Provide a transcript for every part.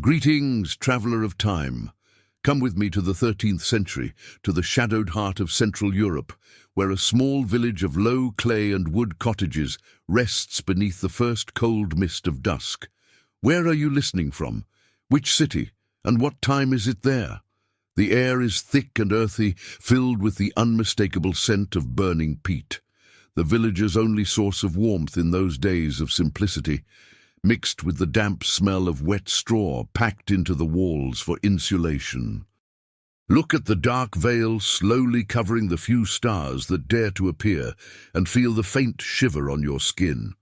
Greetings, traveller of time. Come with me to the 13th century, to the shadowed heart of Central Europe, where a small village of low clay and wood cottages rests beneath the first cold mist of dusk. Where are you listening from? Which city? And what time is it there? The air is thick and earthy, filled with the unmistakable scent of burning peat. The village's only source of warmth in those days of simplicity, mixed with the damp smell of wet straw packed into the walls for insulation. Look at the dark veil slowly covering the few stars that dare to appear, and feel the faint shiver on your skin.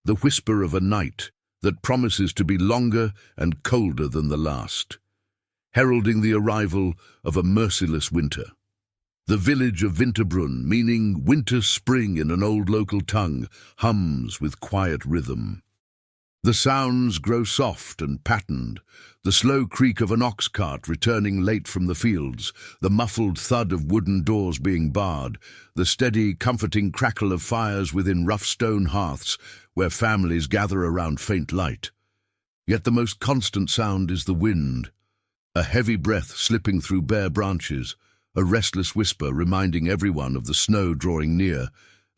The whisper of a night that promises to be longer and colder than the last, heralding the arrival of a merciless winter. The village of Winterbrunn, meaning winter spring in an old local tongue, hums with quiet rhythm. The sounds grow soft and patterned, the slow creak of an ox cart returning late from the fields, the muffled thud of wooden doors being barred, the steady, comforting crackle of fires within rough stone hearths where families gather around faint light. Yet the most constant sound is the wind, a heavy breath slipping through bare branches, a restless whisper reminding everyone of the snow drawing near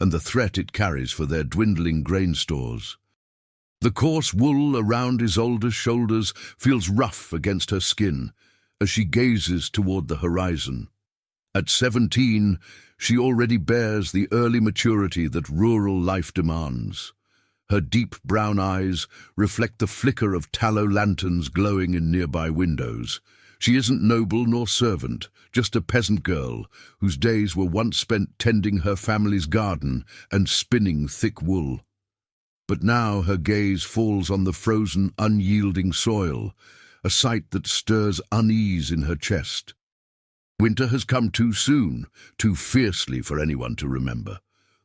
and the threat it carries for their dwindling grain stores. The coarse wool around Isolde's shoulders feels rough against her skin as she gazes toward the horizon. At 17, she already bears the early maturity that rural life demands. Her deep brown eyes reflect the flicker of tallow lanterns glowing in nearby windows. She isn't noble nor servant, just a peasant girl whose days were once spent tending her family's garden and spinning thick wool. But now her gaze falls on the frozen, unyielding soil, a sight that stirs unease in her chest. Winter has come too soon, too fiercely for anyone to remember.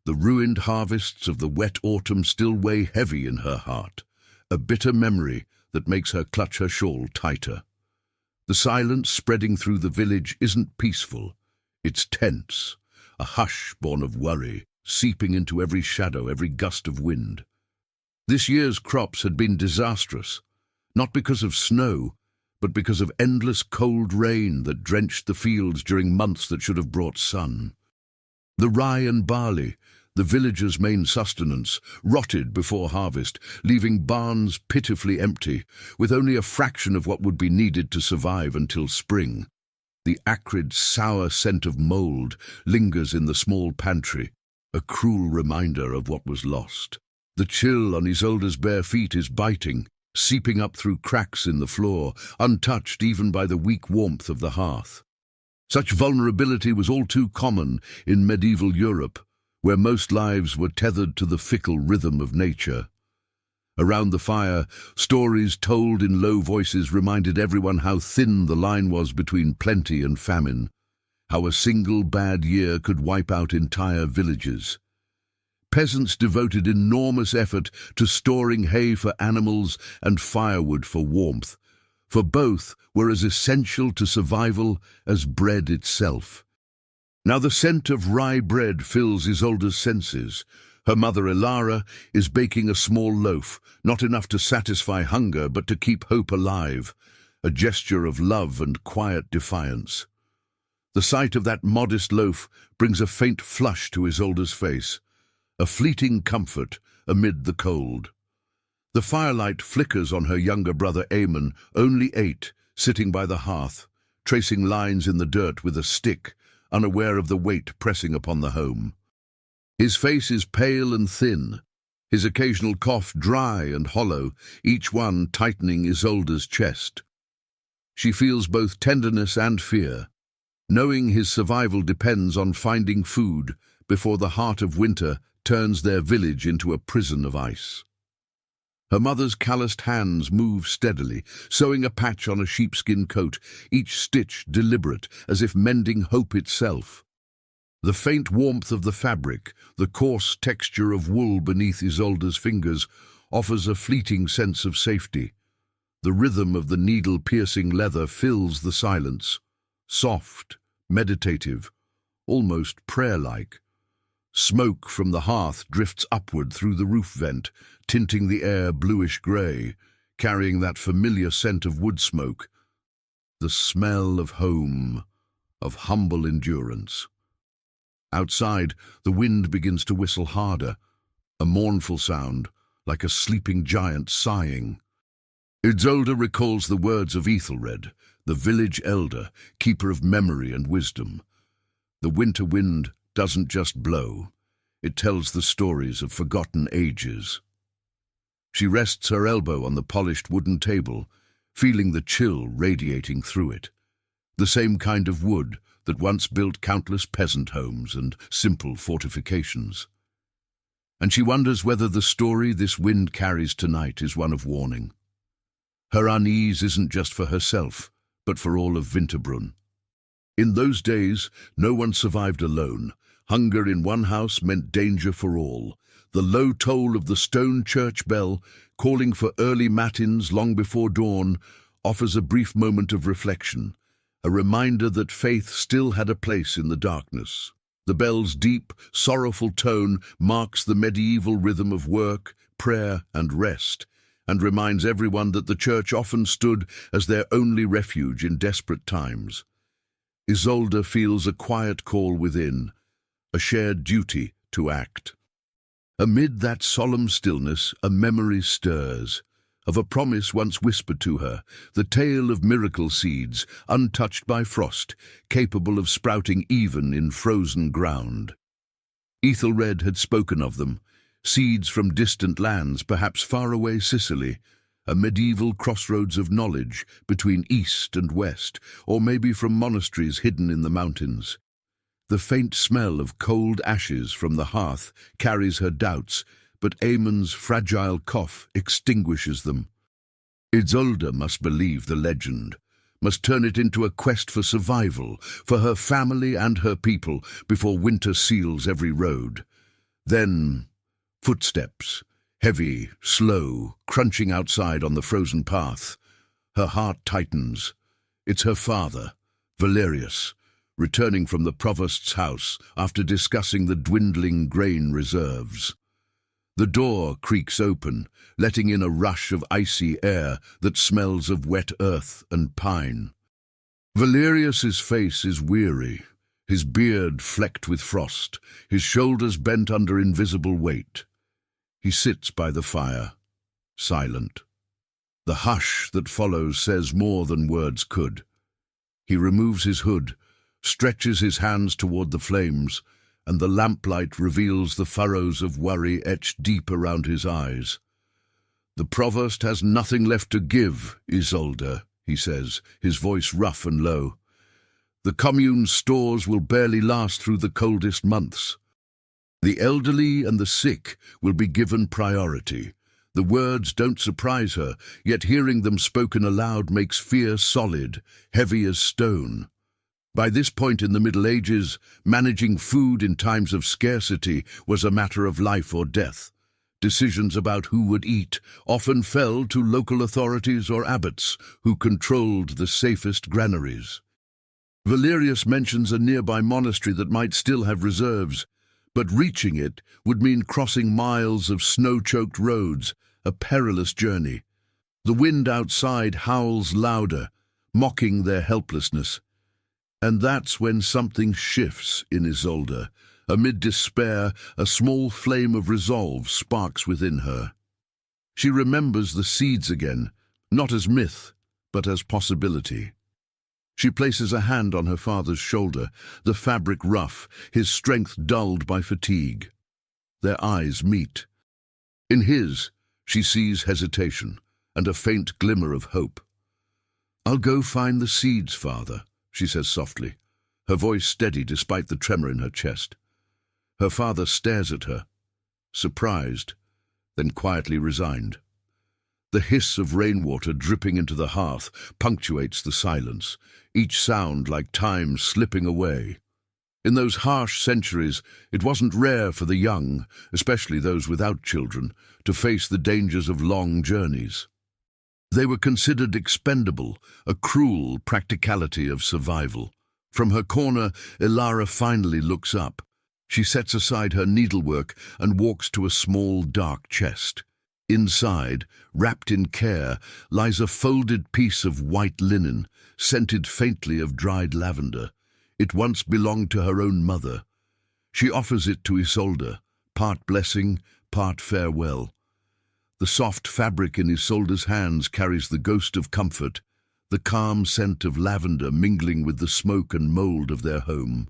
The ruined harvests of the wet autumn still weigh heavy in her heart, a bitter memory that makes her clutch her shawl tighter. The silence spreading through the village isn't peaceful, it's tense, a hush born of worry, seeping into every shadow, every gust of wind. This year's crops had been disastrous, not because of snow, but because of endless cold rain that drenched the fields during months that should have brought sun. The rye and barley, the villagers' main sustenance, rotted before harvest, leaving barns pitifully empty, with only a fraction of what would be needed to survive until spring. The acrid, sour scent of mold lingers in the small pantry, a cruel reminder of what was lost. The chill on Isolde's bare feet is biting, seeping up through cracks in the floor, untouched even by the weak warmth of the hearth. Such vulnerability was all too common in medieval Europe, where most lives were tethered to the fickle rhythm of nature. Around the fire, stories told in low voices reminded everyone how thin the line was between plenty and famine, how a single bad year could wipe out entire villages. Peasants devoted enormous effort to storing hay for animals and firewood for warmth, for both were as essential to survival as bread itself. Now the scent of rye bread fills Isolde's senses. Her mother Elara is baking a small loaf, not enough to satisfy hunger but to keep hope alive, a gesture of love and quiet defiance. The sight of that modest loaf brings a faint flush to Isolde's face, a fleeting comfort amid the cold. The firelight flickers on her younger brother Eamon, only 8, sitting by the hearth, tracing lines in the dirt with a stick, unaware of the weight pressing upon the home. His face is pale and thin, his occasional cough dry and hollow, each one tightening Isolde's chest. She feels both tenderness and fear, knowing his survival depends on finding food before the heart of winter turns their village into a prison of ice. Her mother's calloused hands move steadily, sewing a patch on a sheepskin coat, each stitch deliberate, as if mending hope itself. The faint warmth of the fabric, the coarse texture of wool beneath Isolde's fingers, offers a fleeting sense of safety. The rhythm of the needle-piercing leather fills the silence, soft, meditative, almost prayer-like. Smoke from the hearth drifts upward through the roof vent, tinting the air bluish-grey, carrying that familiar scent of wood smoke, the smell of home, of humble endurance. Outside, the wind begins to whistle harder, a mournful sound, like a sleeping giant sighing. Isolde recalls the words of Ethelred, the village elder, keeper of memory and wisdom. The winter wind doesn't just blow, it tells the stories of forgotten ages. She rests her elbow on the polished wooden table, feeling the chill radiating through it. The same kind of wood that once built countless peasant homes and simple fortifications. And she wonders whether the story this wind carries tonight is one of warning. Her unease isn't just for herself, but for all of Winterbrunn. In those days, no one survived alone. Hunger in one house meant danger for all. The low toll of the stone church bell, calling for early matins long before dawn, offers a brief moment of reflection, a reminder that faith still had a place in the darkness. The bell's deep, sorrowful tone marks the medieval rhythm of work, prayer, and rest, and reminds everyone that the church often stood as their only refuge in desperate times. Isolde feels a quiet call within, a shared duty to act. Amid that solemn stillness, a memory stirs, of a promise once whispered to her, the tale of miracle seeds, untouched by frost, capable of sprouting even in frozen ground. Ethelred had spoken of them, seeds from distant lands, perhaps faraway Sicily, a medieval crossroads of knowledge between east and west, or maybe from monasteries hidden in the mountains. The faint smell of cold ashes from the hearth carries her doubts, but Aemon's fragile cough extinguishes them. Isolde must believe the legend, must turn it into a quest for survival, for her family and her people, before winter seals every road. Then, footsteps, heavy, slow, crunching outside on the frozen path. Her heart tightens. It's her father, Valerius, returning from the provost's house after discussing the dwindling grain reserves. The door creaks open, letting in a rush of icy air that smells of wet earth and pine. Valerius's face is weary, his beard flecked with frost, his shoulders bent under invisible weight. He sits by the fire, silent. The hush that follows says more than words could. He removes his hood, stretches his hands toward the flames, and the lamplight reveals the furrows of worry etched deep around his eyes. "The provost has nothing left to give, Isolde," he says, his voice rough and low. "The commune's stores will barely last through the coldest months. The elderly and the sick will be given priority." The words don't surprise her, yet hearing them spoken aloud makes fear solid, heavy as stone. By this point in the Middle Ages, managing food in times of scarcity was a matter of life or death. Decisions about who would eat often fell to local authorities or abbots, who controlled the safest granaries. Valerius mentions a nearby monastery that might still have reserves, but reaching it would mean crossing miles of snow-choked roads, a perilous journey. The wind outside howls louder, mocking their helplessness. And that's when something shifts in Isolde. Amid despair, a small flame of resolve sparks within her. She remembers the seeds again, not as myth, but as possibility. She places a hand on her father's shoulder, the fabric rough, his strength dulled by fatigue. Their eyes meet. In his, she sees hesitation and a faint glimmer of hope. "I'll go find the seeds, father," she says softly, her voice steady despite the tremor in her chest. Her father stares at her, surprised, then quietly resigned. The hiss of rainwater dripping into the hearth punctuates the silence, each sound like time slipping away. In those harsh centuries, it wasn't rare for the young, especially those without children, to face the dangers of long journeys. They were considered expendable, a cruel practicality of survival. From her corner, Ilara finally looks up. She sets aside her needlework and walks to a small, dark chest. Inside, wrapped in care, lies a folded piece of white linen, scented faintly of dried lavender. It once belonged to her own mother. She offers it to Isolde, part blessing, part farewell. The soft fabric in Isolde's hands carries the ghost of comfort, the calm scent of lavender mingling with the smoke and mold of their home.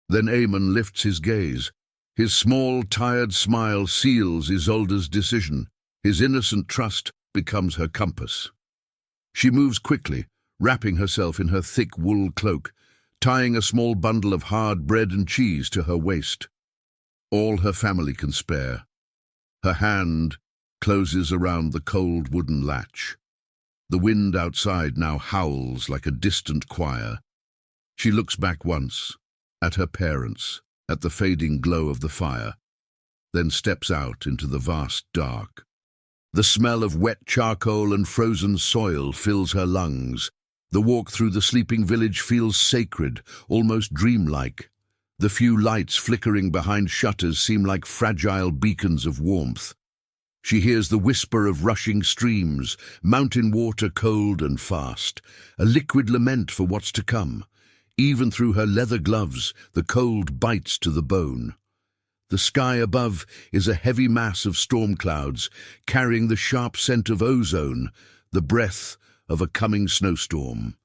Then Aemon lifts his gaze. His small, tired smile seals Isolde's decision. His innocent trust becomes her compass. She moves quickly, wrapping herself in her thick wool cloak, tying a small bundle of hard bread and cheese to her waist. All her family can spare. Her hand closes around the cold wooden latch. The wind outside now howls like a distant choir. She looks back once, at her parents, at the fading glow of the fire, then steps out into the vast dark. The smell of wet charcoal and frozen soil fills her lungs. The walk through the sleeping village feels sacred, almost dreamlike. The few lights flickering behind shutters seem like fragile beacons of warmth. She hears the whisper of rushing streams, mountain water cold and fast, a liquid lament for what's to come. Even through her leather gloves, the cold bites to the bone. The sky above is a heavy mass of storm clouds, carrying the sharp scent of ozone, the breath of a coming snowstorm.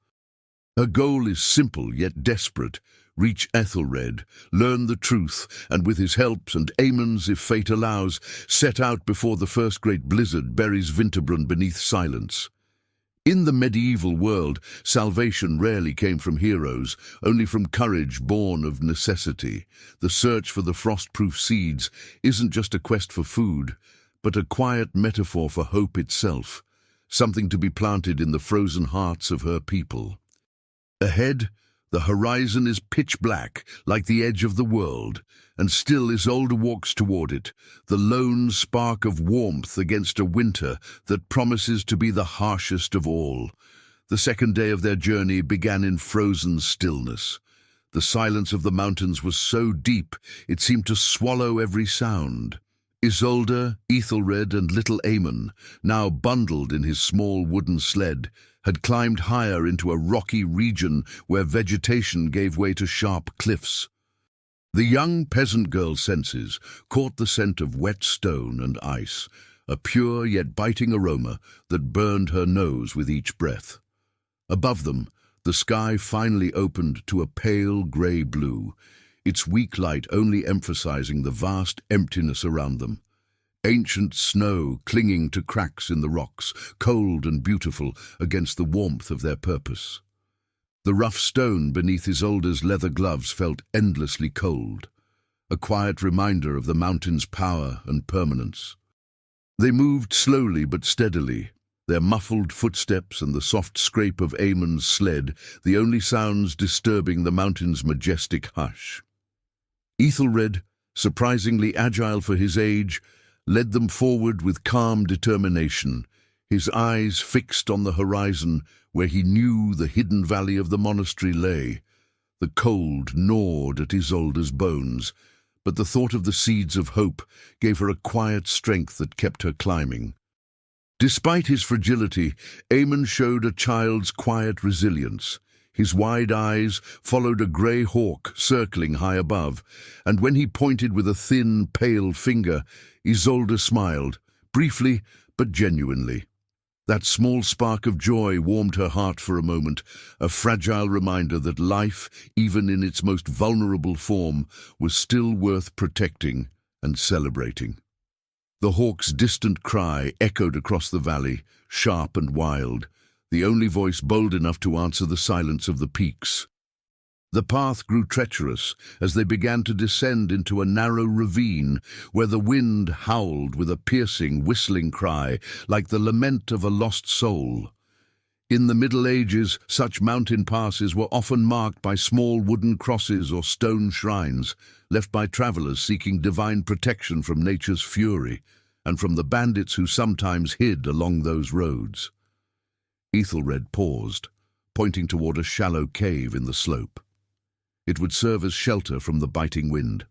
Her goal is simple yet desperate: reach Ethelred, learn the truth, and with his help and Aemon's, if fate allows, set out before the first great blizzard buries Winterbrunn beneath silence. In the medieval world, salvation rarely came from heroes, only from courage born of necessity. The search for the frost-proof seeds isn't just a quest for food, but a quiet metaphor for hope itself, something to be planted in the frozen hearts of her people. Ahead, the horizon is pitch black, like the edge of the world, and still Isolde walks toward it, the lone spark of warmth against a winter that promises to be the harshest of all. The second day of their journey began in frozen stillness. The silence of the mountains was so deep it seemed to swallow every sound. Isolde, Ethelred, and little Aemon, now bundled in his small wooden sled, had climbed higher into a rocky region where vegetation gave way to sharp cliffs. The young peasant girl's senses caught the scent of wet stone and ice, a pure yet biting aroma that burned her nose with each breath. Above them, the sky finally opened to a pale grey blue, its weak light only emphasizing the vast emptiness around them. Ancient snow clinging to cracks in the rocks, cold and beautiful against the warmth of their purpose. The rough stone beneath Isolde's leather gloves felt endlessly cold, a quiet reminder of the mountain's power and permanence. They moved slowly but steadily, their muffled footsteps and the soft scrape of Aemon's sled the only sounds disturbing the mountain's majestic hush. Ethelred, surprisingly agile for his age, led them forward with calm determination, his eyes fixed on the horizon where he knew the hidden valley of the monastery lay. The cold gnawed at Isolde's bones, but the thought of the seeds of hope gave her a quiet strength that kept her climbing. Despite his fragility, Aemon showed a child's quiet resilience. His wide eyes followed a grey hawk circling high above, and when he pointed with a thin, pale finger, Isolde smiled, briefly but genuinely. That small spark of joy warmed her heart for a moment, a fragile reminder that life, even in its most vulnerable form, was still worth protecting and celebrating. The hawk's distant cry echoed across the valley, sharp and wild, the only voice bold enough to answer the silence of the peaks. The path grew treacherous as they began to descend into a narrow ravine where the wind howled with a piercing, whistling cry, like the lament of a lost soul. In the Middle Ages, such mountain passes were often marked by small wooden crosses or stone shrines, left by travelers seeking divine protection from nature's fury, and from the bandits who sometimes hid along those roads. Ethelred paused, pointing toward a shallow cave in the slope. It would serve as shelter from the biting wind.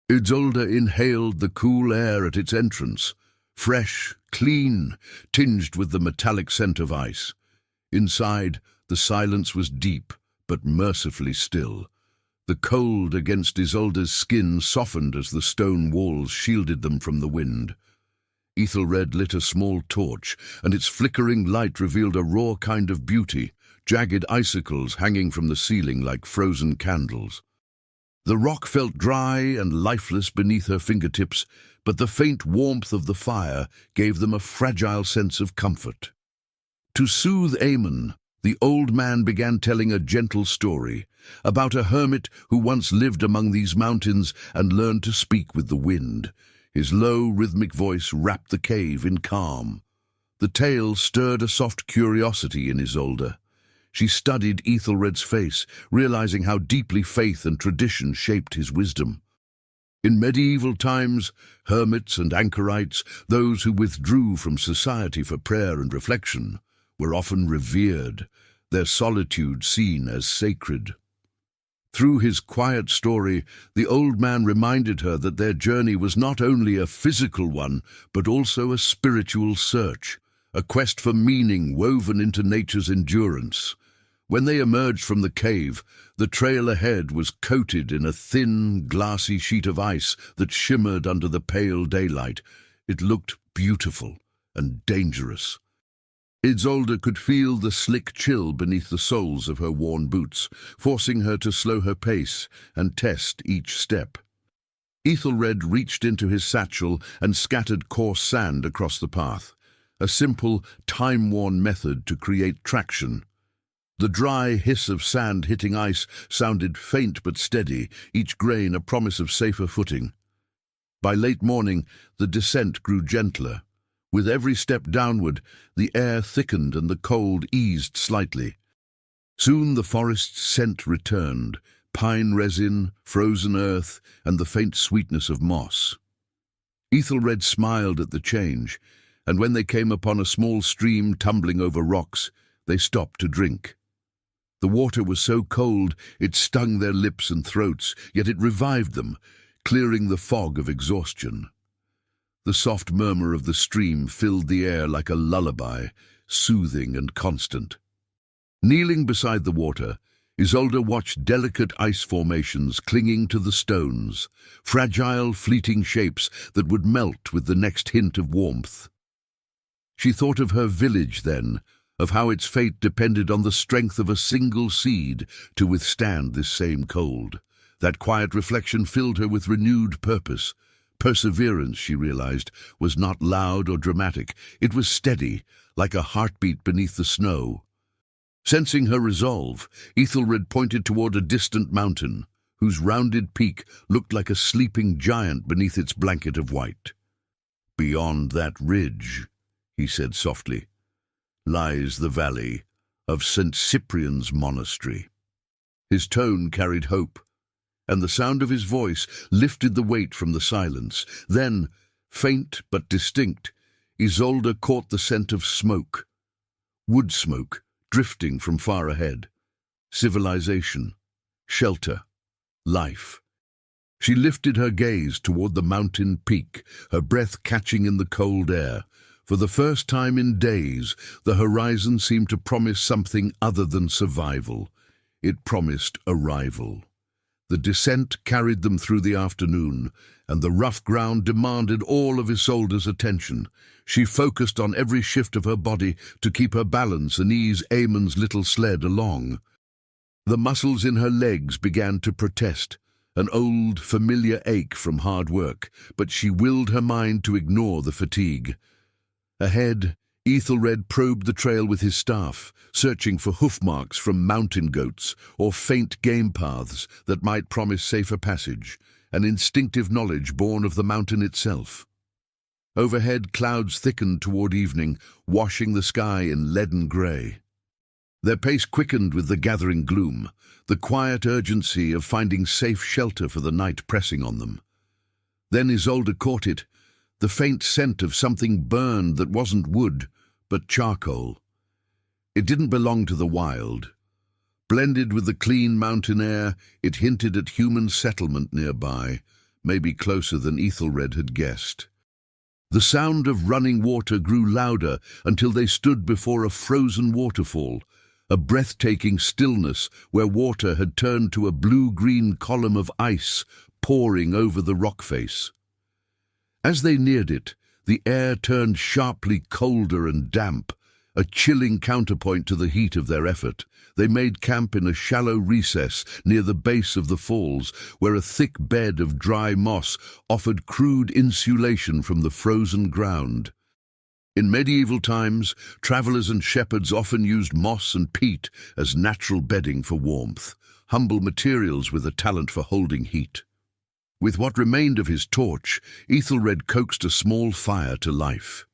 Isolde inhaled the cool air at its entrance, fresh, clean, tinged with the metallic scent of ice. Inside, the silence was deep, but mercifully still. The cold against Isolde's skin softened as the stone walls shielded them from the wind. Ethelred lit a small torch, and its flickering light revealed a raw kind of beauty, jagged icicles hanging from the ceiling like frozen candles. The rock felt dry and lifeless beneath her fingertips, but the faint warmth of the fire gave them a fragile sense of comfort. To soothe Aemon, the old man began telling a gentle story about a hermit who once lived among these mountains and learned to speak with the wind. His low, rhythmic voice wrapped the cave in calm. The tale stirred a soft curiosity in Isolde. She studied Ethelred's face, realizing how deeply faith and tradition shaped his wisdom. In medieval times, hermits and anchorites, those who withdrew from society for prayer and reflection, were often revered, their solitude seen as sacred. Through his quiet story, the old man reminded her that their journey was not only a physical one, but also a spiritual search, a quest for meaning woven into nature's endurance. When they emerged from the cave, the trail ahead was coated in a thin, glassy sheet of ice that shimmered under the pale daylight. It looked beautiful and dangerous. Isolde could feel the slick chill beneath the soles of her worn boots, forcing her to slow her pace and test each step. Ethelred reached into his satchel and scattered coarse sand across the path, a simple, time-worn method to create traction. The dry hiss of sand hitting ice sounded faint but steady, each grain a promise of safer footing. By late morning, the descent grew gentler. With every step downward, the air thickened and the cold eased slightly. Soon the forest's scent returned, pine resin, frozen earth, and the faint sweetness of moss. Ethelred smiled at the change, and when they came upon a small stream tumbling over rocks, they stopped to drink. The water was so cold it stung their lips and throats, yet it revived them, clearing the fog of exhaustion. The soft murmur of the stream filled the air like a lullaby, soothing and constant. Kneeling beside the water, Isolde watched delicate ice formations clinging to the stones, fragile, fleeting shapes that would melt with the next hint of warmth. She thought of her village then, of how its fate depended on the strength of a single seed to withstand this same cold. That quiet reflection filled her with renewed purpose. Perseverance, she realized, was not loud or dramatic. It was steady, like a heartbeat beneath the snow. Sensing her resolve, Ethelred pointed toward a distant mountain, whose rounded peak looked like a sleeping giant beneath its blanket of white. "Beyond that ridge," he said softly, "lies the valley of St. Cyprian's monastery." His tone carried hope, and the sound of his voice lifted the weight from the silence. Then, faint but distinct, Isolde caught the scent of smoke. Wood smoke, drifting from far ahead. Civilization, shelter, life. She lifted her gaze toward the mountain peak, her breath catching in the cold air. For the first time in days, the horizon seemed to promise something other than survival. It promised arrival. The descent carried them through the afternoon, and the rough ground demanded all of Isolde's attention. She focused on every shift of her body to keep her balance and ease Aemon's little sled along. The muscles in her legs began to protest, an old, familiar ache from hard work, but she willed her mind to ignore the fatigue. Ahead, Ethelred probed the trail with his staff, searching for hoof marks from mountain goats or faint game paths that might promise safer passage, an instinctive knowledge born of the mountain itself. Overhead, clouds thickened toward evening, washing the sky in leaden grey. Their pace quickened with the gathering gloom, the quiet urgency of finding safe shelter for the night pressing on them. Then Isolde caught it, the faint scent of something burned that wasn't wood, but charcoal. It didn't belong to the wild. Blended with the clean mountain air, it hinted at human settlement nearby, maybe closer than Ethelred had guessed. The sound of running water grew louder until they stood before a frozen waterfall, a breathtaking stillness where water had turned to a blue-green column of ice pouring over the rock face. As they neared it, the air turned sharply colder and damp, a chilling counterpoint to the heat of their effort. They made camp in a shallow recess near the base of the falls, where a thick bed of dry moss offered crude insulation from the frozen ground. In medieval times, travelers and shepherds often used moss and peat as natural bedding for warmth, humble materials with a talent for holding heat. With what remained of his torch, Ethelred coaxed a small fire to life.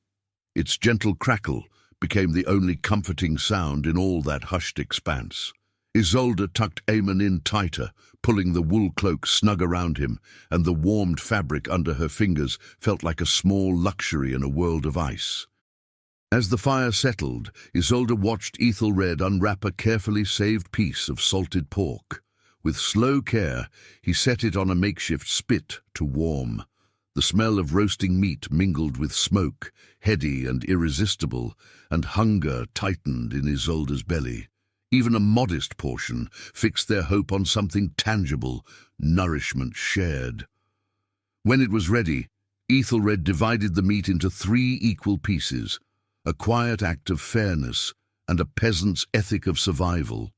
Its gentle crackle became the only comforting sound in all that hushed expanse. Isolde tucked Aemon in tighter, pulling the wool cloak snug around him, and the warmed fabric under her fingers felt like a small luxury in a world of ice. As the fire settled, Isolde watched Ethelred unwrap a carefully saved piece of salted pork. With slow care, he set it on a makeshift spit to warm. The smell of roasting meat mingled with smoke, heady and irresistible, and hunger tightened in Isolde's belly. Even a modest portion fixed their hope on something tangible, nourishment shared. When it was ready, Ethelred divided the meat into 3 equal pieces, a quiet act of fairness and a peasant's ethic of survival.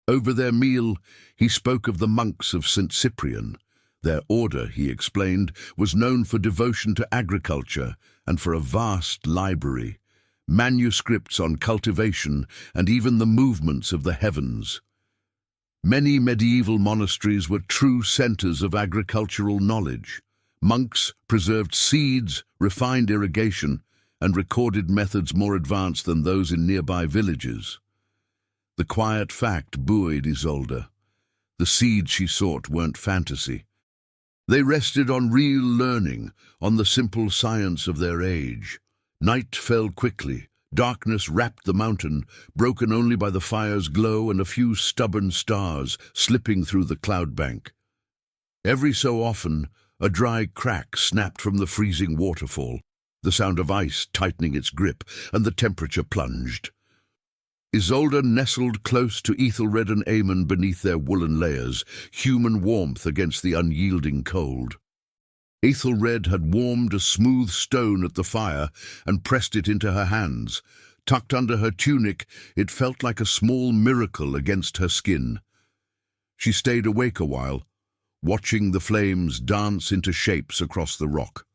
Over their meal, he spoke of the monks of St. Cyprian. Their order, he explained, was known for devotion to agriculture and for a vast library, manuscripts on cultivation and even the movements of the heavens. Many medieval monasteries were true centers of agricultural knowledge. Monks preserved seeds, refined irrigation, and recorded methods more advanced than those in nearby villages. The quiet fact buoyed Isolde. The seeds she sought weren't fantasy. They rested on real learning, on the simple science of their age. Night fell quickly. Darkness wrapped the mountain, broken only by the fire's glow and a few stubborn stars slipping through the cloud bank. Every so often, a dry crack snapped from the freezing waterfall, the sound of ice tightening its grip, and the temperature plunged. Isolde nestled close to Ethelred and Aemon beneath their woolen layers, human warmth against the unyielding cold. Ethelred had warmed a smooth stone at the fire and pressed it into her hands. Tucked under her tunic, it felt like a small miracle against her skin. She stayed awake a while, watching the flames dance into shapes across the rock.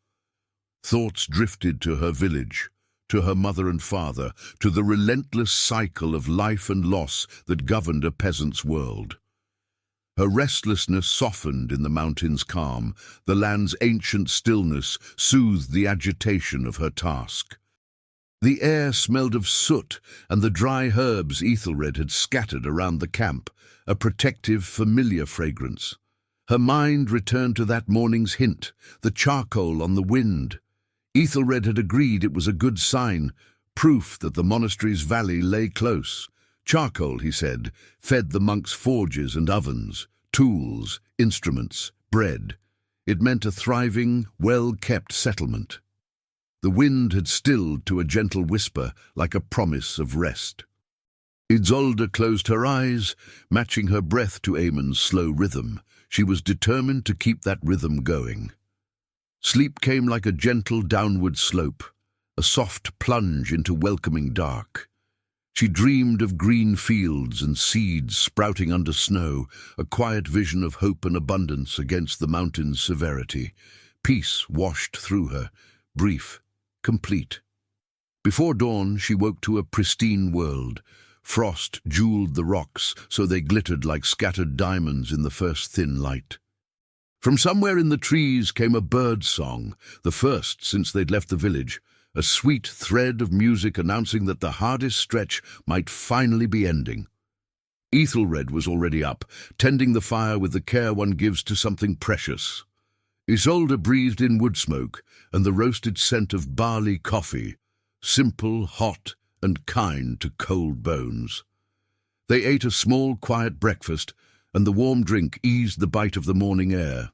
Thoughts drifted to her village, to her mother and father, to the relentless cycle of life and loss that governed a peasant's world. Her restlessness softened in the mountain's calm. The land's ancient stillness soothed the agitation of her task. The air smelled of soot and the dry herbs Ethelred had scattered around the camp, a protective, familiar fragrance. Her mind returned to that morning's hint, the charcoal on the wind. Ethelred had agreed it was a good sign, proof that the monastery's valley lay close. Charcoal, he said, fed the monks' forges and ovens, tools, instruments, bread. It meant a thriving, well-kept settlement. The wind had stilled to a gentle whisper, like a promise of rest. Isolde closed her eyes, matching her breath to Aemon's slow rhythm. She was determined to keep that rhythm going. Sleep came like a gentle downward slope, a soft plunge into welcoming dark. She dreamed of green fields and seeds sprouting under snow, a quiet vision of hope and abundance against the mountain's severity. Peace washed through her, brief, complete. Before dawn, she woke to a pristine world. Frost jeweled the rocks so they glittered like scattered diamonds in the first thin light. From somewhere in the trees came a bird's song, the first since they'd left the village, a sweet thread of music announcing that the hardest stretch might finally be ending. Ethelred was already up, tending the fire with the care one gives to something precious. Isolde breathed in wood smoke and the roasted scent of barley coffee, simple, hot, and kind to cold bones. They ate a small, quiet breakfast, and the warm drink eased the bite of the morning air.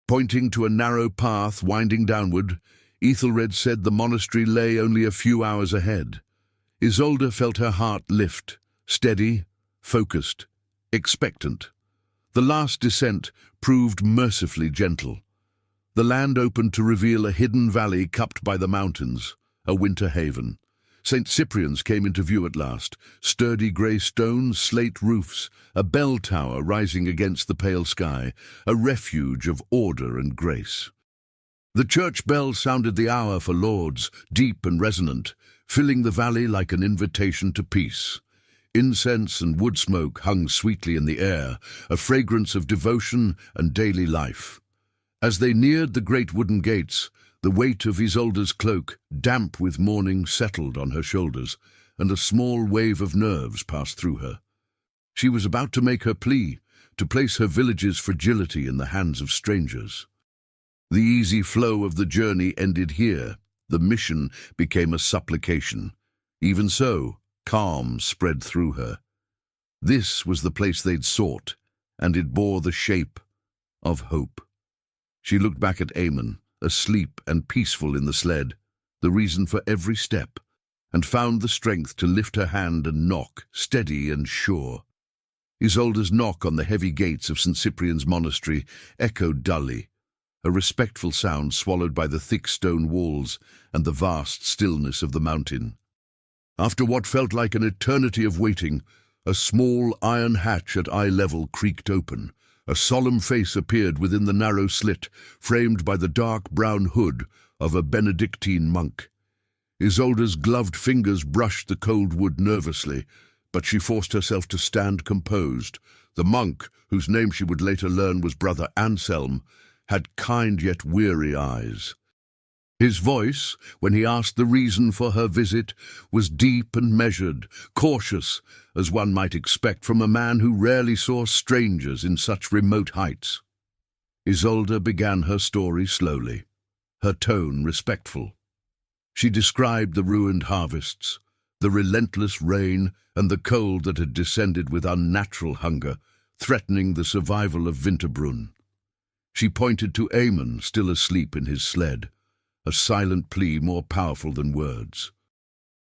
Pointing to a narrow path winding downward, Ethelred said the monastery lay only a few hours ahead. Isolde felt her heart lift, steady, focused, expectant. The last descent proved mercifully gentle. The land opened to reveal a hidden valley cupped by the mountains, a winter haven. St. Cyprian's came into view at last, sturdy grey stones, slate roofs, a bell tower rising against the pale sky, a refuge of order and grace. The church bell sounded the hour for lauds, deep and resonant, filling the valley like an invitation to peace. Incense and wood smoke hung sweetly in the air, a fragrance of devotion and daily life. As they neared the great wooden gates, the weight of Isolde's cloak, damp with mourning, settled on her shoulders, and a small wave of nerves passed through her. She was about to make her plea, to place her village's fragility in the hands of strangers. The easy flow of the journey ended here. The mission became a supplication. Even so, calm spread through her. This was the place they'd sought, and it bore the shape of hope. She looked back at Aemon, asleep and peaceful in the sled, the reason for every step, and found the strength to lift her hand and knock, steady and sure. Isolde's knock on the heavy gates of St. Cyprian's monastery echoed dully, a respectful sound swallowed by the thick stone walls and the vast stillness of the mountain. After what felt like an eternity of waiting, a small iron hatch at eye level creaked open. A solemn face appeared within the narrow slit, framed by the dark brown hood of a Benedictine monk. Isolde's gloved fingers brushed the cold wood nervously, but she forced herself to stand composed. The monk, whose name she would later learn was Brother Anselm, had kind yet weary eyes. His voice, when he asked the reason for her visit, was deep and measured, cautious, as one might expect from a man who rarely saw strangers in such remote heights. Isolde began her story slowly, her tone respectful. She described the ruined harvests, the relentless rain, and the cold that had descended with unnatural hunger, threatening the survival of Winterbrunn. She pointed to Aemon, still asleep in his sled, a silent plea more powerful than words.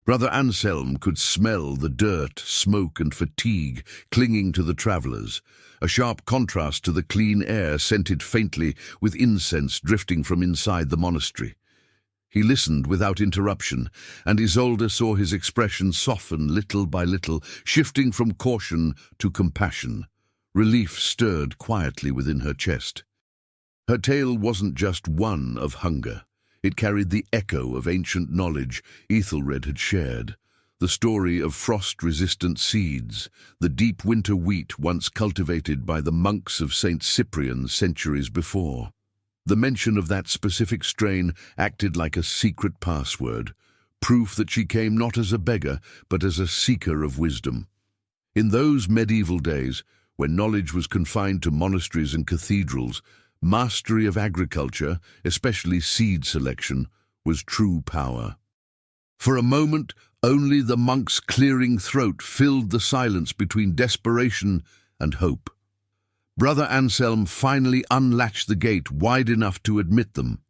Brother Anselm could smell the dirt, smoke, and fatigue clinging to the travellers, a sharp contrast to the clean air scented faintly with incense drifting from inside the monastery. He listened without interruption, and Isolde saw his expression soften little by little, shifting from caution to compassion. Relief stirred quietly within her chest. Her tale wasn't just one of hunger. It carried the echo of ancient knowledge Ethelred had shared, the story of frost-resistant seeds, the deep winter wheat once cultivated by the monks of St. Cyprian centuries before. The mention of that specific strain acted like a secret password, proof that she came not as a beggar, but as a seeker of wisdom. In those medieval days, when knowledge was confined to monasteries and cathedrals, mastery of agriculture, especially seed selection, was true power. For a moment, only the monk's clearing throat filled the silence between desperation and hope. Brother Anselm finally unlatched the gate wide enough to admit them.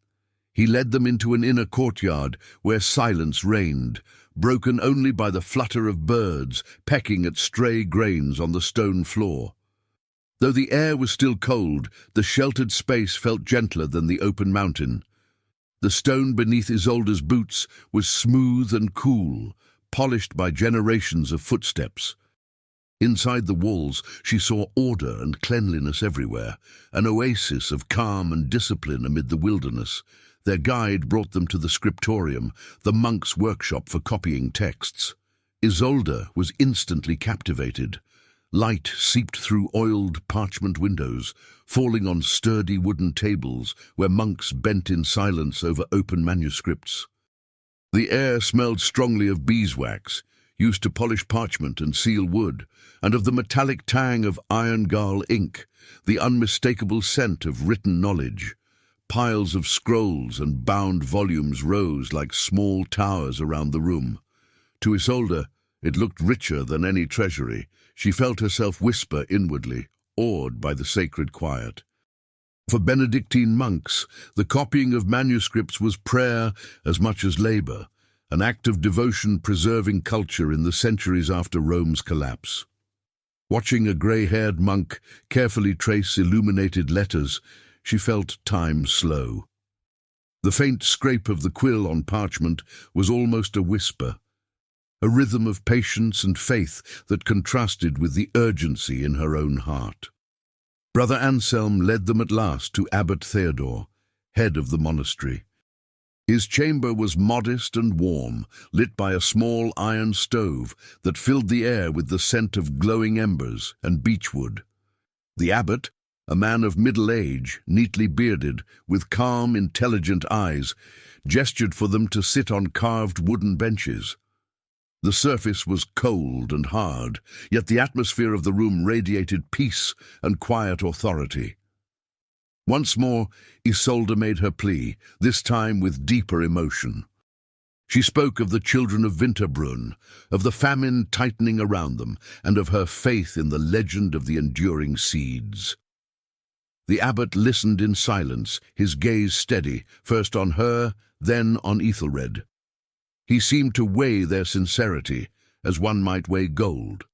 He led them into an inner courtyard where silence reigned, broken only by the flutter of birds pecking at stray grains on the stone floor. Though the air was still cold, the sheltered space felt gentler than the open mountain. The stone beneath Isolde's boots was smooth and cool, polished by generations of footsteps. Inside the walls, she saw order and cleanliness everywhere, an oasis of calm and discipline amid the wilderness. Their guide brought them to the scriptorium, the monk's workshop for copying texts. Isolde was instantly captivated. Light seeped through oiled parchment windows, falling on sturdy wooden tables where monks bent in silence over open manuscripts. The air smelled strongly of beeswax, used to polish parchment and seal wood, and of the metallic tang of iron gall ink, the unmistakable scent of written knowledge. Piles of scrolls and bound volumes rose like small towers around the room. To Isolde, it looked richer than any treasury. She felt herself whisper inwardly, awed by the sacred quiet. For Benedictine monks, the copying of manuscripts was prayer as much as labor, an act of devotion preserving culture in the centuries after Rome's collapse. Watching a grey-haired monk carefully trace illuminated letters, she felt time slow. The faint scrape of the quill on parchment was almost a whisper, a rhythm of patience and faith that contrasted with the urgency in her own heart. Brother Anselm led them at last to Abbot Theodore, head of the monastery. His chamber was modest and warm, lit by a small iron stove that filled the air with the scent of glowing embers and beechwood. The abbot, a man of middle age, neatly bearded, with calm, intelligent eyes, gestured for them to sit on carved wooden benches. The surface was cold and hard, yet the atmosphere of the room radiated peace and quiet authority. Once more, Isolde made her plea, this time with deeper emotion. She spoke of the children of Winterbrunn, of the famine tightening around them, and of her faith in the legend of the enduring seeds. The abbot listened in silence, his gaze steady, first on her, then on Ethelred. He seemed to weigh their sincerity, as one might weigh gold.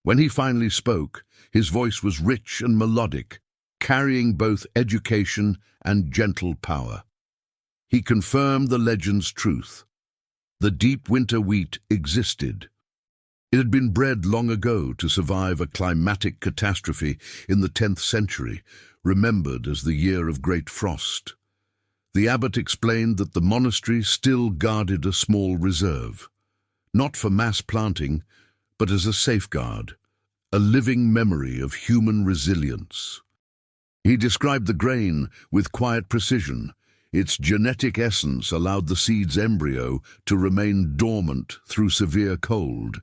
When he finally spoke, his voice was rich and melodic, carrying both education and gentle power. He confirmed the legend's truth. The deep winter wheat existed. It had been bred long ago to survive a climatic catastrophe in the 10th century, remembered as the year of great frost. The abbot explained that the monastery still guarded a small reserve, not for mass planting, but as a safeguard, a living memory of human resilience. He described the grain with quiet precision. Its genetic essence allowed the seed's embryo to remain dormant through severe cold,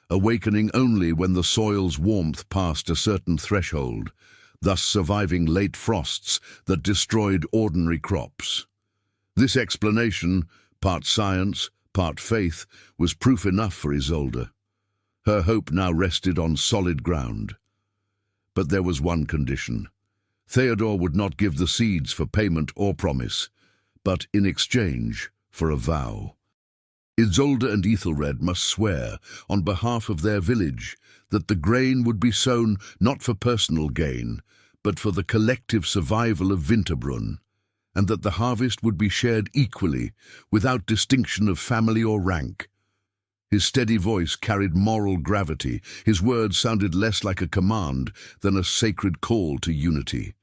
awakening only when the soil's warmth passed a certain threshold, thus surviving late frosts that destroyed ordinary crops. This explanation, part science, part faith, was proof enough for Isolde. Her hope now rested on solid ground. But there was one condition. Theodore would not give the seeds for payment or promise, but in exchange for a vow. Isolde and Ethelred must swear, on behalf of their village, that the grain would be sown not for personal gain, but for the collective survival of Winterbrunn, and that the harvest would be shared equally, without distinction of family or rank. His steady voice carried moral gravity. His words sounded less like a command than a sacred call to unity.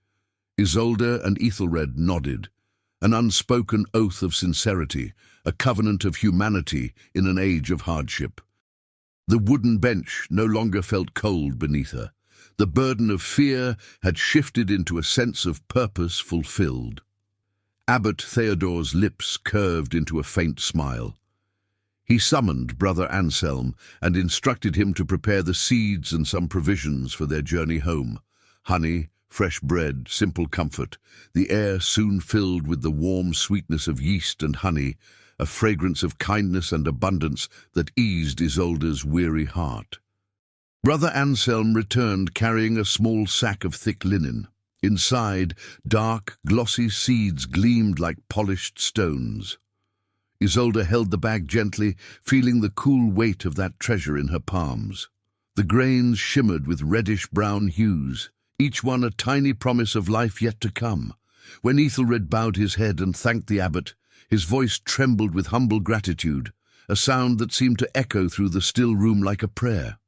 Isolde and Ethelred nodded, an unspoken oath of sincerity, a covenant of humanity in an age of hardship. The wooden bench no longer felt cold beneath her. The burden of fear had shifted into a sense of purpose fulfilled. Abbot Theodore's lips curved into a faint smile. He summoned Brother Anselm and instructed him to prepare the seeds and some provisions for their journey home. Honey, fresh bread, simple comfort. The air soon filled with the warm sweetness of yeast and honey, a fragrance of kindness and abundance that eased Isolde's weary heart. Brother Anselm returned carrying a small sack of thick linen. Inside, dark, glossy seeds gleamed like polished stones. Isolde held the bag gently, feeling the cool weight of that treasure in her palms. The grains shimmered with reddish-brown hues, each one a tiny promise of life yet to come. When Ethelred bowed his head and thanked the abbot, his voice trembled with humble gratitude, a sound that seemed to echo through the still room like a prayer.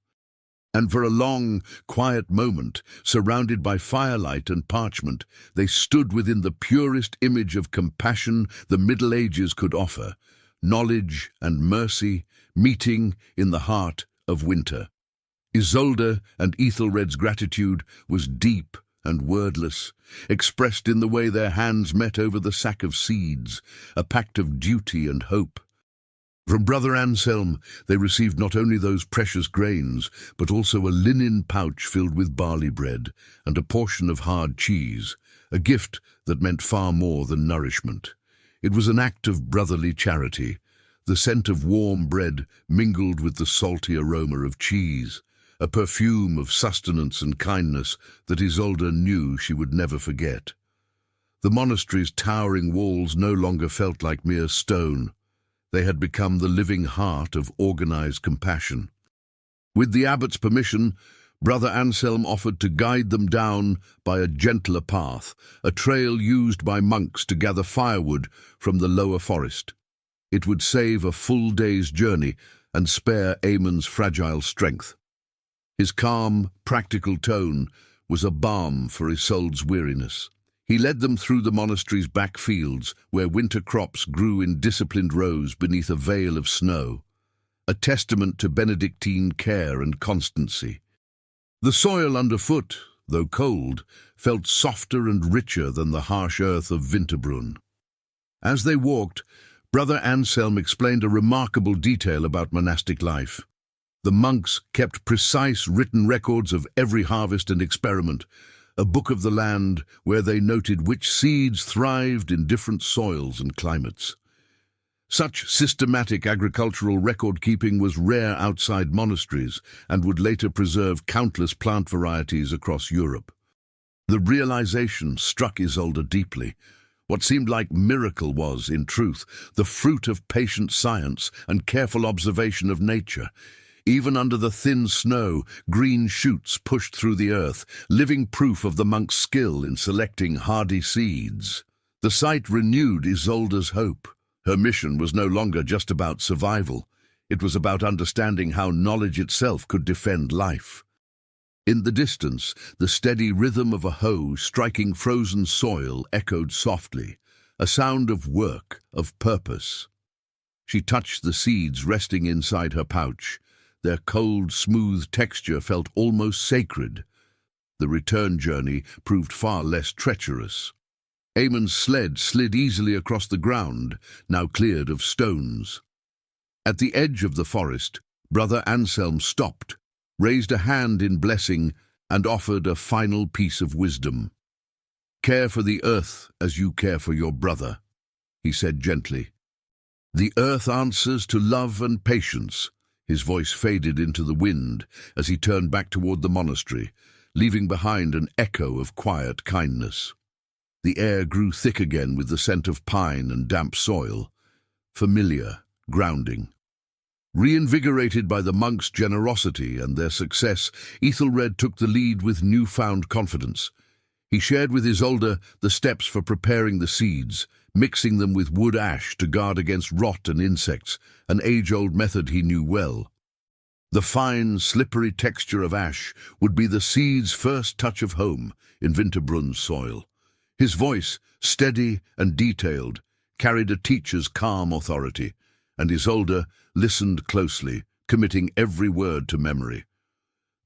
And for a long, quiet moment, surrounded by firelight and parchment, they stood within the purest image of compassion the Middle Ages could offer, knowledge and mercy meeting in the heart of winter. Isolde and Ethelred's gratitude was deep and wordless, expressed in the way their hands met over the sack of seeds, a pact of duty and hope. From Brother Anselm they received not only those precious grains, but also a linen pouch filled with barley bread and a portion of hard cheese, a gift that meant far more than nourishment. It was an act of brotherly charity, the scent of warm bread mingled with the salty aroma of cheese, a perfume of sustenance and kindness that Isolde knew she would never forget. The monastery's towering walls no longer felt like mere stone. They had become the living heart of organized compassion. With the abbot's permission, Brother Anselm offered to guide them down by a gentler path, a trail used by monks to gather firewood from the lower forest. It would save a full day's journey and spare Eamon's fragile strength. His calm, practical tone was a balm for Isolde's weariness. He led them through the monastery's back fields, where winter crops grew in disciplined rows beneath a veil of snow, a testament to Benedictine care and constancy. The soil underfoot, though cold, felt softer and richer than the harsh earth of Winterbrunn. As they walked, Brother Anselm explained a remarkable detail about monastic life. The monks kept precise written records of every harvest and experiment, a book of the land where they noted which seeds thrived in different soils and climates. Such systematic agricultural record-keeping was rare outside monasteries and would later preserve countless plant varieties across Europe. The realization struck Isolde deeply. What seemed like miracle was, in truth, the fruit of patient science and careful observation of nature. Even under the thin snow, green shoots pushed through the earth, living proof of the monk's skill in selecting hardy seeds. The sight renewed Isolde's hope. Her mission was no longer just about survival. It was about understanding how knowledge itself could defend life. In the distance, the steady rhythm of a hoe striking frozen soil echoed softly, a sound of work, of purpose. She touched the seeds resting inside her pouch. Their cold, smooth texture felt almost sacred. The return journey proved far less treacherous. Eamon's sled slid easily across the ground, now cleared of stones. At the edge of the forest, Brother Anselm stopped, raised a hand in blessing, and offered a final piece of wisdom. "Care for the earth as you care for your brother," he said gently. "The earth answers to love and patience." His voice faded into the wind as he turned back toward the monastery, leaving behind an echo of quiet kindness. The air grew thick again with the scent of pine and damp soil, familiar, grounding. Reinvigorated by the monks' generosity and their success, Ethelred took the lead with newfound confidence. He shared with Isolde the steps for preparing the seeds, mixing them with wood ash to guard against rot and insects, an age-old method he knew well. The fine, slippery texture of ash would be the seed's first touch of home in Winterbrunn's soil. His voice, steady and detailed, carried a teacher's calm authority, and Isolde listened closely, committing every word to memory.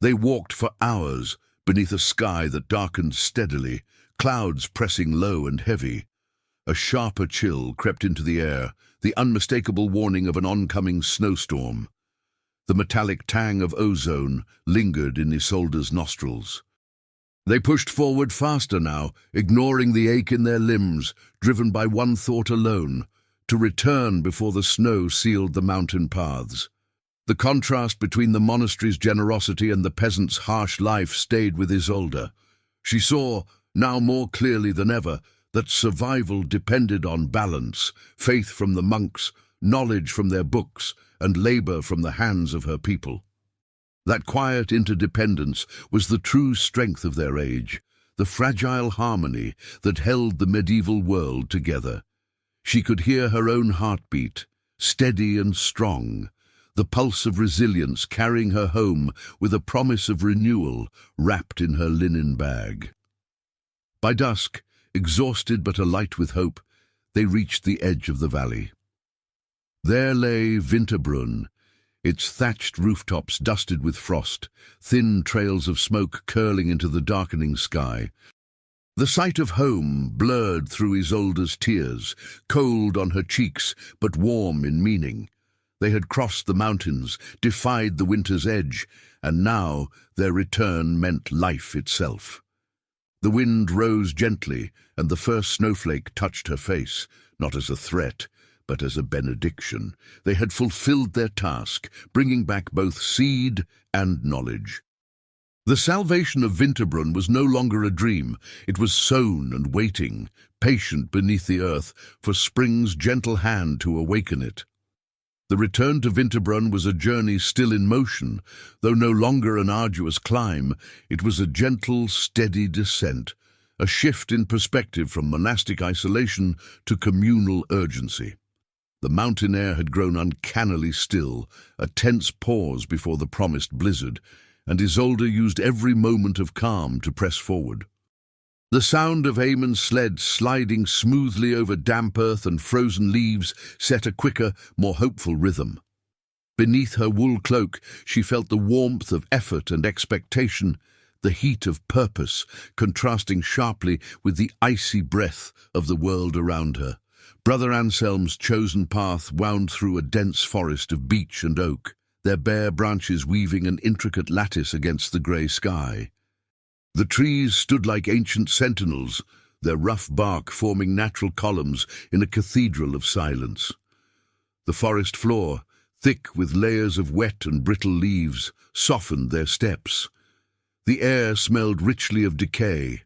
They walked for hours beneath a sky that darkened steadily, clouds pressing low and heavy. A sharper chill crept into the air, the unmistakable warning of an oncoming snowstorm. The metallic tang of ozone lingered in Isolde's nostrils. They pushed forward faster now, ignoring the ache in their limbs, driven by one thought alone: to return before the snow sealed the mountain paths. The contrast between the monastery's generosity and the peasants' harsh life stayed with Isolde. She saw, now more clearly than ever, that survival depended on balance, faith from the monks, knowledge from their books, and labor from the hands of her people. That quiet interdependence was the true strength of their age, the fragile harmony that held the medieval world together. She could hear her own heartbeat, steady and strong, the pulse of resilience carrying her home with a promise of renewal wrapped in her linen bag. By dusk, exhausted but alight with hope, they reached the edge of the valley. There lay Winterbrunn, its thatched rooftops dusted with frost, thin trails of smoke curling into the darkening sky. The sight of home blurred through Isolde's tears, cold on her cheeks but warm in meaning. They had crossed the mountains, defied the winter's edge, and now their return meant life itself. The wind rose gently, and the first snowflake touched her face, not as a threat, but as a benediction. They had fulfilled their task, bringing back both seed and knowledge. The salvation of Winterbrunn was no longer a dream. It was sown and waiting, patient beneath the earth, for spring's gentle hand to awaken it. The return to Winterbrunn was a journey still in motion. Though no longer an arduous climb, it was a gentle, steady descent, a shift in perspective from monastic isolation to communal urgency. The mountain air had grown uncannily still, a tense pause before the promised blizzard, and Isolde used every moment of calm to press forward. The sound of Eamon's sled sliding smoothly over damp earth and frozen leaves set a quicker, more hopeful rhythm. Beneath her wool cloak, she felt the warmth of effort and expectation, the heat of purpose, contrasting sharply with the icy breath of the world around her. Brother Anselm's chosen path wound through a dense forest of beech and oak, their bare branches weaving an intricate lattice against the grey sky. The trees stood like ancient sentinels, their rough bark forming natural columns in a cathedral of silence. The forest floor, thick with layers of wet and brittle leaves, softened their steps. The air smelled richly of decay,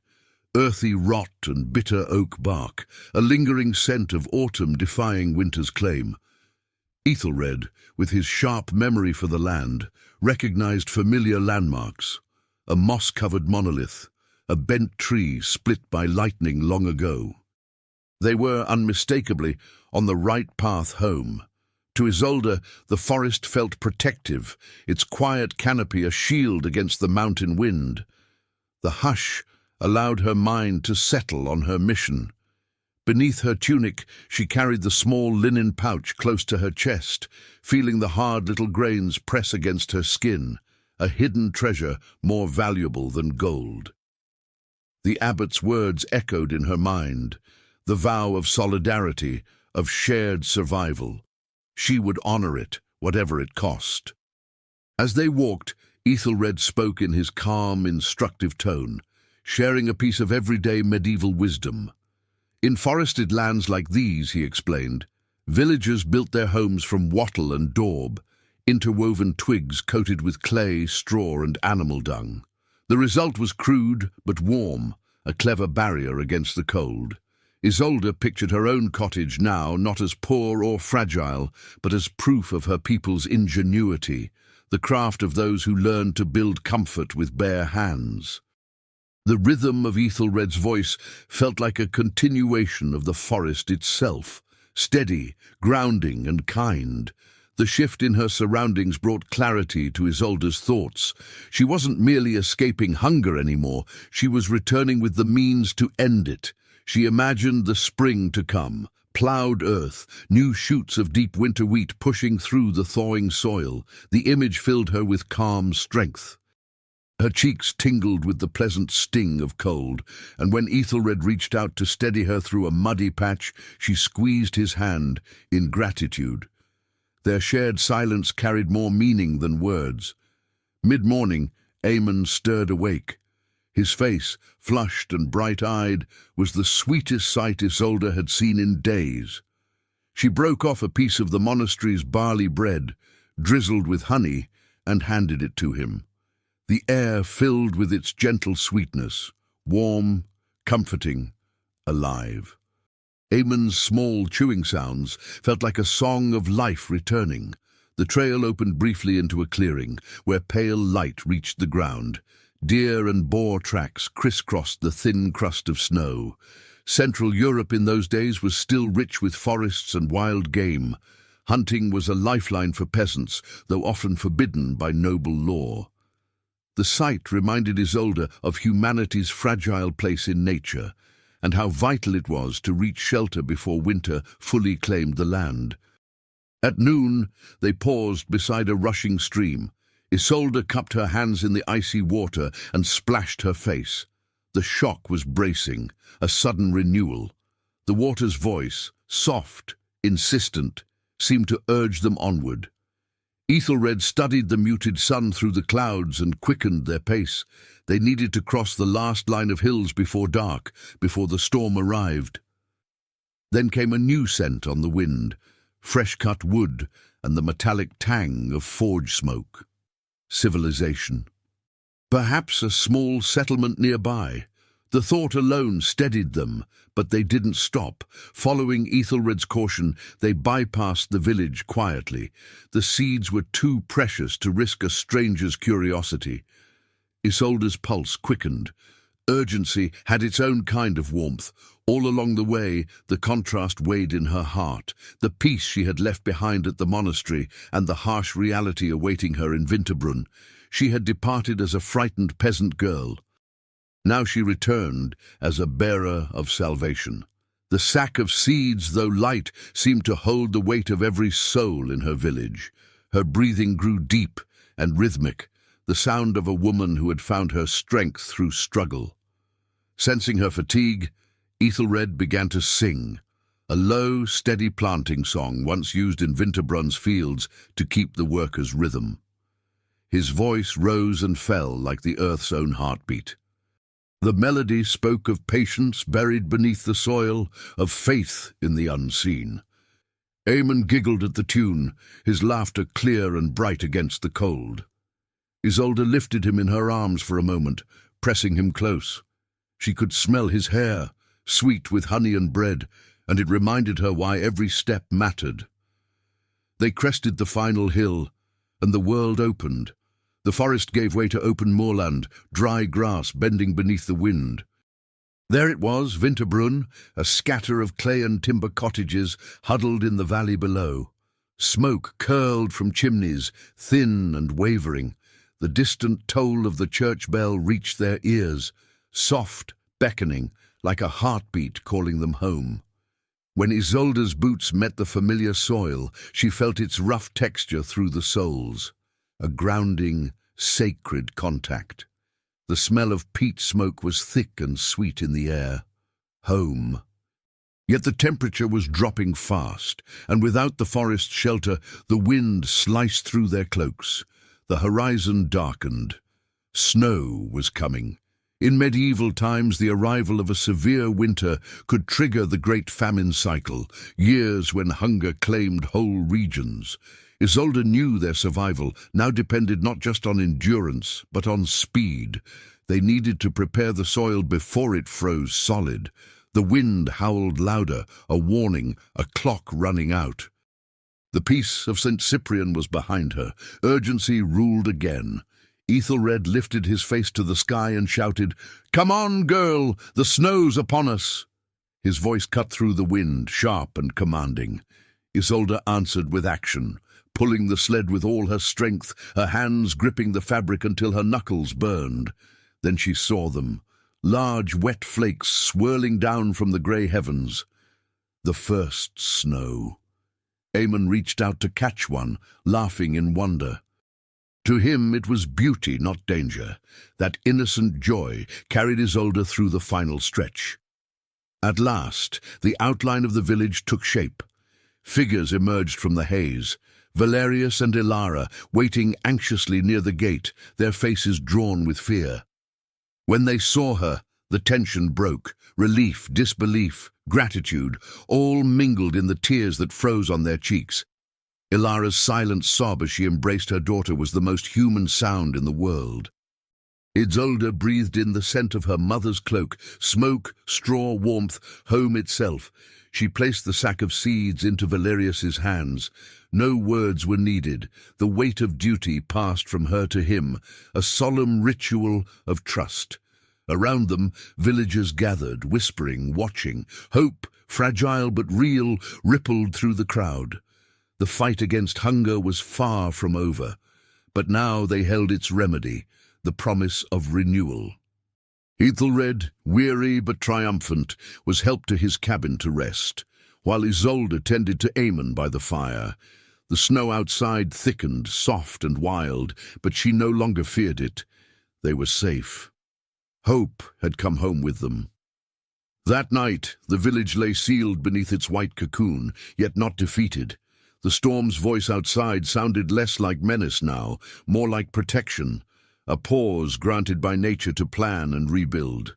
earthy rot and bitter oak bark, a lingering scent of autumn defying winter's claim. Ethelred, with his sharp memory for the land, recognized familiar landmarks. A moss-covered monolith, a bent tree split by lightning long ago. They were, unmistakably, on the right path home. To Isolde, the forest felt protective, its quiet canopy a shield against the mountain wind. The hush allowed her mind to settle on her mission. Beneath her tunic, she carried the small linen pouch close to her chest, feeling the hard little grains press against her skin, a hidden treasure more valuable than gold. The abbot's words echoed in her mind, the vow of solidarity, of shared survival. She would honor it, whatever it cost. As they walked, Ethelred spoke in his calm, instructive tone, sharing a piece of everyday medieval wisdom. In forested lands like these, he explained, villagers built their homes from wattle and daub, interwoven twigs coated with clay, straw, and animal dung. The result was crude but warm, a clever barrier against the cold. Isolde pictured her own cottage now not as poor or fragile, but as proof of her people's ingenuity, the craft of those who learned to build comfort with bare hands. The rhythm of Ethelred's voice felt like a continuation of the forest itself, steady, grounding, and kind. The shift in her surroundings brought clarity to Isolde's thoughts. She wasn't merely escaping hunger anymore, she was returning with the means to end it. She imagined the spring to come, ploughed earth, new shoots of deep winter wheat pushing through the thawing soil. The image filled her with calm strength. Her cheeks tingled with the pleasant sting of cold, and when Ethelred reached out to steady her through a muddy patch, she squeezed his hand in gratitude. Their shared silence carried more meaning than words. Mid-morning, Eamon stirred awake. His face, flushed and bright-eyed, was the sweetest sight Isolde had seen in days. She broke off a piece of the monastery's barley bread, drizzled with honey, and handed it to him. The air filled with its gentle sweetness, warm, comforting, alive. Eamon's small chewing sounds felt like a song of life returning. The trail opened briefly into a clearing, where pale light reached the ground. Deer and boar tracks crisscrossed the thin crust of snow. Central Europe in those days was still rich with forests and wild game. Hunting was a lifeline for peasants, though often forbidden by noble law. The sight reminded Isolde of humanity's fragile place in nature, and how vital it was to reach shelter before winter fully claimed the land. At noon, they paused beside a rushing stream. Isolde cupped her hands in the icy water and splashed her face. The shock was bracing, a sudden renewal. The water's voice, soft, insistent, seemed to urge them onward. Ethelred studied the muted sun through the clouds and quickened their pace. They needed to cross the last line of hills before dark, before the storm arrived. Then came a new scent on the wind, fresh-cut wood and the metallic tang of forge smoke. Civilization. Perhaps a small settlement nearby. The thought alone steadied them, but they didn't stop. Following Ethelred's caution, they bypassed the village quietly. The seeds were too precious to risk a stranger's curiosity. Isolde's pulse quickened. Urgency had its own kind of warmth. All along the way, the contrast weighed in her heart. The peace she had left behind at the monastery and the harsh reality awaiting her in Winterbrunn. She had departed as a frightened peasant girl. Now she returned as a bearer of salvation. The sack of seeds, though light, seemed to hold the weight of every soul in her village. Her breathing grew deep and rhythmic, the sound of a woman who had found her strength through struggle. Sensing her fatigue, Ethelred began to sing, a low, steady planting song once used in Winterbrunn's fields to keep the workers' rhythm. His voice rose and fell like the earth's own heartbeat. The melody spoke of patience buried beneath the soil, of faith in the unseen. Eamon giggled at the tune, his laughter clear and bright against the cold. Isolde lifted him in her arms for a moment, pressing him close. She could smell his hair, sweet with honey and bread, and it reminded her why every step mattered. They crested the final hill, and the world opened. The forest gave way to open moorland, dry grass bending beneath the wind. There it was, Winterbrunn, a scatter of clay and timber cottages huddled in the valley below. Smoke curled from chimneys, thin and wavering. The distant toll of the church bell reached their ears, soft, beckoning, like a heartbeat calling them home. When Isolde's boots met the familiar soil, she felt its rough texture through the soles. A grounding, sacred contact. The smell of peat smoke was thick and sweet in the air. Home. Yet the temperature was dropping fast, and without the forest shelter, the wind sliced through their cloaks. The horizon darkened. Snow was coming. In medieval times, the arrival of a severe winter could trigger the great famine cycle, years when hunger claimed whole regions. Isolde knew their survival now depended not just on endurance, but on speed. They needed to prepare the soil before it froze solid. The wind howled louder, a warning, a clock running out. The peace of St. Cyprian was behind her. Urgency ruled again. Ethelred lifted his face to the sky and shouted, "Come on, girl! The snow's upon us!" His voice cut through the wind, sharp and commanding. Isolde answered with action, pulling the sled with all her strength, her hands gripping the fabric until her knuckles burned. Then she saw them, large wet flakes swirling down from the grey heavens. The first snow. Eamon reached out to catch one, laughing in wonder. To him it was beauty, not danger. That innocent joy carried Isolde through the final stretch. At last, the outline of the village took shape. Figures emerged from the haze. Valerius and Ilara, waiting anxiously near the gate, their faces drawn with fear. When they saw her, the tension broke. Relief, disbelief, gratitude, all mingled in the tears that froze on their cheeks. Ilara's silent sob as she embraced her daughter was the most human sound in the world. Isolde breathed in the scent of her mother's cloak, smoke, straw, warmth, home itself. She placed the sack of seeds into Valerius's hands. No words were needed. The weight of duty passed from her to him, a solemn ritual of trust. Around them, villagers gathered, whispering, watching. Hope, fragile but real, rippled through the crowd. The fight against hunger was far from over, but now they held its remedy, the promise of renewal. Ethelred, weary but triumphant, was helped to his cabin to rest, while Isolde tended to Eamon by the fire. The snow outside thickened, soft and wild, but she no longer feared it. They were safe. Hope had come home with them. That night, the village lay sealed beneath its white cocoon, yet not defeated. The storm's voice outside sounded less like menace now, more like protection, a pause granted by nature to plan and rebuild.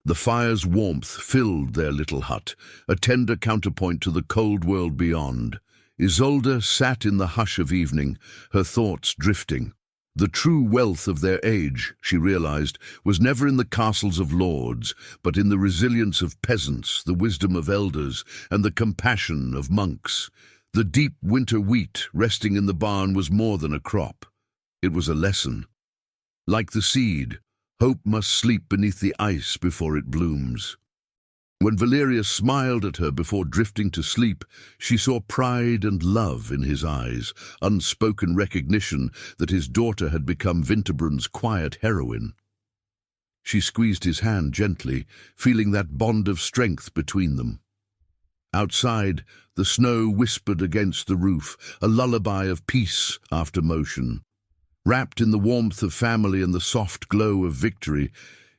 The fire's warmth filled their little hut, a tender counterpoint to the cold world beyond. Isolde sat in the hush of evening, her thoughts drifting. The true wealth of their age, she realized, was never in the castles of lords, but in the resilience of peasants, the wisdom of elders, and the compassion of monks. The deep winter wheat resting in the barn was more than a crop. It was a lesson. Like the seed, hope must sleep beneath the ice before it blooms. When Valerius smiled at her before drifting to sleep, she saw pride and love in his eyes, unspoken recognition that his daughter had become Winterbrun's quiet heroine. She squeezed his hand gently, feeling that bond of strength between them. Outside, the snow whispered against the roof, a lullaby of peace after motion. Wrapped in the warmth of family and the soft glow of victory,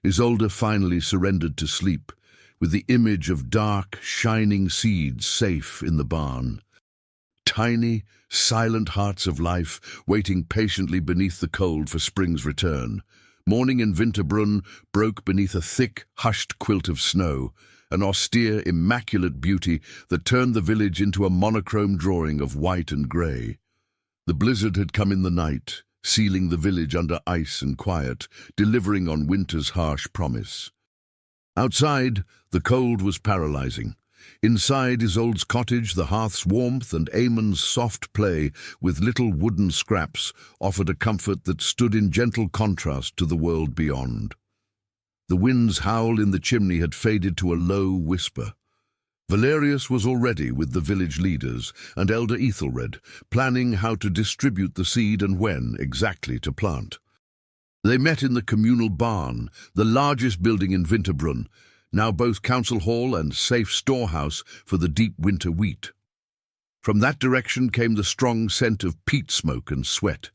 Isolde finally surrendered to sleep, with the image of dark, shining seeds safe in the barn. Tiny, silent hearts of life waiting patiently beneath the cold for spring's return. Morning in Winterbrunn broke beneath a thick, hushed quilt of snow, an austere, immaculate beauty that turned the village into a monochrome drawing of white and grey. The blizzard had come in the night, sealing the village under ice and quiet, delivering on winter's harsh promise. Outside, the cold was paralyzing. Inside Isolde's cottage, the hearth's warmth and Amon's soft play with little wooden scraps offered a comfort that stood in gentle contrast to the world beyond. The wind's howl in the chimney had faded to a low whisper. Valerius was already with the village leaders and Elder Ethelred, planning how to distribute the seed and when exactly to plant. They met in the communal barn, the largest building in Winterbrunn, now both council hall and safe storehouse for the deep winter wheat. From that direction came the strong scent of peat smoke and sweat,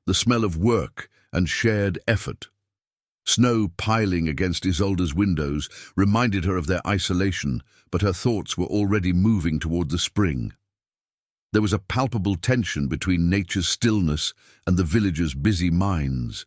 the smell of work and shared effort. Snow piling against Isolde's windows reminded her of their isolation, but her thoughts were already moving toward the spring. There was a palpable tension between nature's stillness and the villagers' busy minds.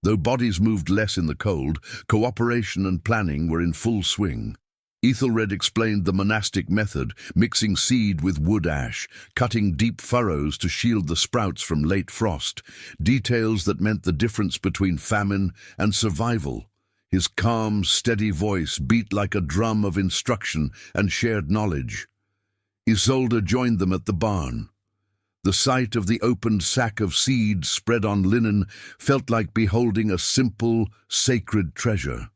Though bodies moved less in the cold, cooperation and planning were in full swing. Ethelred explained the monastic method, mixing seed with wood ash, cutting deep furrows to shield the sprouts from late frost, details that meant the difference between famine and survival. His calm, steady voice beat like a drum of instruction and shared knowledge. Isolde joined them at the barn. The sight of the opened sack of seed spread on linen felt like beholding a simple, sacred treasure.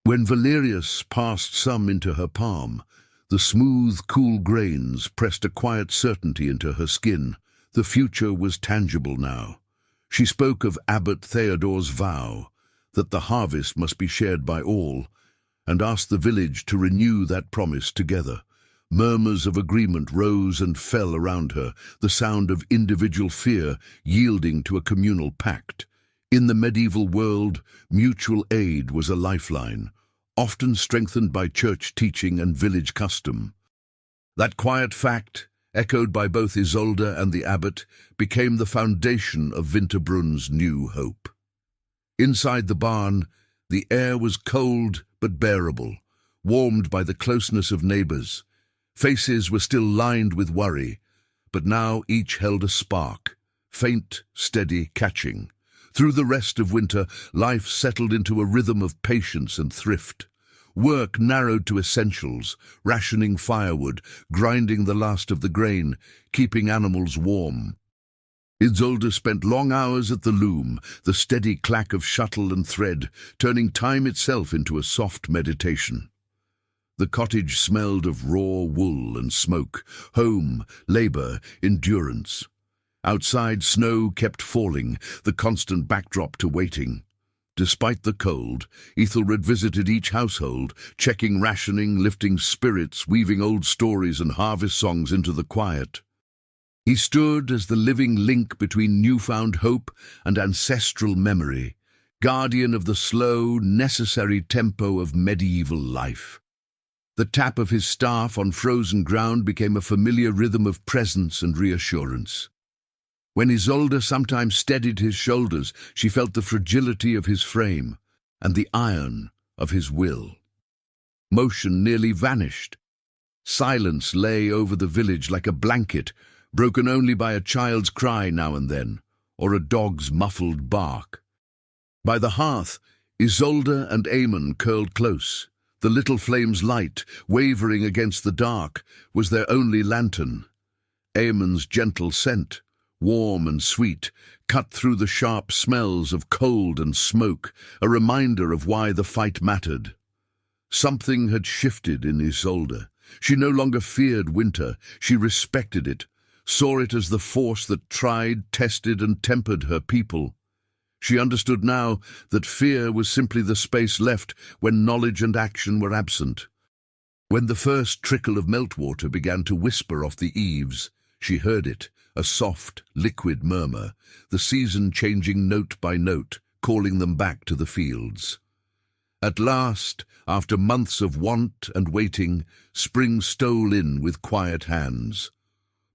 When Valerius passed some into her palm, the smooth, cool grains pressed a quiet certainty into her skin. The future was tangible now. She spoke of Abbot Theodore's vow, that the harvest must be shared by all, and asked the village to renew that promise together. Murmurs of agreement rose and fell around her, the sound of individual fear yielding to a communal pact. In the medieval world, mutual aid was a lifeline, often strengthened by church teaching and village custom. That quiet fact, echoed by both Isolde and the abbot, became the foundation of Winterbrunn's new hope. Inside the barn, the air was cold but bearable, warmed by the closeness of neighbors. Faces were still lined with worry, but now each held a spark, faint, steady, catching. Through the rest of winter, life settled into a rhythm of patience and thrift. Work narrowed to essentials, rationing firewood, grinding the last of the grain, keeping animals warm. Isolde spent long hours at the loom, the steady clack of shuttle and thread, turning time itself into a soft meditation. The cottage smelled of raw wool and smoke, home, labor, endurance. Outside, snow kept falling, the constant backdrop to waiting. Despite the cold, Ethelred visited each household, checking rationing, lifting spirits, weaving old stories and harvest songs into the quiet. He stood as the living link between newfound hope and ancestral memory, guardian of the slow, necessary tempo of medieval life. The tap of his staff on frozen ground became a familiar rhythm of presence and reassurance. When Isolde sometimes steadied his shoulders, she felt the fragility of his frame and the iron of his will. Motion nearly vanished. Silence lay over the village like a blanket, broken only by a child's cry now and then, or a dog's muffled bark. By the hearth, Isolde and Eamon curled close. The little flame's light, wavering against the dark, was their only lantern. Eamon's gentle scent, warm and sweet, cut through the sharp smells of cold and smoke, a reminder of why the fight mattered. Something had shifted in Isolde. She no longer feared winter, she respected it, saw it as the force that tried, tested and tempered her people. She understood now that fear was simply the space left when knowledge and action were absent. When the first trickle of meltwater began to whisper off the eaves, she heard it, a soft, liquid murmur, the season changing note by note, calling them back to the fields. At last, after months of want and waiting, spring stole in with quiet hands.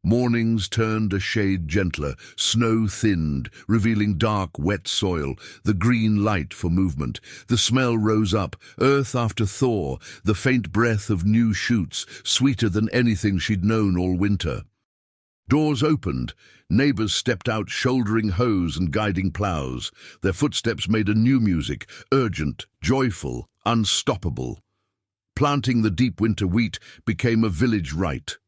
Mornings turned a shade gentler, snow thinned, revealing dark, wet soil, the green light for movement. The smell rose up, earth after thaw, the faint breath of new shoots, sweeter than anything she'd known all winter. Doors opened, neighbors stepped out shouldering hoes and guiding plows. Their footsteps made a new music, urgent, joyful, unstoppable. Planting the deep winter wheat became a village rite.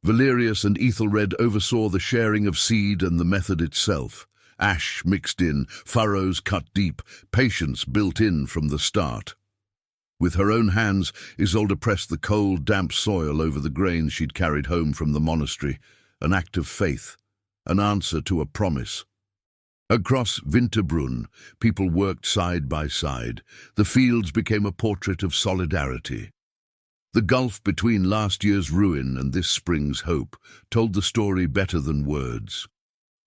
Valerius and Ethelred oversaw the sharing of seed and the method itself. Ash mixed in, furrows cut deep, patience built in from the start. With her own hands, Isolde pressed the cold, damp soil over the grains she'd carried home from the monastery, an act of faith, an answer to a promise. Across Winterbrunn, people worked side by side. The fields became a portrait of solidarity. The gulf between last year's ruin and this spring's hope told the story better than words.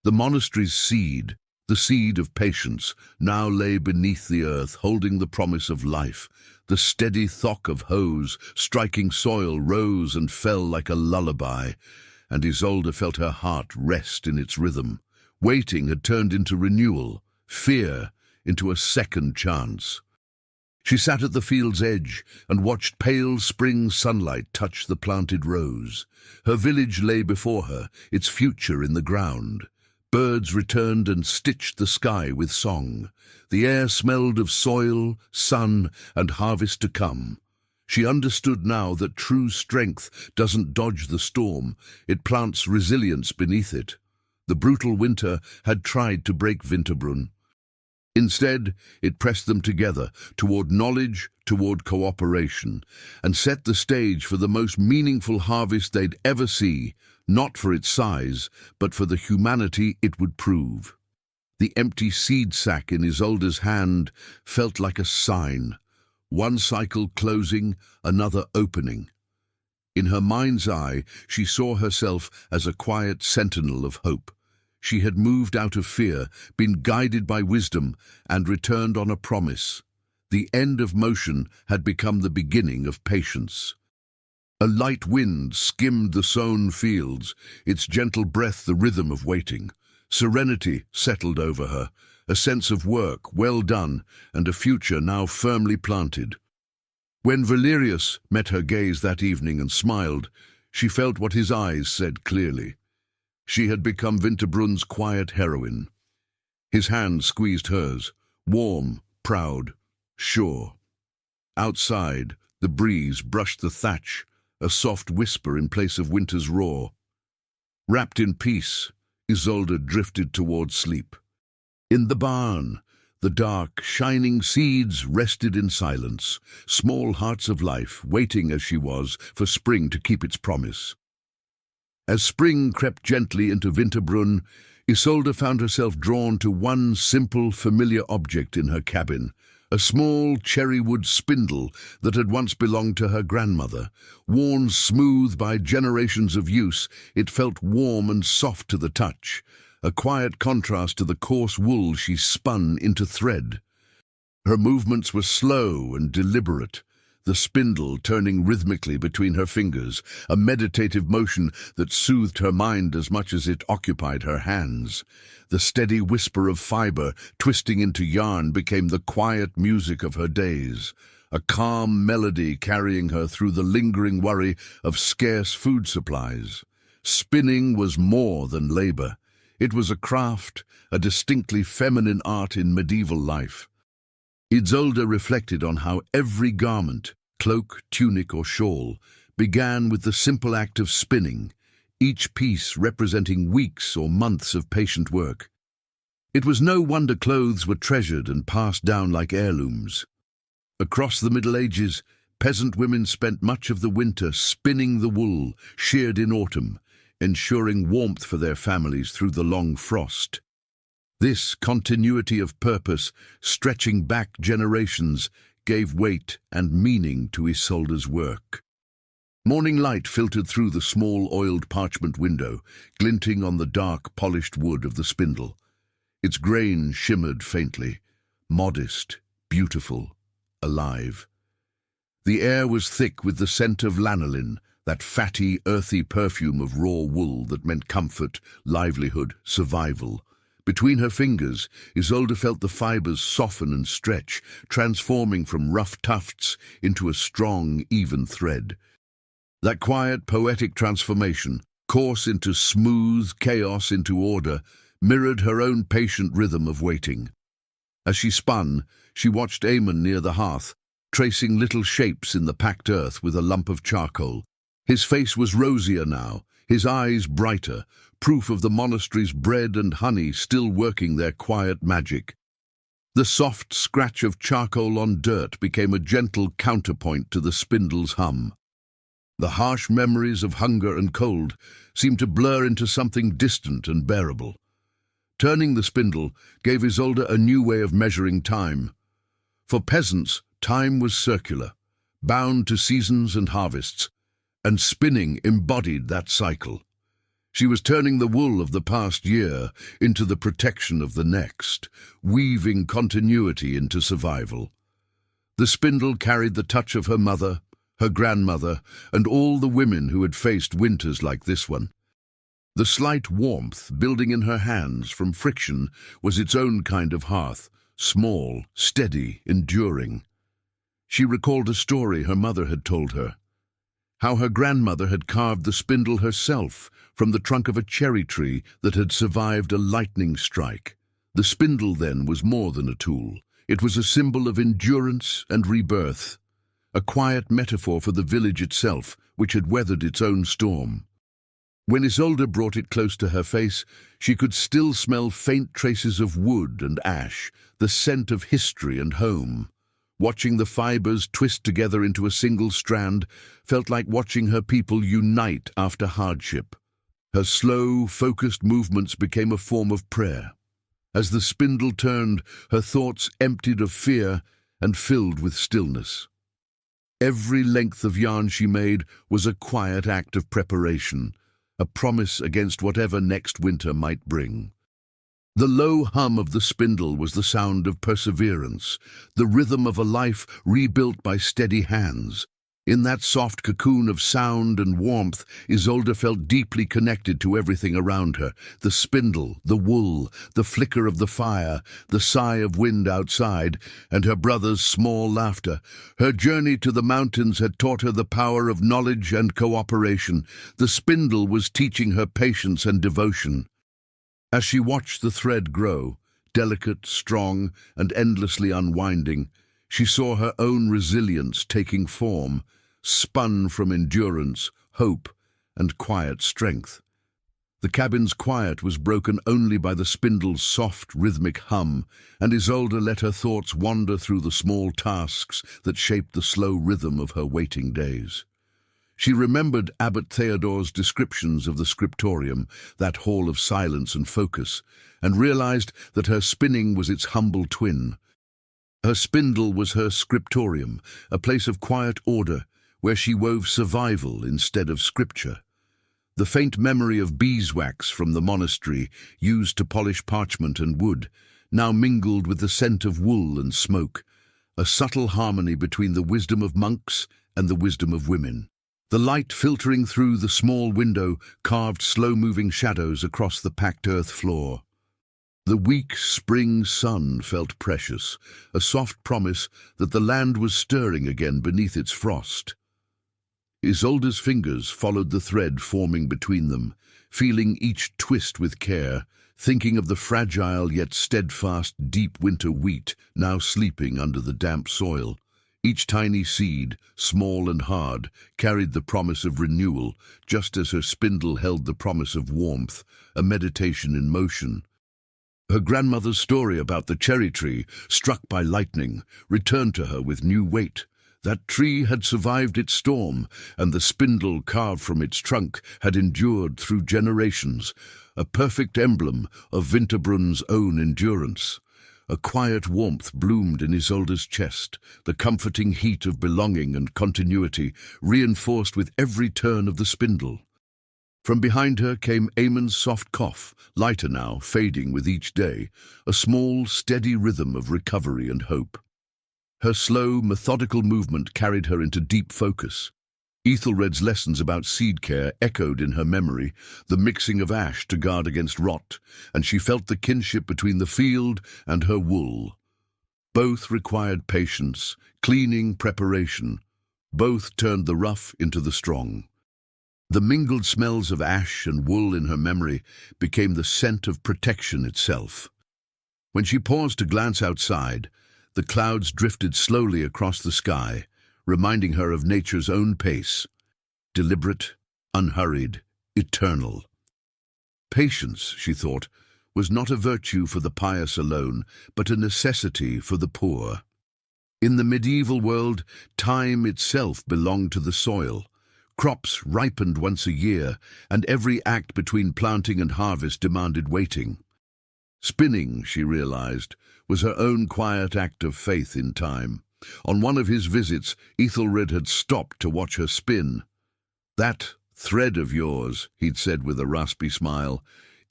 The monastery's seed, the seed of patience, now lay beneath the earth, holding the promise of life. The steady thock of hoes, striking soil, rose and fell like a lullaby, and Isolde felt her heart rest in its rhythm. Waiting had turned into renewal, fear into a second chance. She sat at the field's edge and watched pale spring sunlight touch the planted rows. Her village lay before her, its future in the ground. Birds returned and stitched the sky with song. The air smelled of soil, sun, and harvest to come. She understood now that true strength doesn't dodge the storm, it plants resilience beneath it. The brutal winter had tried to break Winterbrunn. Instead, it pressed them together, toward knowledge, toward cooperation, and set the stage for the most meaningful harvest they'd ever see, not for its size, but for the humanity it would prove. The empty seed sack in Isolde's hand felt like a sign, one cycle closing, another opening. In her mind's eye, she saw herself as a quiet sentinel of hope. She had moved out of fear, been guided by wisdom, and returned on a promise. The end of motion had become the beginning of patience. A light wind skimmed the sown fields, its gentle breath the rhythm of waiting. Serenity settled over her, a sense of work well done and a future now firmly planted. When Valerius met her gaze that evening and smiled, she felt what his eyes said clearly. She had become Winterbrunn's quiet heroine. His hand squeezed hers, warm, proud, sure. Outside, the breeze brushed the thatch, a soft whisper in place of winter's roar. Wrapped in peace, Isolde drifted toward sleep. In the barn, the dark, shining seeds rested in silence, small hearts of life, waiting as she was for spring to keep its promise. As spring crept gently into Winterbrunn, Isolde found herself drawn to one simple, familiar object in her cabin, a small cherrywood spindle that had once belonged to her grandmother. Worn smooth by generations of use, it felt warm and soft to the touch, a quiet contrast to the coarse wool she spun into thread. Her movements were slow and deliberate, the spindle turning rhythmically between her fingers, a meditative motion that soothed her mind as much as it occupied her hands. The steady whisper of fiber, twisting into yarn, became the quiet music of her days, a calm melody carrying her through the lingering worry of scarce food supplies. Spinning was more than labor. It was a craft, a distinctly feminine art in medieval life. Isolde reflected on how every garment, cloak, tunic or shawl, began with the simple act of spinning, each piece representing weeks or months of patient work. It was no wonder clothes were treasured and passed down like heirlooms. Across the Middle Ages, peasant women spent much of the winter spinning the wool, sheared in autumn, ensuring warmth for their families through the long frost. This continuity of purpose, stretching back generations, gave weight and meaning to Isolde's work. Morning light filtered through the small oiled parchment window, glinting on the dark, polished wood of the spindle. Its grain shimmered faintly, modest, beautiful, alive. The air was thick with the scent of lanolin, that fatty, earthy perfume of raw wool that meant comfort, livelihood, survival. Between her fingers, Isolde felt the fibers soften and stretch, transforming from rough tufts into a strong, even thread. That quiet, poetic transformation, coarse into smooth, chaos into order, mirrored her own patient rhythm of waiting. As she spun, she watched Eamon near the hearth, tracing little shapes in the packed earth with a lump of charcoal. His face was rosier now, his eyes brighter, proof of the monastery's bread and honey still working their quiet magic. The soft scratch of charcoal on dirt became a gentle counterpoint to the spindle's hum. The harsh memories of hunger and cold seemed to blur into something distant and bearable. Turning the spindle gave Isolde a new way of measuring time. For peasants, time was circular, bound to seasons and harvests, and spinning embodied that cycle. She was turning the wool of the past year into the protection of the next, weaving continuity into survival. The spindle carried the touch of her mother, her grandmother, and all the women who had faced winters like this one. The slight warmth building in her hands from friction was its own kind of hearth, small, steady, enduring. She recalled a story her mother had told her, how her grandmother had carved the spindle herself from the trunk of a cherry tree that had survived a lightning strike. The spindle then was more than a tool. It was a symbol of endurance and rebirth, a quiet metaphor for the village itself, which had weathered its own storm. When Isolde brought it close to her face, she could still smell faint traces of wood and ash, the scent of history and home. Watching the fibers twist together into a single strand felt like watching her people unite after hardship. Her slow, focused movements became a form of prayer. As the spindle turned, her thoughts emptied of fear and filled with stillness. Every length of yarn she made was a quiet act of preparation, a promise against whatever next winter might bring. The low hum of the spindle was the sound of perseverance, the rhythm of a life rebuilt by steady hands. In that soft cocoon of sound and warmth, Isolde felt deeply connected to everything around her: the spindle, the wool, the flicker of the fire, the sigh of wind outside, and her brother's small laughter. Her journey to the mountains had taught her the power of knowledge and cooperation. The spindle was teaching her patience and devotion. As she watched the thread grow, delicate, strong, and endlessly unwinding, she saw her own resilience taking form, spun from endurance, hope, and quiet strength. The cabin's quiet was broken only by the spindle's soft, rhythmic hum, and Isolde let her thoughts wander through the small tasks that shaped the slow rhythm of her waiting days. She remembered Abbot Theodore's descriptions of the scriptorium, that hall of silence and focus, and realized that her spinning was its humble twin. Her spindle was her scriptorium, a place of quiet order, where she wove survival instead of scripture. The faint memory of beeswax from the monastery, used to polish parchment and wood, now mingled with the scent of wool and smoke, a subtle harmony between the wisdom of monks and the wisdom of women. The light filtering through the small window carved slow-moving shadows across the packed earth floor. The weak spring sun felt precious, a soft promise that the land was stirring again beneath its frost. Isolde's fingers followed the thread forming between them, feeling each twist with care, thinking of the fragile yet steadfast deep winter wheat now sleeping under the damp soil. Each tiny seed, small and hard, carried the promise of renewal, just as her spindle held the promise of warmth, a meditation in motion. Her grandmother's story about the cherry tree, struck by lightning, returned to her with new weight. That tree had survived its storm, and the spindle carved from its trunk had endured through generations, a perfect emblem of Winterbrun's own endurance. A quiet warmth bloomed in Isolde's chest, the comforting heat of belonging and continuity, reinforced with every turn of the spindle. From behind her came Eamon's soft cough, lighter now, fading with each day, a small, steady rhythm of recovery and hope. Her slow, methodical movement carried her into deep focus. Ethelred's lessons about seed care echoed in her memory, the mixing of ash to guard against rot, and she felt the kinship between the field and her wool. Both required patience, cleaning, preparation. Both turned the rough into the strong. The mingled smells of ash and wool in her memory became the scent of protection itself. When she paused to glance outside, the clouds drifted slowly across the sky, reminding her of nature's own pace, deliberate, unhurried, eternal. Patience, she thought, was not a virtue for the pious alone, but a necessity for the poor. In the medieval world, time itself belonged to the soil. Crops ripened once a year, and every act between planting and harvest demanded waiting. Spinning, she realized, was her own quiet act of faith in time. On one of his visits, Ethelred had stopped to watch her spin. "That thread of yours," he'd said with a raspy smile,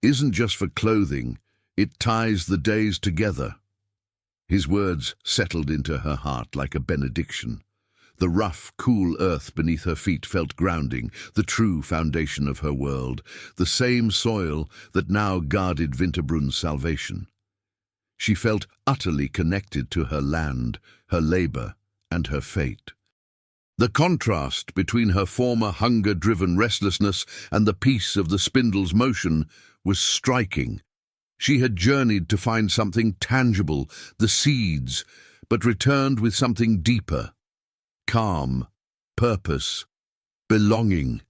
"isn't just for clothing, it ties the days together." His words settled into her heart like a benediction. The rough, cool earth beneath her feet felt grounding, the true foundation of her world, the same soil that now guarded Winterbrun's salvation. She felt utterly connected to her land, her labor, and her fate. The contrast between her former hunger-driven restlessness and the peace of the spindle's motion was striking. She had journeyed to find something tangible, the seeds, but returned with something deeper. Calm, purpose, belonging.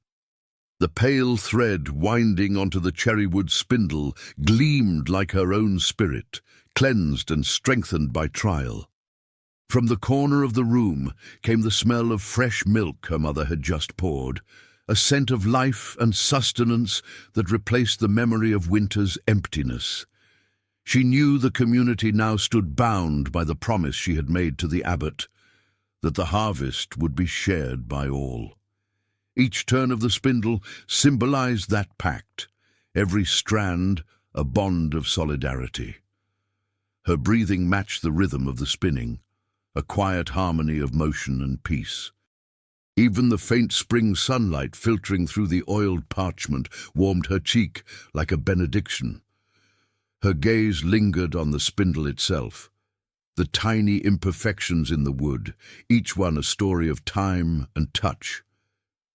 The pale thread winding onto the cherrywood spindle gleamed like her own spirit, cleansed and strengthened by trial. From the corner of the room came the smell of fresh milk her mother had just poured, a scent of life and sustenance that replaced the memory of winter's emptiness. She knew the community now stood bound by the promise she had made to the abbot, that the harvest would be shared by all. Each turn of the spindle symbolized that pact, every strand a bond of solidarity. Her breathing matched the rhythm of the spinning, a quiet harmony of motion and peace. Even the faint spring sunlight filtering through the oiled parchment warmed her cheek like a benediction. Her gaze lingered on the spindle itself, the tiny imperfections in the wood, each one a story of time and touch.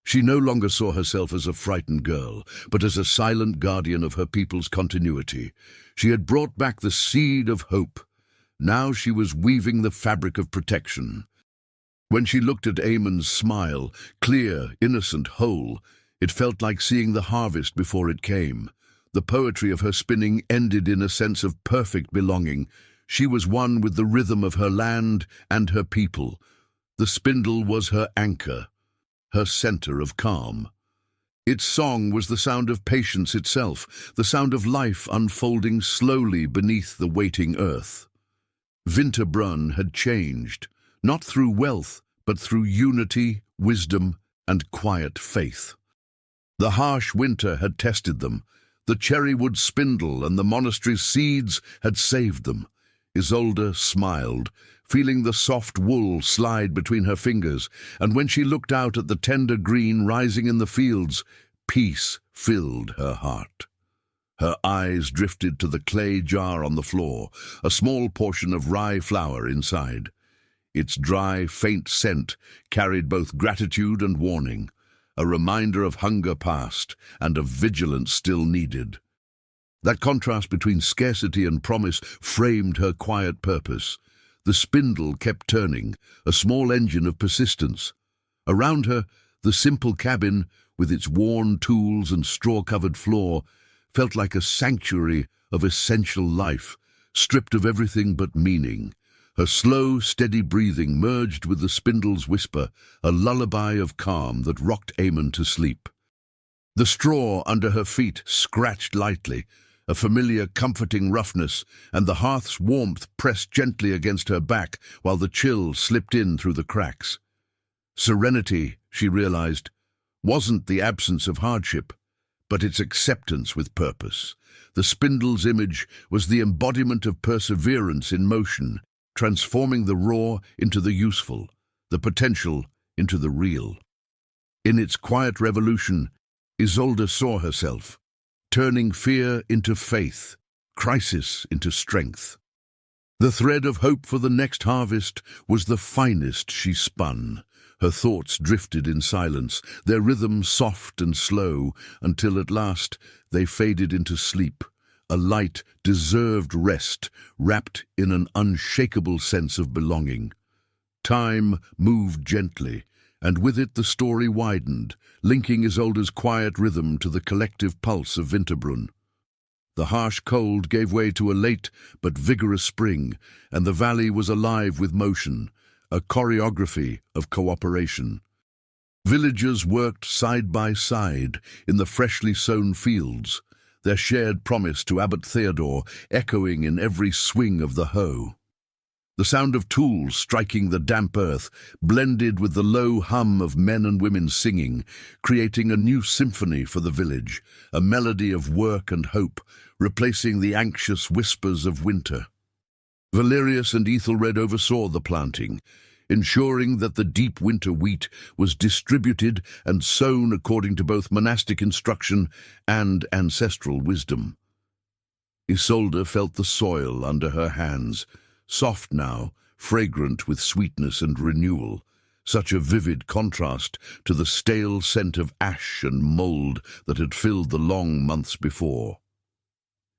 She no longer saw herself as a frightened girl, but as a silent guardian of her people's continuity. She had brought back the seed of hope. Now she was weaving the fabric of protection. When she looked at Eamon's smile, clear, innocent, whole, it felt like seeing the harvest before it came. The poetry of her spinning ended in a sense of perfect belonging. She was one with the rhythm of her land and her people. The spindle was her anchor, her center of calm. Its song was the sound of patience itself, the sound of life unfolding slowly beneath the waiting earth. Winterbrunn had changed, not through wealth, but through unity, wisdom, and quiet faith. The harsh winter had tested them. The cherrywood spindle and the monastery's seeds had saved them. Isolde smiled, feeling the soft wool slide between her fingers, and when she looked out at the tender green rising in the fields, peace filled her heart. Her eyes drifted to the clay jar on the floor, a small portion of rye flour inside. Its dry, faint scent carried both gratitude and warning, a reminder of hunger past and of vigilance still needed. That contrast between scarcity and promise framed her quiet purpose. The spindle kept turning, a small engine of persistence. Around her, the simple cabin, with its worn tools and straw-covered floor, felt like a sanctuary of essential life, stripped of everything but meaning. Her slow, steady breathing merged with the spindle's whisper, a lullaby of calm that rocked Eamon to sleep. The straw under her feet scratched lightly, a familiar, comforting roughness, and the hearth's warmth pressed gently against her back while the chill slipped in through the cracks. Serenity, she realized, wasn't the absence of hardship, but its acceptance with purpose. The spindle's image was the embodiment of perseverance in motion, transforming the raw into the useful, the potential into the real. In its quiet revolution, Isolde saw herself, turning fear into faith, crisis into strength. The thread of hope for the next harvest was the finest she spun. Her thoughts drifted in silence, their rhythm soft and slow, until at last they faded into sleep, a light, deserved rest wrapped in an unshakable sense of belonging. Time moved gently, and with it the story widened, linking Isolde's quiet rhythm to the collective pulse of Winterbrunn. The harsh cold gave way to a late but vigorous spring, and the valley was alive with motion, a choreography of cooperation. Villagers worked side by side in the freshly sown fields, their shared promise to Abbot Theodore echoing in every swing of the hoe. The sound of tools striking the damp earth blended with the low hum of men and women singing, creating a new symphony for the village, a melody of work and hope, replacing the anxious whispers of winter. Valerius and Ethelred oversaw the planting, ensuring that the deep winter wheat was distributed and sown according to both monastic instruction and ancestral wisdom. Isolde felt the soil under her hands, soft now, fragrant with sweetness and renewal, such a vivid contrast to the stale scent of ash and mould that had filled the long months before.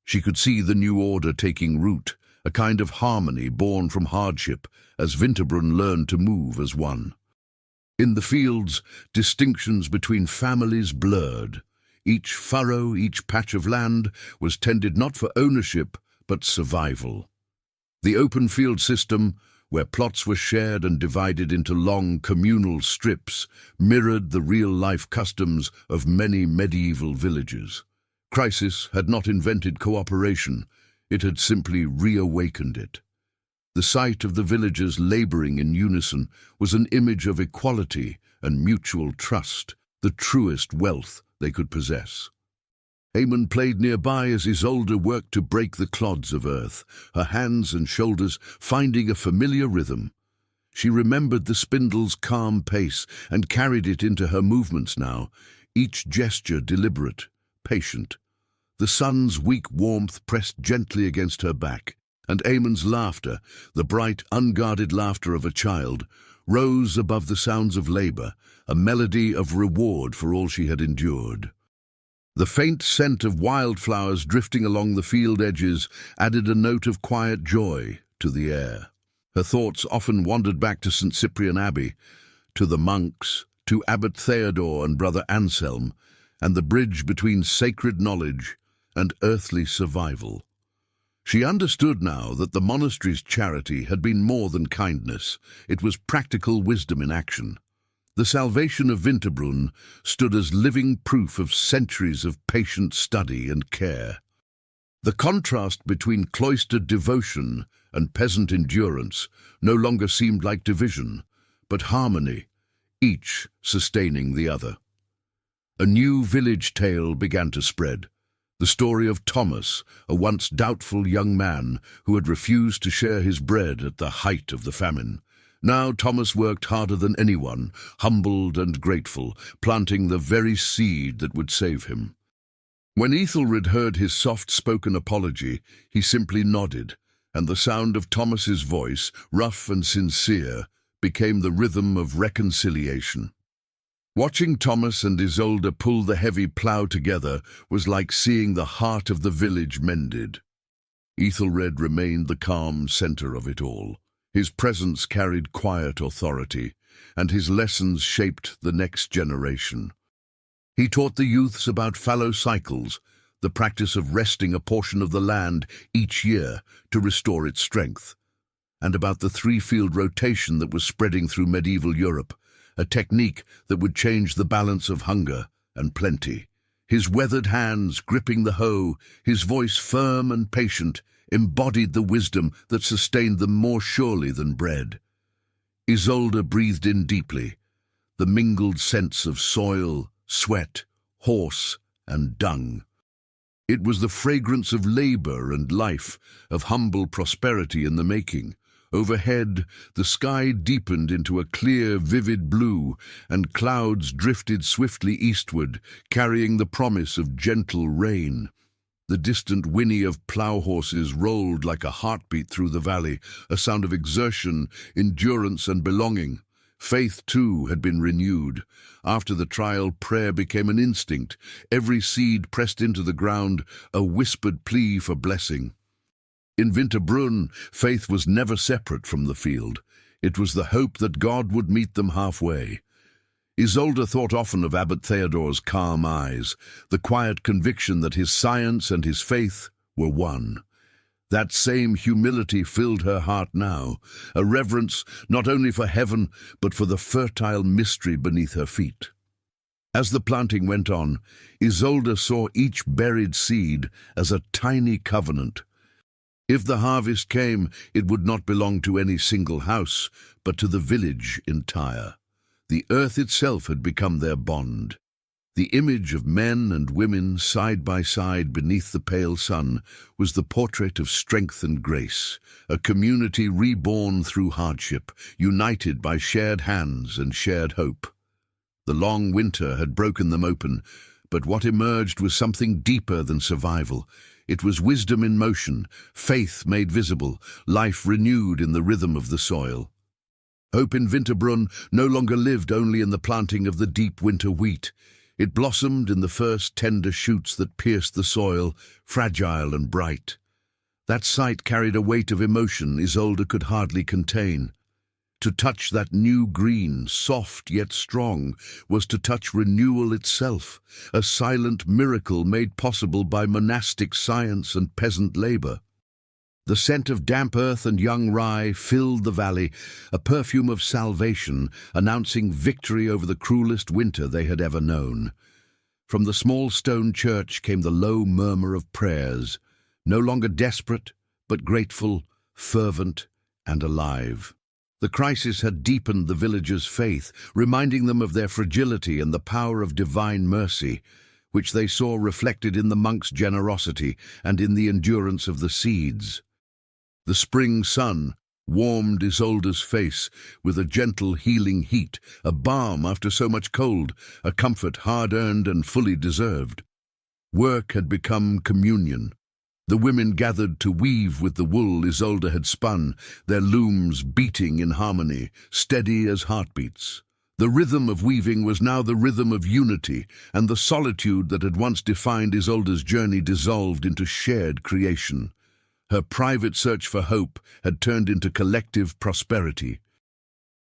She could see the new order taking root, a kind of harmony born from hardship, as Winterbrunn learned to move as one. In the fields, distinctions between families blurred. Each furrow, each patch of land was tended not for ownership, but survival. The open field system, where plots were shared and divided into long communal strips, mirrored the real-life customs of many medieval villages. Crisis had not invented cooperation, it had simply reawakened it. The sight of the villagers laboring in unison was an image of equality and mutual trust, the truest wealth they could possess. Eamon played nearby as Isolde worked to break the clods of earth, her hands and shoulders finding a familiar rhythm. She remembered the spindle's calm pace and carried it into her movements now, each gesture deliberate, patient. The sun's weak warmth pressed gently against her back, and Eamon's laughter, the bright, unguarded laughter of a child, rose above the sounds of labor, a melody of reward for all she had endured. The faint scent of wildflowers drifting along the field edges added a note of quiet joy to the air. Her thoughts often wandered back to St. Cyprian Abbey, to the monks, to Abbot Theodore and Brother Anselm, and the bridge between sacred knowledge and earthly survival. She understood now that the monastery's charity had been more than kindness. It was practical wisdom in action. The salvation of Winterbrunn stood as living proof of centuries of patient study and care. The contrast between cloistered devotion and peasant endurance no longer seemed like division, but harmony, each sustaining the other. A new village tale began to spread. The story of Thomas, a once doubtful young man who had refused to share his bread at the height of the famine. Now Thomas worked harder than anyone, humbled and grateful, planting the very seed that would save him. When Ethelred heard his soft-spoken apology, he simply nodded, and the sound of Thomas's voice, rough and sincere, became the rhythm of reconciliation. Watching Thomas and Isolde pull the heavy plough together was like seeing the heart of the village mended. Ethelred remained the calm centre of it all. His presence carried quiet authority, and his lessons shaped the next generation. He taught the youths about fallow cycles, the practice of resting a portion of the land each year to restore its strength, and about the three-field rotation that was spreading through medieval Europe, a technique that would change the balance of hunger and plenty. His weathered hands gripping the hoe, his voice firm and patient, embodied the wisdom that sustained them more surely than bread. Isolde breathed in deeply, the mingled scents of soil, sweat, horse, and dung. It was the fragrance of labor and life, of humble prosperity in the making. Overhead, the sky deepened into a clear, vivid blue, and clouds drifted swiftly eastward, carrying the promise of gentle rain. The distant whinny of plough horses rolled like a heartbeat through the valley, a sound of exertion, endurance, and belonging. Faith, too, had been renewed. After the trial, prayer became an instinct, every seed pressed into the ground, a whispered plea for blessing. In Winterbrunn, faith was never separate from the field. It was the hope that God would meet them halfway. Isolde thought often of Abbot Theodor's calm eyes, the quiet conviction that his science and his faith were one. That same humility filled her heart now, a reverence not only for heaven, but for the fertile mystery beneath her feet. As the planting went on, Isolde saw each buried seed as a tiny covenant. If the harvest came, it would not belong to any single house, but to the village entire. The earth itself had become their bond. The image of men and women side by side beneath the pale sun was the portrait of strength and grace, a community reborn through hardship, united by shared hands and shared hope. The long winter had broken them open, but what emerged was something deeper than survival. It was wisdom in motion, faith made visible, life renewed in the rhythm of the soil. Hope in Winterbrunn no longer lived only in the planting of the deep winter wheat. It blossomed in the first tender shoots that pierced the soil, fragile and bright. That sight carried a weight of emotion Isolde could hardly contain. To touch that new green, soft yet strong, was to touch renewal itself, a silent miracle made possible by monastic science and peasant labor. The scent of damp earth and young rye filled the valley, a perfume of salvation, announcing victory over the cruelest winter they had ever known. From the small stone church came the low murmur of prayers, no longer desperate, but grateful, fervent, and alive. The crisis had deepened the villagers' faith, reminding them of their fragility and the power of divine mercy, which they saw reflected in the monks' generosity and in the endurance of the seeds. The spring sun warmed Isolde's face with a gentle healing heat, a balm after so much cold, a comfort hard-earned and fully deserved. Work had become communion. The women gathered to weave with the wool Isolde had spun, their looms beating in harmony, steady as heartbeats. The rhythm of weaving was now the rhythm of unity, and the solitude that had once defined Isolde's journey dissolved into shared creation. Her private search for hope had turned into collective prosperity.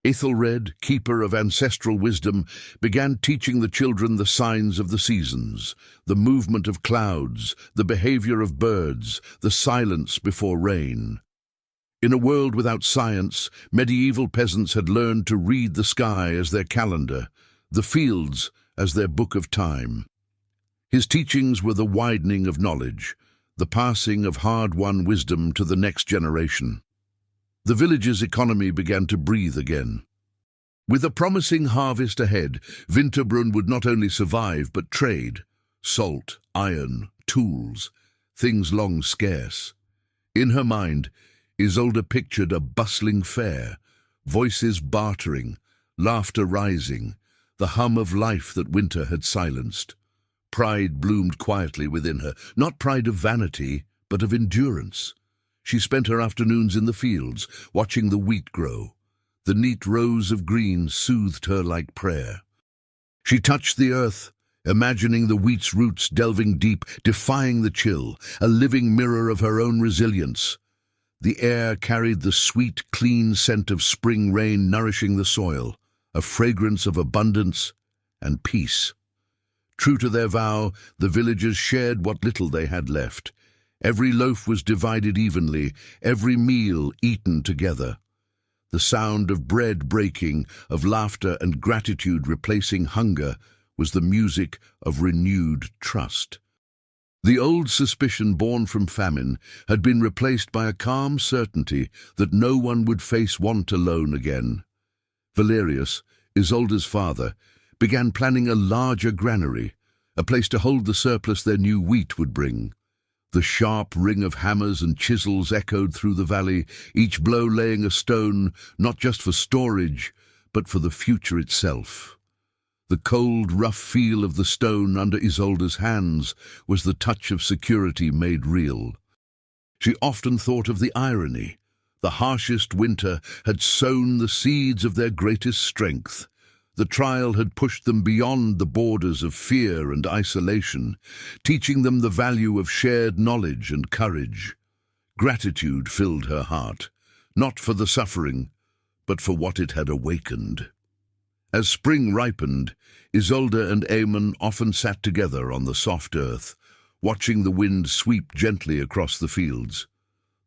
Ethelred, keeper of ancestral wisdom, began teaching the children the signs of the seasons, the movement of clouds, the behavior of birds, the silence before rain. In a world without science, medieval peasants had learned to read the sky as their calendar, the fields as their book of time. His teachings were the widening of knowledge, the passing of hard-won wisdom to the next generation. The village's economy began to breathe again. With a promising harvest ahead, Winterbrunn would not only survive but trade. Salt, iron, tools, things long scarce. In her mind, Isolde pictured a bustling fair, voices bartering, laughter rising, the hum of life that winter had silenced. Pride bloomed quietly within her, not pride of vanity, but of endurance. She spent her afternoons in the fields, watching the wheat grow. The neat rows of green soothed her like prayer. She touched the earth, imagining the wheat's roots delving deep, defying the chill, a living mirror of her own resilience. The air carried the sweet, clean scent of spring rain nourishing the soil, a fragrance of abundance and peace. True to their vow, the villagers shared what little they had left. Every loaf was divided evenly, every meal eaten together. The sound of bread breaking, of laughter and gratitude replacing hunger, was the music of renewed trust. The old suspicion born from famine had been replaced by a calm certainty that no one would face want alone again. Valerius, Isolde's father, began planning a larger granary, a place to hold the surplus their new wheat would bring. The sharp ring of hammers and chisels echoed through the valley, each blow laying a stone, not just for storage, but for the future itself. The cold, rough feel of the stone under Isolde's hands was the touch of security made real. She often thought of the irony. The harshest winter had sown the seeds of their greatest strength. The trial had pushed them beyond the borders of fear and isolation, teaching them the value of shared knowledge and courage. Gratitude filled her heart, not for the suffering, but for what it had awakened. As spring ripened, Isolde and Aemon often sat together on the soft earth, watching the wind sweep gently across the fields.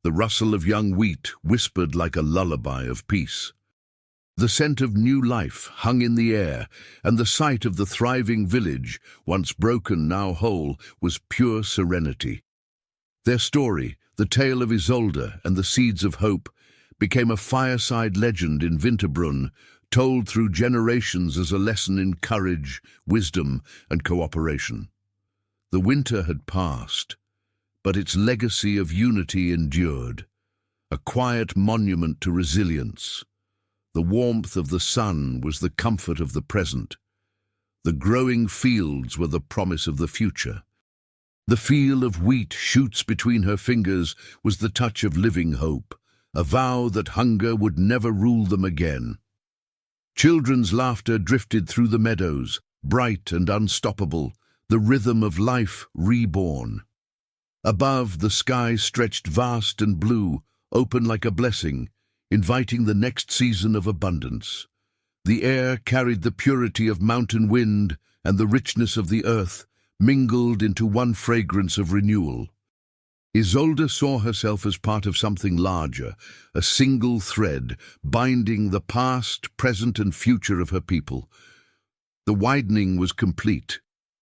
The rustle of young wheat whispered like a lullaby of peace. The scent of new life hung in the air, and the sight of the thriving village, once broken, now whole, was pure serenity. Their story, the tale of Isolde and the seeds of hope, became a fireside legend in Winterbrunn, told through generations as a lesson in courage, wisdom, and cooperation. The winter had passed, but its legacy of unity endured, a quiet monument to resilience. The warmth of the sun was the comfort of the present. The growing fields were the promise of the future. The feel of wheat shoots between her fingers was the touch of living hope, a vow that hunger would never rule them again. Children's laughter drifted through the meadows, bright and unstoppable, the rhythm of life reborn. Above, the sky stretched vast and blue, open like a blessing, inviting the next season of abundance. The air carried the purity of mountain wind and the richness of the earth, mingled into one fragrance of renewal. Isolde saw herself as part of something larger, a single thread binding the past, present, and future of her people. The widening was complete.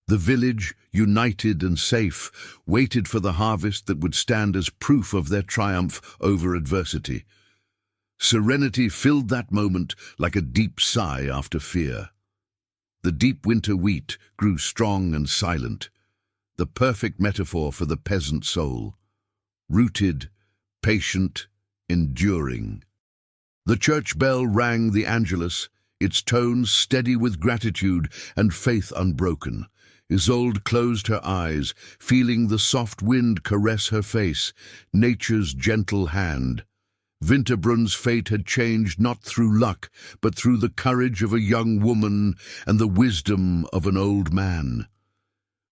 The village, united and safe, waited for the harvest that would stand as proof of their triumph over adversity. Serenity filled that moment like a deep sigh after fear. The deep winter wheat grew strong and silent, the perfect metaphor for the peasant soul. Rooted, patient, enduring. The church bell rang the Angelus, its tones steady with gratitude and faith unbroken. Isolde closed her eyes, feeling the soft wind caress her face, nature's gentle hand. Winterbrunn's fate had changed not through luck, but through the courage of a young woman and the wisdom of an old man.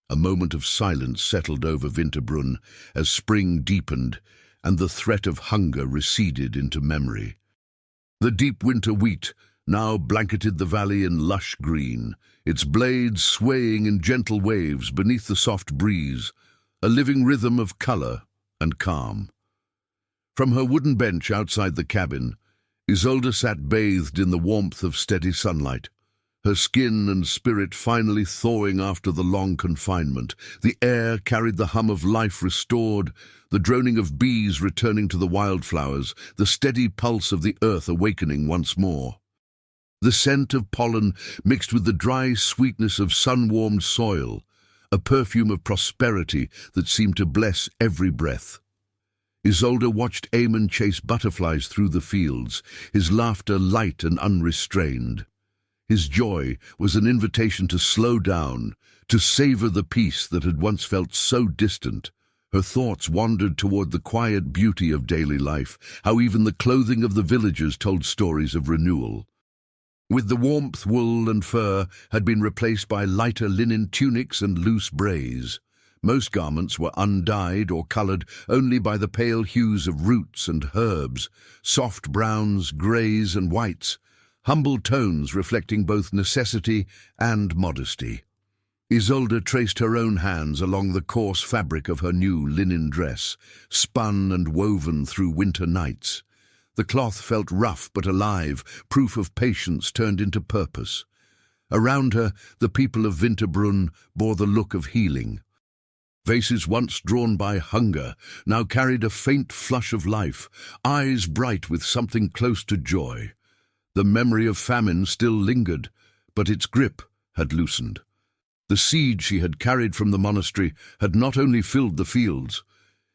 A moment of silence settled over Winterbrunn as spring deepened and the threat of hunger receded into memory. The deep winter wheat now blanketed the valley in lush green, its blades swaying in gentle waves beneath the soft breeze, a living rhythm of color and calm. From her wooden bench outside the cabin, Isolde sat bathed in the warmth of steady sunlight, her skin and spirit finally thawing after the long confinement. The air carried the hum of life restored, the droning of bees returning to the wildflowers, the steady pulse of the earth awakening once more. The scent of pollen mixed with the dry sweetness of sun-warmed soil, a perfume of prosperity that seemed to bless every breath. Isolde watched Aemon chase butterflies through the fields, his laughter light and unrestrained. His joy was an invitation to slow down, to savor the peace that had once felt so distant. Her thoughts wandered toward the quiet beauty of daily life, how even the clothing of the villagers told stories of renewal. With the warmth, wool and fur had been replaced by lighter linen tunics and loose braize. Most garments were undyed or coloured only by the pale hues of roots and herbs, soft browns, greys and whites, humble tones reflecting both necessity and modesty. Isolde traced her own hands along the coarse fabric of her new linen dress, spun and woven through winter nights. The cloth felt rough but alive, proof of patience turned into purpose. Around her, the people of Winterbrunn bore the look of healing. Faces once drawn by hunger now carried a faint flush of life, eyes bright with something close to joy. The memory of famine still lingered, but its grip had loosened. The seed she had carried from the monastery had not only filled the fields,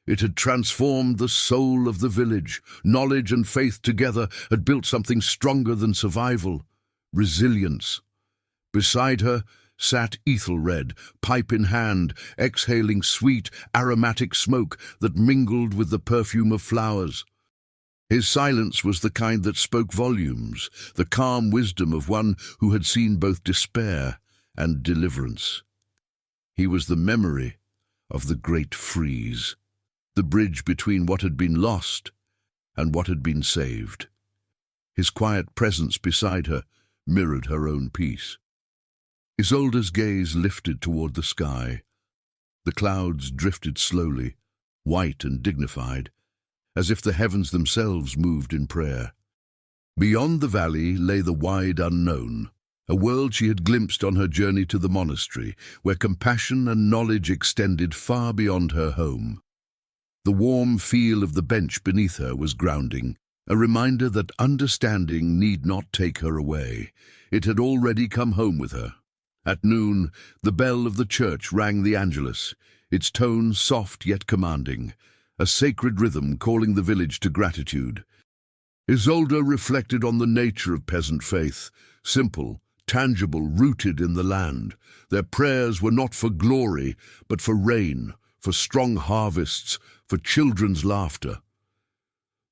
it had transformed the soul of the village. Knowledge and faith together had built something stronger than survival, resilience. Beside her sat Ethelred, pipe in hand, exhaling sweet, aromatic smoke that mingled with the perfume of flowers. His silence was the kind that spoke volumes, the calm wisdom of one who had seen both despair and deliverance. He was the memory of the great freeze, the bridge between what had been lost and what had been saved. His quiet presence beside her mirrored her own peace. Isolde's gaze lifted toward the sky. The clouds drifted slowly, white and dignified, as if the heavens themselves moved in prayer. Beyond the valley lay the wide unknown, a world she had glimpsed on her journey to the monastery, where compassion and knowledge extended far beyond her home. The warm feel of the bench beneath her was grounding, a reminder that understanding need not take her away. It had already come home with her. At noon, the bell of the church rang the Angelus, its tone soft yet commanding, a sacred rhythm calling the village to gratitude. Isolde reflected on the nature of peasant faith, simple, tangible, rooted in the land. Their prayers were not for glory, but for rain, for strong harvests, for children's laughter.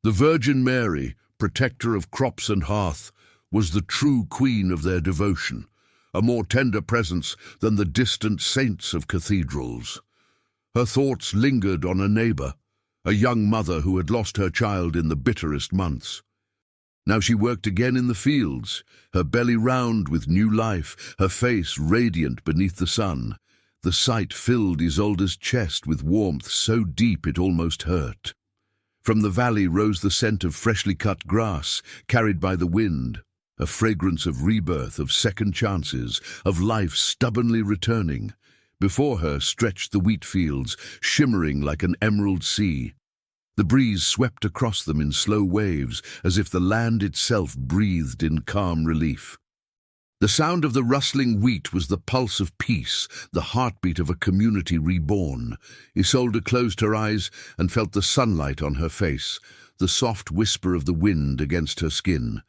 The Virgin Mary, protector of crops and hearth, was the true queen of their devotion, a more tender presence than the distant saints of cathedrals. Her thoughts lingered on a neighbour, a young mother who had lost her child in the bitterest months. Now she worked again in the fields, her belly round with new life, her face radiant beneath the sun. The sight filled Isolde's chest with warmth so deep it almost hurt. From the valley rose the scent of freshly cut grass, carried by the wind, a fragrance of rebirth, of second chances, of life stubbornly returning. Before her stretched the wheat fields, shimmering like an emerald sea. The breeze swept across them in slow waves, as if the land itself breathed in calm relief. The sound of the rustling wheat was the pulse of peace, the heartbeat of a community reborn. Isolde closed her eyes and felt the sunlight on her face, the soft whisper of the wind against her skin.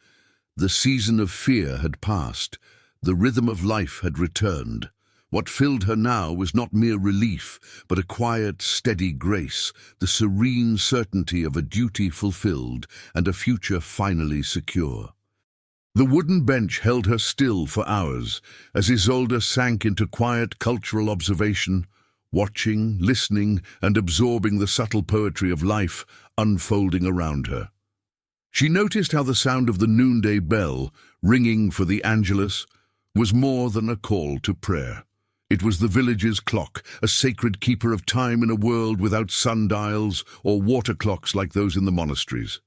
The season of fear had passed. The rhythm of life had returned. What filled her now was not mere relief, but a quiet, steady grace, the serene certainty of a duty fulfilled and a future finally secure. The wooden bench held her still for hours, as Isolde sank into quiet cultural observation, watching, listening, and absorbing the subtle poetry of life unfolding around her. She noticed how the sound of the noonday bell, ringing for the Angelus, was more than a call to prayer. It was the village's clock, a sacred keeper of time in a world without sundials or water clocks like those in the monasteries.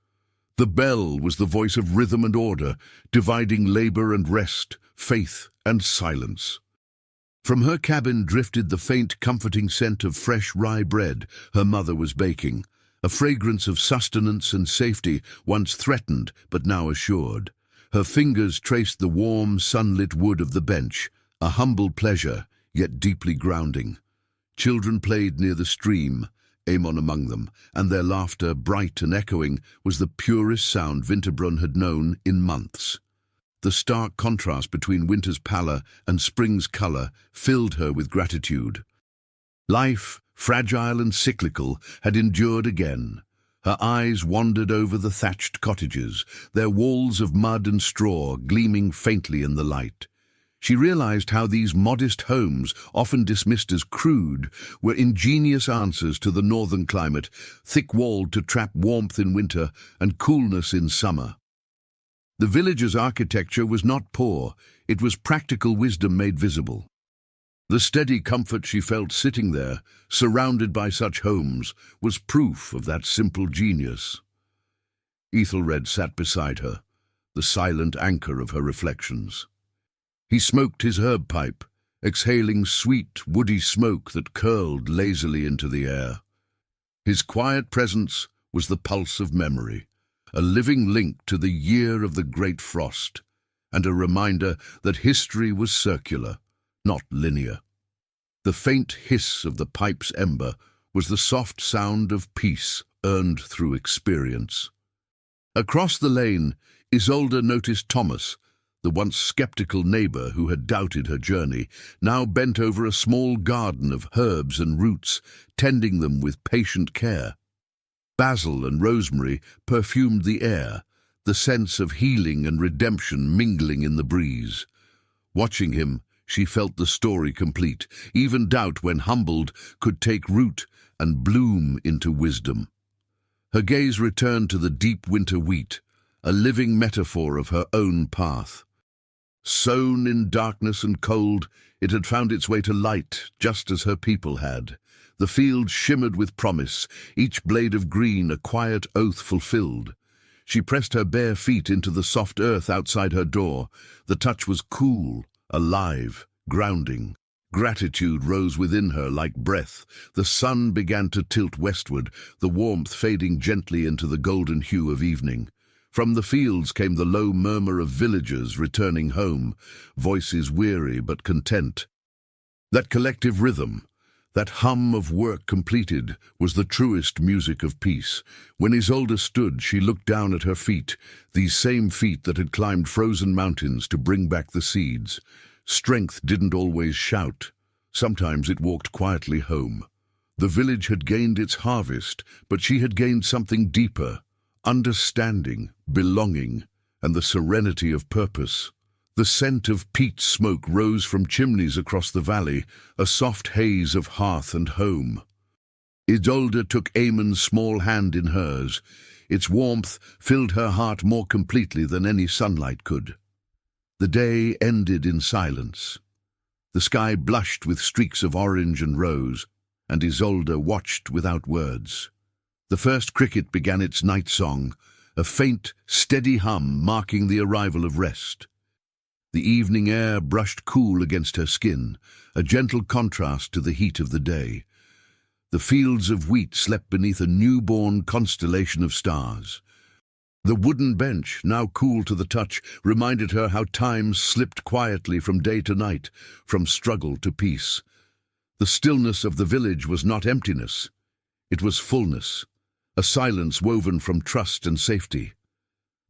The bell was the voice of rhythm and order, dividing labor and rest, faith and silence. From her cabin drifted the faint, comforting scent of fresh rye bread her mother was baking, a fragrance of sustenance and safety once threatened but now assured. Her fingers traced the warm, sunlit wood of the bench, a humble pleasure, yet deeply grounding. Children played near the stream, Amon among them, and their laughter, bright and echoing, was the purest sound Winterbrunn had known in months. The stark contrast between winter's pallor and spring's colour filled her with gratitude. Life, fragile and cyclical, had endured again. Her eyes wandered over the thatched cottages, their walls of mud and straw gleaming faintly in the light. She realized how these modest homes, often dismissed as crude, were ingenious answers to the northern climate, thick-walled to trap warmth in winter and coolness in summer. The village's architecture was not poor, it was practical wisdom made visible. The steady comfort she felt sitting there, surrounded by such homes, was proof of that simple genius. Ethelred sat beside her, the silent anchor of her reflections. He smoked his herb pipe, exhaling sweet, woody smoke that curled lazily into the air. His quiet presence was the pulse of memory, a living link to the year of the great frost, and a reminder that history was circular, not linear. The faint hiss of the pipe's ember was the soft sound of peace earned through experience. Across the lane, Isolde noticed Thomas, the once skeptical neighbor who had doubted her journey, now bent over a small garden of herbs and roots, tending them with patient care. Basil and rosemary perfumed the air, the sense of healing and redemption mingling in the breeze. Watching him, she felt the story complete. Even doubt, when humbled, could take root and bloom into wisdom. Her gaze returned to the deep winter wheat, a living metaphor of her own path. Sown in darkness and cold, it had found its way to light, just as her people had. The field shimmered with promise, each blade of green a quiet oath fulfilled. She pressed her bare feet into the soft earth outside her door. The touch was cool, alive, grounding. Gratitude rose within her like breath. The sun began to tilt westward, the warmth fading gently into the golden hue of evening. From the fields came the low murmur of villagers returning home, voices weary but content. That collective rhythm, that hum of work completed, was the truest music of peace. When Isolde stood, she looked down at her feet, these same feet that had climbed frozen mountains to bring back the seeds. Strength didn't always shout. Sometimes it walked quietly home. The village had gained its harvest, but she had gained something deeper: understanding, belonging, and the serenity of purpose. The scent of peat smoke rose from chimneys across the valley, a soft haze of hearth and home. Isolde took Aemon's small hand in hers. Its warmth filled her heart more completely than any sunlight could. The day ended in silence. The sky blushed with streaks of orange and rose, and Isolde watched without words. The first cricket began its night song, a faint, steady hum marking the arrival of rest. The evening air brushed cool against her skin, a gentle contrast to the heat of the day. The fields of wheat slept beneath a newborn constellation of stars. The wooden bench, now cool to the touch, reminded her how time slipped quietly from day to night, from struggle to peace. The stillness of the village was not emptiness. It was fullness, a silence woven from trust and safety.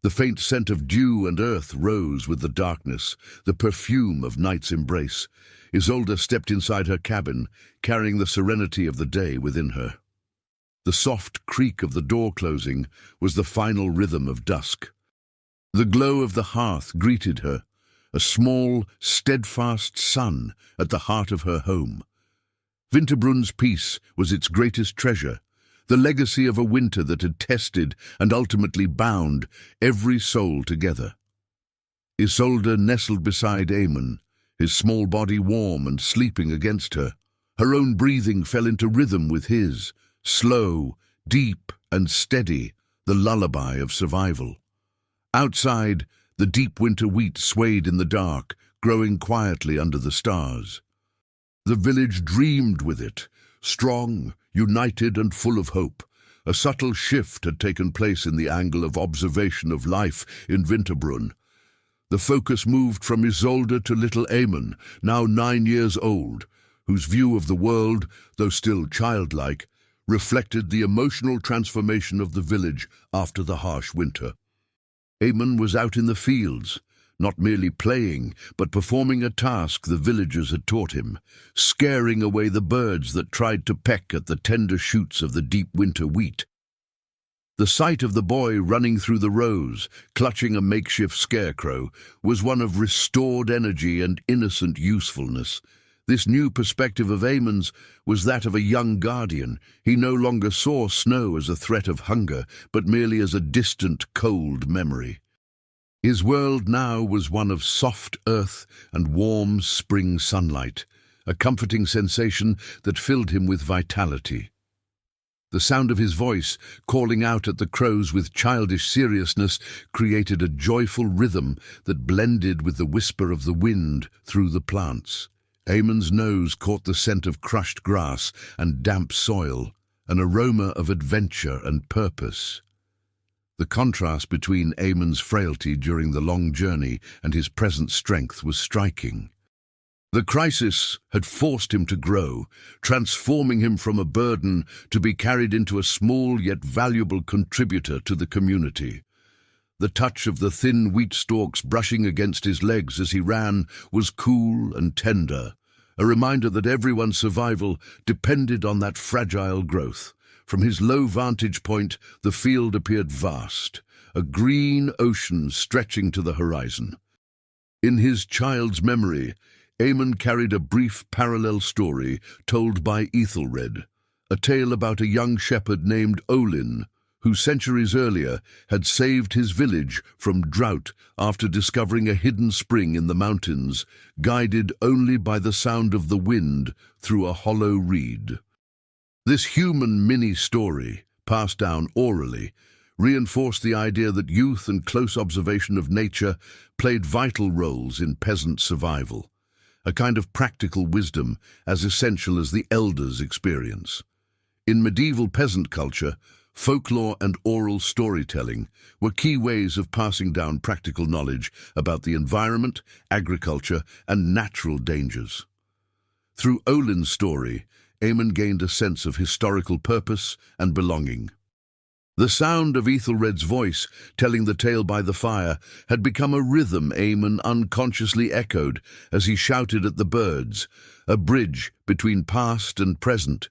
The faint scent of dew and earth rose with the darkness, the perfume of night's embrace. Isolde stepped inside her cabin, carrying the serenity of the day within her. The soft creak of the door closing was the final rhythm of dusk. The glow of the hearth greeted her, a small, steadfast sun at the heart of her home. Winterbrun's peace was its greatest treasure, the legacy of a winter that had tested and ultimately bound every soul together. Isolde nestled beside Aemon, his small body warm and sleeping against her. Her own breathing fell into rhythm with his, slow, deep and steady, the lullaby of survival. Outside, the deep winter wheat swayed in the dark, growing quietly under the stars. The village dreamed with it, strong, united and full of hope. A subtle shift had taken place in the angle of observation of life in Winterbrunn. The focus moved from Isolde to little Aemon, now 9 years old, whose view of the world, though still childlike, reflected the emotional transformation of the village after the harsh winter. Aemon was out in the fields, not merely playing, but performing a task the villagers had taught him, scaring away the birds that tried to peck at the tender shoots of the deep winter wheat. The sight of the boy running through the rows, clutching a makeshift scarecrow, was one of restored energy and innocent usefulness. This new perspective of Eamon's was that of a young guardian. He no longer saw snow as a threat of hunger, but merely as a distant, cold memory. His world now was one of soft earth and warm spring sunlight, a comforting sensation that filled him with vitality. The sound of his voice, calling out at the crows with childish seriousness, created a joyful rhythm that blended with the whisper of the wind through the plants. Eamon's nose caught the scent of crushed grass and damp soil, an aroma of adventure and purpose. The contrast between Eamon's frailty during the long journey and his present strength was striking. The crisis had forced him to grow, transforming him from a burden to be carried into a small yet valuable contributor to the community. The touch of the thin wheat stalks brushing against his legs as he ran was cool and tender, a reminder that everyone's survival depended on that fragile growth. From his low vantage point, the field appeared vast, a green ocean stretching to the horizon. In his child's memory, Eamon carried a brief parallel story told by Ethelred, a tale about a young shepherd named Olin, who centuries earlier had saved his village from drought after discovering a hidden spring in the mountains, guided only by the sound of the wind through a hollow reed. This human mini-story, passed down orally, reinforced the idea that youth and close observation of nature played vital roles in peasant survival, a kind of practical wisdom as essential as the elders' experience. In medieval peasant culture, folklore and oral storytelling were key ways of passing down practical knowledge about the environment, agriculture, and natural dangers. Through Olin's story, Eamon gained a sense of historical purpose and belonging. The sound of Ethelred's voice, telling the tale by the fire, had become a rhythm Eamon unconsciously echoed as he shouted at the birds, a bridge between past and present.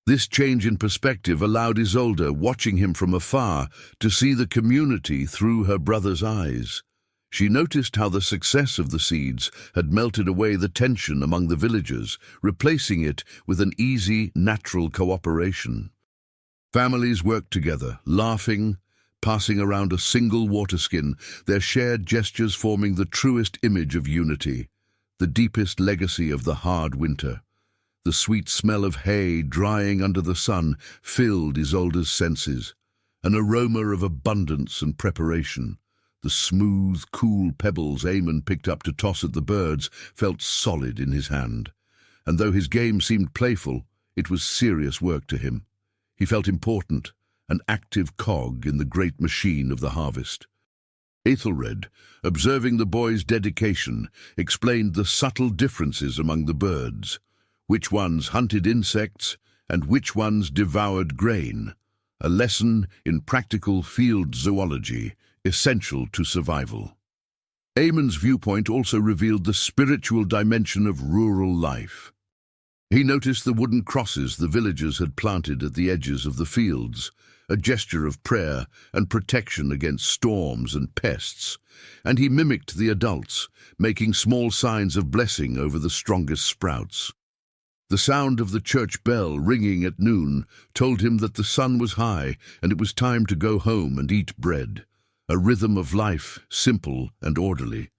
This change in perspective allowed Isolde, watching him from afar, to see the community through her brother's eyes. She noticed how the success of the seeds had melted away the tension among the villagers, replacing it with an easy, natural cooperation. Families worked together, laughing, passing around a single waterskin, their shared gestures forming the truest image of unity, the deepest legacy of the hard winter. The sweet smell of hay drying under the sun filled Isolde's senses, an aroma of abundance and preparation. The smooth, cool pebbles Eamon picked up to toss at the birds felt solid in his hand, and though his game seemed playful, it was serious work to him. He felt important, an active cog in the great machine of the harvest. Ethelred, observing the boy's dedication, explained the subtle differences among the birds, which ones hunted insects and which ones devoured grain, a lesson in practical field zoology essential to survival. Eamon's viewpoint also revealed the spiritual dimension of rural life. He noticed the wooden crosses the villagers had planted at the edges of the fields, a gesture of prayer and protection against storms and pests, and he mimicked the adults, making small signs of blessing over the strongest sprouts. The sound of the church bell ringing at noon told him that the sun was high and it was time to go home and eat bread, a rhythm of life, simple and orderly.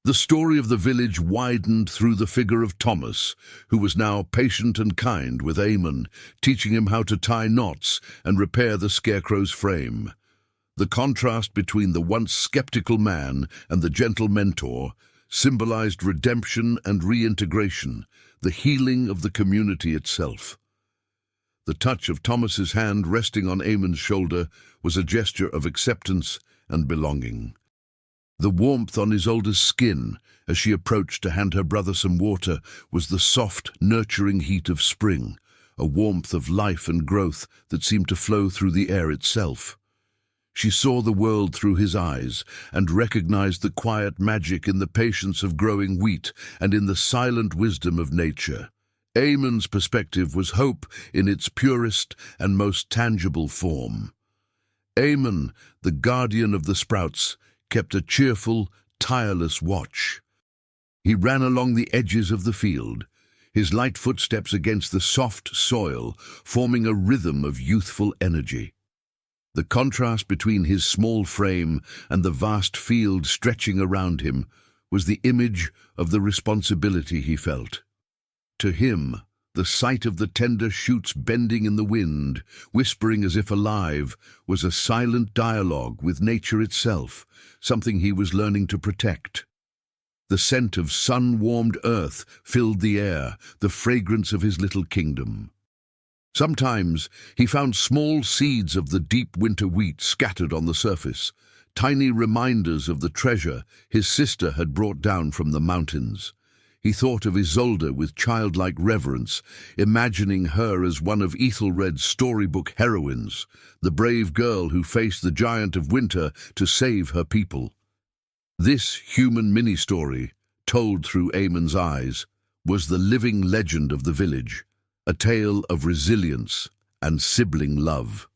The story of the village widened through the figure of Thomas, who was now patient and kind with Eamon, teaching him how to tie knots and repair the scarecrow's frame. The contrast between the once skeptical man and the gentle mentor symbolized redemption and reintegration, the healing of the community itself. The touch of Thomas's hand resting on Eamon's shoulder was a gesture of acceptance and belonging. The warmth on Isolde's skin as she approached to hand her brother some water was the soft, nurturing heat of spring, a warmth of life and growth that seemed to flow through the air itself. She saw the world through his eyes and recognized the quiet magic in the patience of growing wheat and in the silent wisdom of nature. Eamon's perspective was hope in its purest and most tangible form. Eamon, the guardian of the sprouts, kept a cheerful, tireless watch. He ran along the edges of the field, his light footsteps against the soft soil, forming a rhythm of youthful energy. The contrast between his small frame and the vast field stretching around him was the image of the responsibility he felt. To him, the sight of the tender shoots bending in the wind, whispering as if alive, was a silent dialogue with nature itself, something he was learning to protect. The scent of sun-warmed earth filled the air, the fragrance of his little kingdom. Sometimes he found small seeds of the deep winter wheat scattered on the surface, tiny reminders of the treasure his sister had brought down from the mountains. He thought of Isolde with childlike reverence, imagining her as one of Ethelred's storybook heroines, the brave girl who faced the giant of winter to save her people. This human mini-story, told through Eamon's eyes, was the living legend of the village, a tale of resilience and sibling love.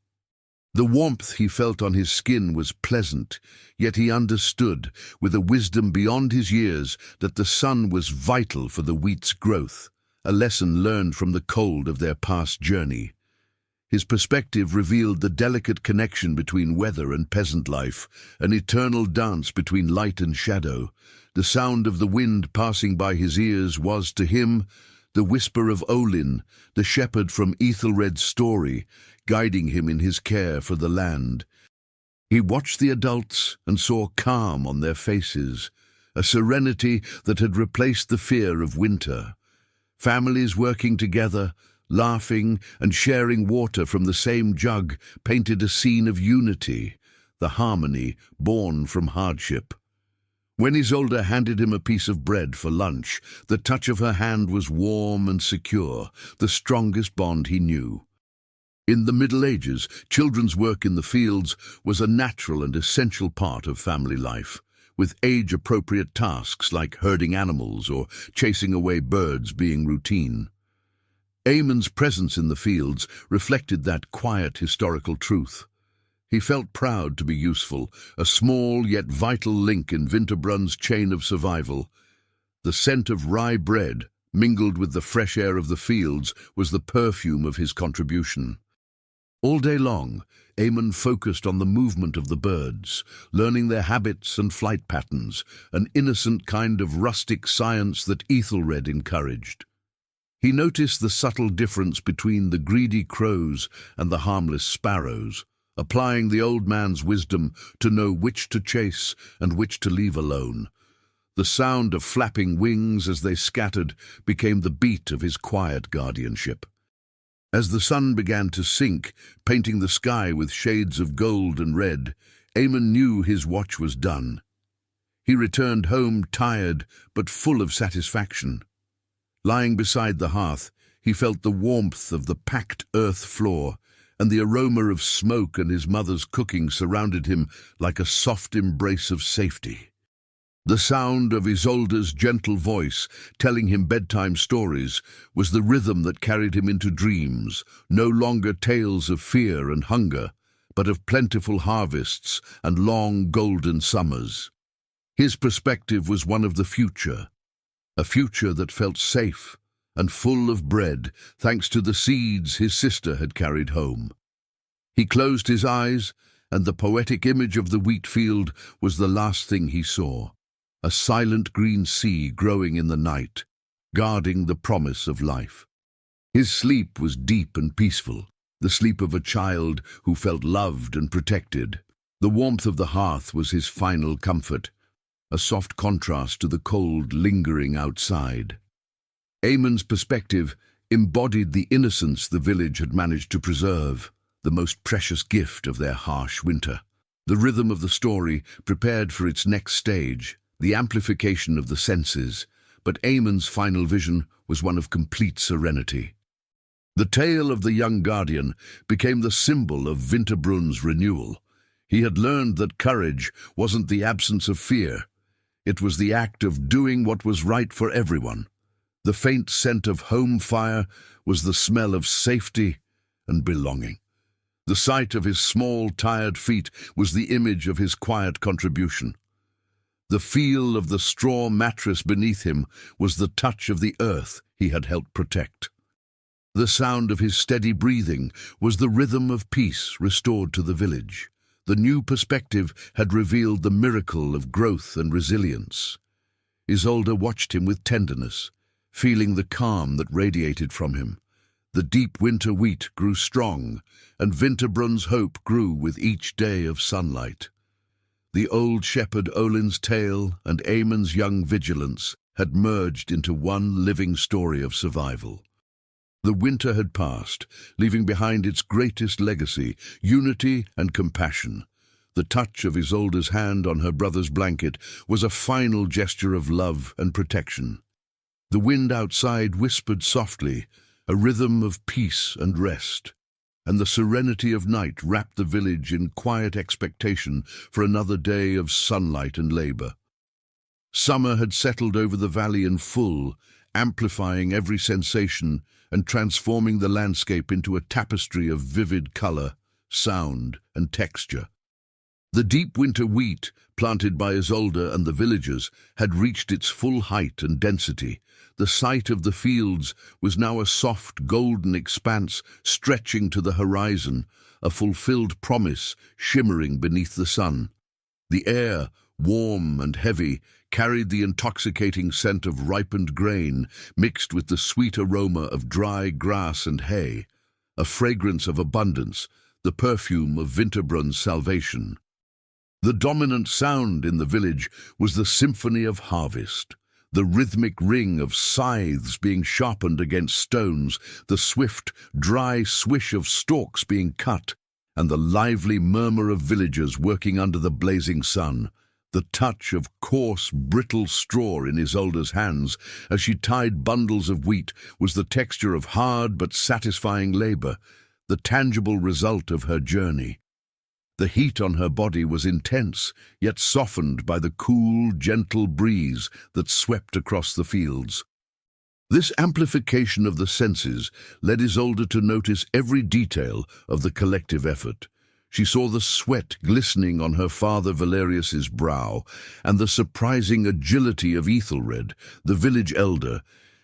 The warmth he felt on his skin was pleasant, yet he understood, with a wisdom beyond his years, that the sun was vital for the wheat's growth, a lesson learned from the cold of their past journey. His perspective revealed the delicate connection between weather and peasant life, an eternal dance between light and shadow. The sound of the wind passing by his ears was, to him, the whisper of Olin, the shepherd from Ethelred's story, guiding him in his care for the land. He watched the adults and saw calm on their faces, a serenity that had replaced the fear of winter. Families working together, laughing and sharing water from the same jug, painted a scene of unity, the harmony born from hardship. When Isolde handed him a piece of bread for lunch, the touch of her hand was warm and secure, the strongest bond he knew. In the Middle Ages, children's work in the fields was a natural and essential part of family life, with age-appropriate tasks like herding animals or chasing away birds being routine. Eamon's presence in the fields reflected that quiet historical truth. He felt proud to be useful, a small yet vital link in Winterbrun's chain of survival. The scent of rye bread, mingled with the fresh air of the fields, was the perfume of his contribution. All day long, Eamon focused on the movement of the birds, learning their habits and flight patterns, an innocent kind of rustic science that Ethelred encouraged. He noticed the subtle difference between the greedy crows and the harmless sparrows, applying the old man's wisdom to know which to chase and which to leave alone. The sound of flapping wings as they scattered became the beat of his quiet guardianship. As the sun began to sink, painting the sky with shades of gold and red, Eamon knew his watch was done. He returned home tired but full of satisfaction. Lying beside the hearth, he felt the warmth of the packed earth floor, and the aroma of smoke and his mother's cooking surrounded him like a soft embrace of safety. The sound of Isolde's gentle voice, telling him bedtime stories, was the rhythm that carried him into dreams, no longer tales of fear and hunger, but of plentiful harvests and long golden summers. His perspective was one of the future, a future that felt safe and full of bread, thanks to the seeds his sister had carried home. He closed his eyes, and the poetic image of the wheat field was the last thing he saw. A silent green sea growing in the night, guarding the promise of life. His sleep was deep and peaceful, the sleep of a child who felt loved and protected. The warmth of the hearth was his final comfort, a soft contrast to the cold lingering outside. Eamon's perspective embodied the innocence the village had managed to preserve, the most precious gift of their harsh winter. The rhythm of the story prepared for its next stage, the amplification of the senses, but Eamon's final vision was one of complete serenity. The tale of the young guardian became the symbol of Winterbrun's renewal. He had learned that courage wasn't the absence of fear. It was the act of doing what was right for everyone. The faint scent of home fire was the smell of safety and belonging. The sight of his small, tired feet was the image of his quiet contribution. The feel of the straw mattress beneath him was the touch of the earth he had helped protect. The sound of his steady breathing was the rhythm of peace restored to the village. The new perspective had revealed the miracle of growth and resilience. Isolde watched him with tenderness, feeling the calm that radiated from him. The deep winter wheat grew strong, and Winterbrun's hope grew with each day of sunlight. The old shepherd Olin's tale and Eamon's young vigilance had merged into one living story of survival. The winter had passed, leaving behind its greatest legacy, unity and compassion. The touch of Isolde's hand on her brother's blanket was a final gesture of love and protection. The wind outside whispered softly, a rhythm of peace and rest, and the serenity of night wrapped the village in quiet expectation for another day of sunlight and labor. Summer had settled over the valley in full, amplifying every sensation and transforming the landscape into a tapestry of vivid color, sound, and texture. The deep winter wheat, planted by Isolde and the villagers, had reached its full height and density. The sight of the fields was now a soft, golden expanse stretching to the horizon, a fulfilled promise shimmering beneath the sun. The air, warm and heavy, carried the intoxicating scent of ripened grain mixed with the sweet aroma of dry grass and hay, a fragrance of abundance, the perfume of Winterbrun's salvation. The dominant sound in the village was the symphony of harvest, the rhythmic ring of scythes being sharpened against stones, the swift, dry swish of stalks being cut, and the lively murmur of villagers working under the blazing sun. The touch of coarse, brittle straw in Isolde's hands as she tied bundles of wheat was the texture of hard but satisfying labor, the tangible result of her journey. The heat on her body was intense, yet softened by the cool, gentle breeze that swept across the fields. This amplification of the senses led Isolde to notice every detail of the collective effort. She saw the sweat glistening on her father Valerius's brow, and the surprising agility of Ethelred, the village elder,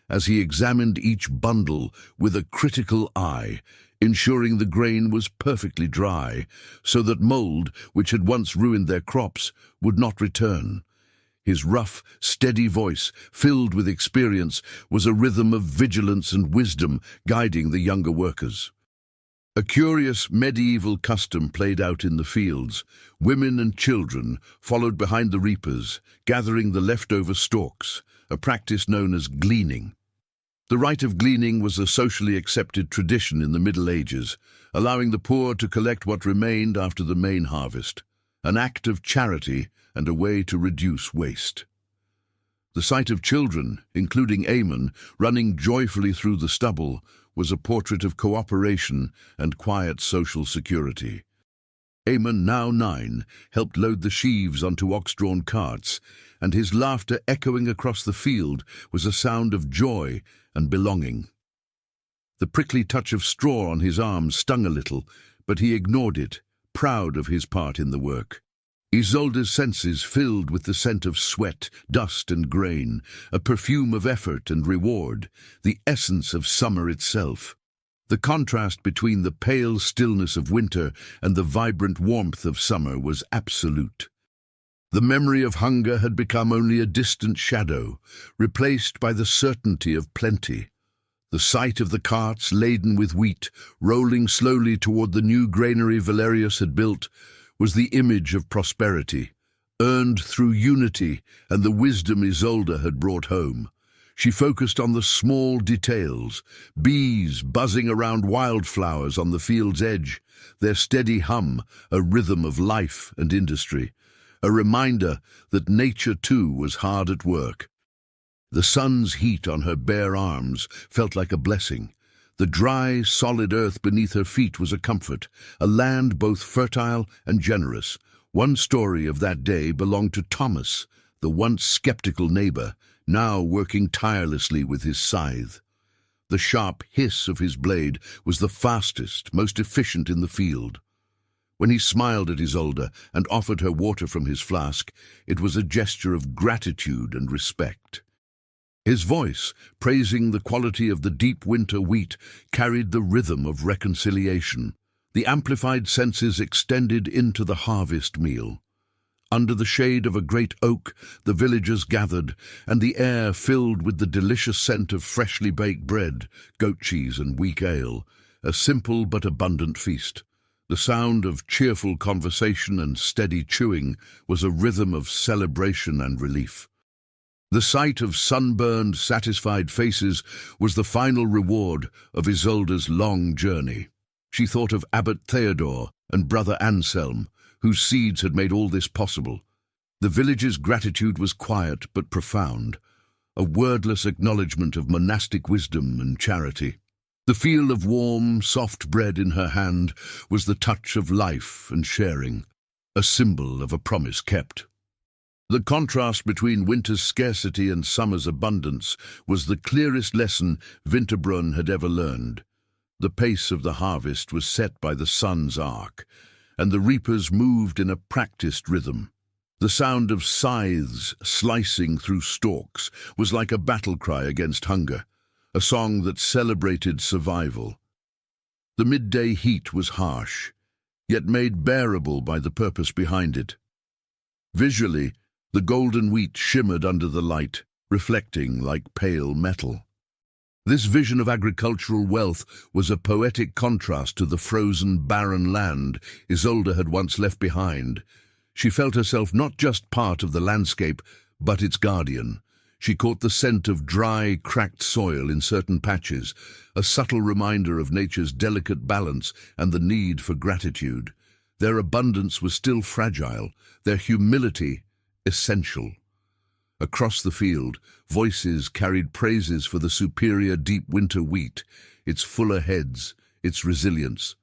as he examined each bundle with a critical eye, ensuring the grain was perfectly dry, so that mold, which had once ruined their crops, would not return. His rough, steady voice, filled with experience, was a rhythm of vigilance and wisdom guiding the younger workers. A curious medieval custom played out in the fields. Women and children followed behind the reapers, gathering the leftover stalks, a practice known as gleaning. The rite of gleaning was a socially accepted tradition in the Middle Ages, allowing the poor to collect what remained after the main harvest, an act of charity and a way to reduce waste. The sight of children, including Eamon, running joyfully through the stubble was a portrait of cooperation and quiet social security. Eamon, now 9, helped load the sheaves onto ox-drawn carts, and his laughter echoing across the field was a sound of joy and belonging. The prickly touch of straw on his arm stung a little, but he ignored it, proud of his part in the work. Isolde's senses filled with the scent of sweat, dust and grain, a perfume of effort and reward, the essence of summer itself. The contrast between the pale stillness of winter and the vibrant warmth of summer was absolute. The memory of hunger had become only a distant shadow, replaced by the certainty of plenty. The sight of the carts laden with wheat, rolling slowly toward the new granary Valerius had built, was the image of prosperity, earned through unity and the wisdom Isolde had brought home. She focused on the small details, bees buzzing around wildflowers on the field's edge, their steady hum a rhythm of life and industry, a reminder that nature too was hard at work. The sun's heat on her bare arms felt like a blessing. The dry, solid earth beneath her feet was a comfort, a land both fertile and generous. One story of that day belonged to Thomas, the once skeptical neighbor, now working tirelessly with his scythe. The sharp hiss of his blade was the fastest, most efficient in the field. When he smiled at Isolde and offered her water from his flask, it was a gesture of gratitude and respect. His voice, praising the quality of the deep winter wheat, carried the rhythm of reconciliation. The amplified senses extended into the harvest meal. Under the shade of a great oak, the villagers gathered, and the air filled with the delicious scent of freshly baked bread, goat cheese and weak ale, a simple but abundant feast. The sound of cheerful conversation and steady chewing was a rhythm of celebration and relief. The sight of sunburned, satisfied faces was the final reward of Isolde's long journey. She thought of Abbot Theodore and Brother Anselm, whose seeds had made all this possible. The village's gratitude was quiet but profound, a wordless acknowledgement of monastic wisdom and charity. The feel of warm, soft bread in her hand was the touch of life and sharing, a symbol of a promise kept. The contrast between winter's scarcity and summer's abundance was the clearest lesson Winterbrunn had ever learned. The pace of the harvest was set by the sun's arc, and the reapers moved in a practiced rhythm. The sound of scythes slicing through stalks was like a battle cry against hunger, a song that celebrated survival. The midday heat was harsh, yet made bearable by the purpose behind it. Visually, the golden wheat shimmered under the light, reflecting like pale metal. This vision of agricultural wealth was a poetic contrast to the frozen, barren land Isolde had once left behind. She felt herself not just part of the landscape, but its guardian. She caught the scent of dry, cracked soil in certain patches, a subtle reminder of nature's delicate balance and the need for gratitude. Their abundance was still fragile, their humility essential. Across the field, voices carried praises for the superior deep winter wheat, its fuller heads, its resilience.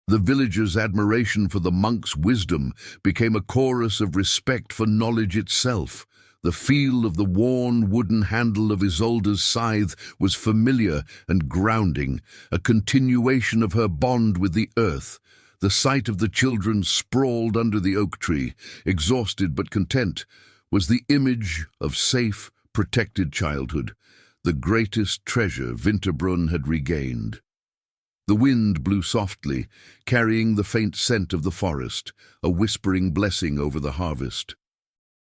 The villagers' admiration for the monk's wisdom became a chorus of respect for knowledge itself. The feel of the worn wooden handle of Isolde's scythe was familiar and grounding, a continuation of her bond with the earth. The sight of the children sprawled under the oak tree, exhausted but content, was the image of safe, protected childhood, the greatest treasure Winterbrunn had regained. The wind blew softly, carrying the faint scent of the forest, a whispering blessing over the harvest.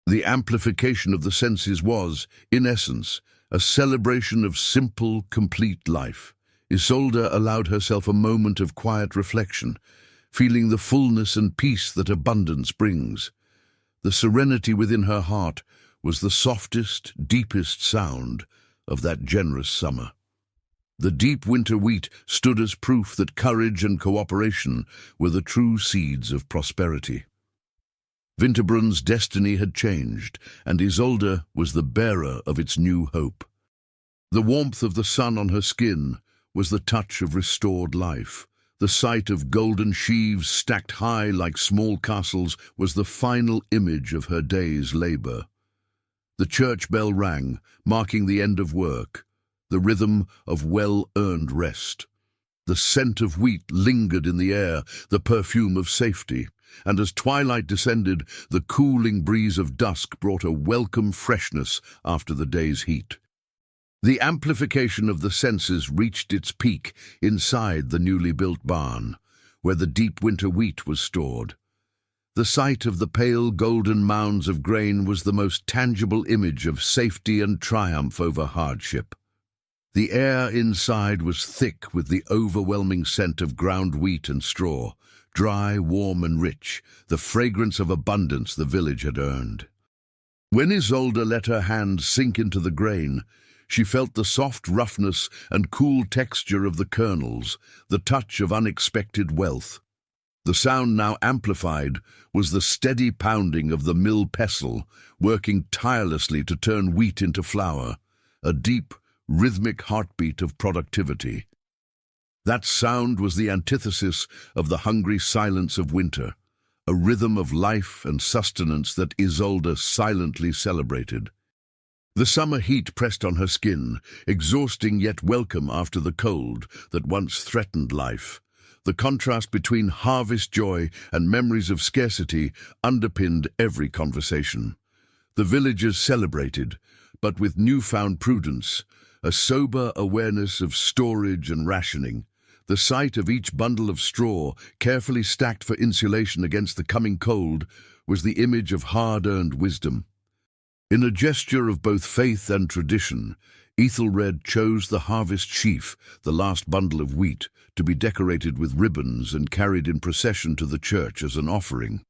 The amplification of the senses was, in essence, a celebration of simple, complete life. Isolde allowed herself a moment of quiet reflection, feeling the fullness and peace that abundance brings. The serenity within her heart was the softest, deepest sound of that generous summer. The deep winter wheat stood as proof that courage and cooperation were the true seeds of prosperity. Winterbrunn's destiny had changed, and Isolde was the bearer of its new hope. The warmth of the sun on her skin was the touch of restored life. The sight of golden sheaves stacked high like small castles was the final image of her day's labor. The church bell rang, marking the end of work, the rhythm of well-earned rest. The scent of wheat lingered in the air, the perfume of safety, and as twilight descended, the cooling breeze of dusk brought a welcome freshness after the day's heat. The amplification of the senses reached its peak inside the newly built barn, where the deep winter wheat was stored. The sight of the pale golden mounds of grain was the most tangible image of safety and triumph over hardship. The air inside was thick with the overwhelming scent of ground wheat and straw, dry, warm and rich, the fragrance of abundance the village had earned. When Isolde let her hand sink into the grain, she felt the soft roughness and cool texture of the kernels, the touch of unexpected wealth. The sound now amplified was the steady pounding of the mill pestle, working tirelessly to turn wheat into flour, a deep, rhythmic heartbeat of productivity. That sound was the antithesis of the hungry silence of winter, a rhythm of life and sustenance that Isolde silently celebrated. The summer heat pressed on her skin, exhausting yet welcome after the cold that once threatened life. The contrast between harvest joy and memories of scarcity underpinned every conversation. The villagers celebrated, but with newfound prudence, a sober awareness of storage and rationing. The sight of each bundle of straw, carefully stacked for insulation against the coming cold, was the image of hard-earned wisdom. In a gesture of both faith and tradition, Ethelred chose the harvest sheaf, the last bundle of wheat, to be decorated with ribbons and carried in procession to the church as an offering.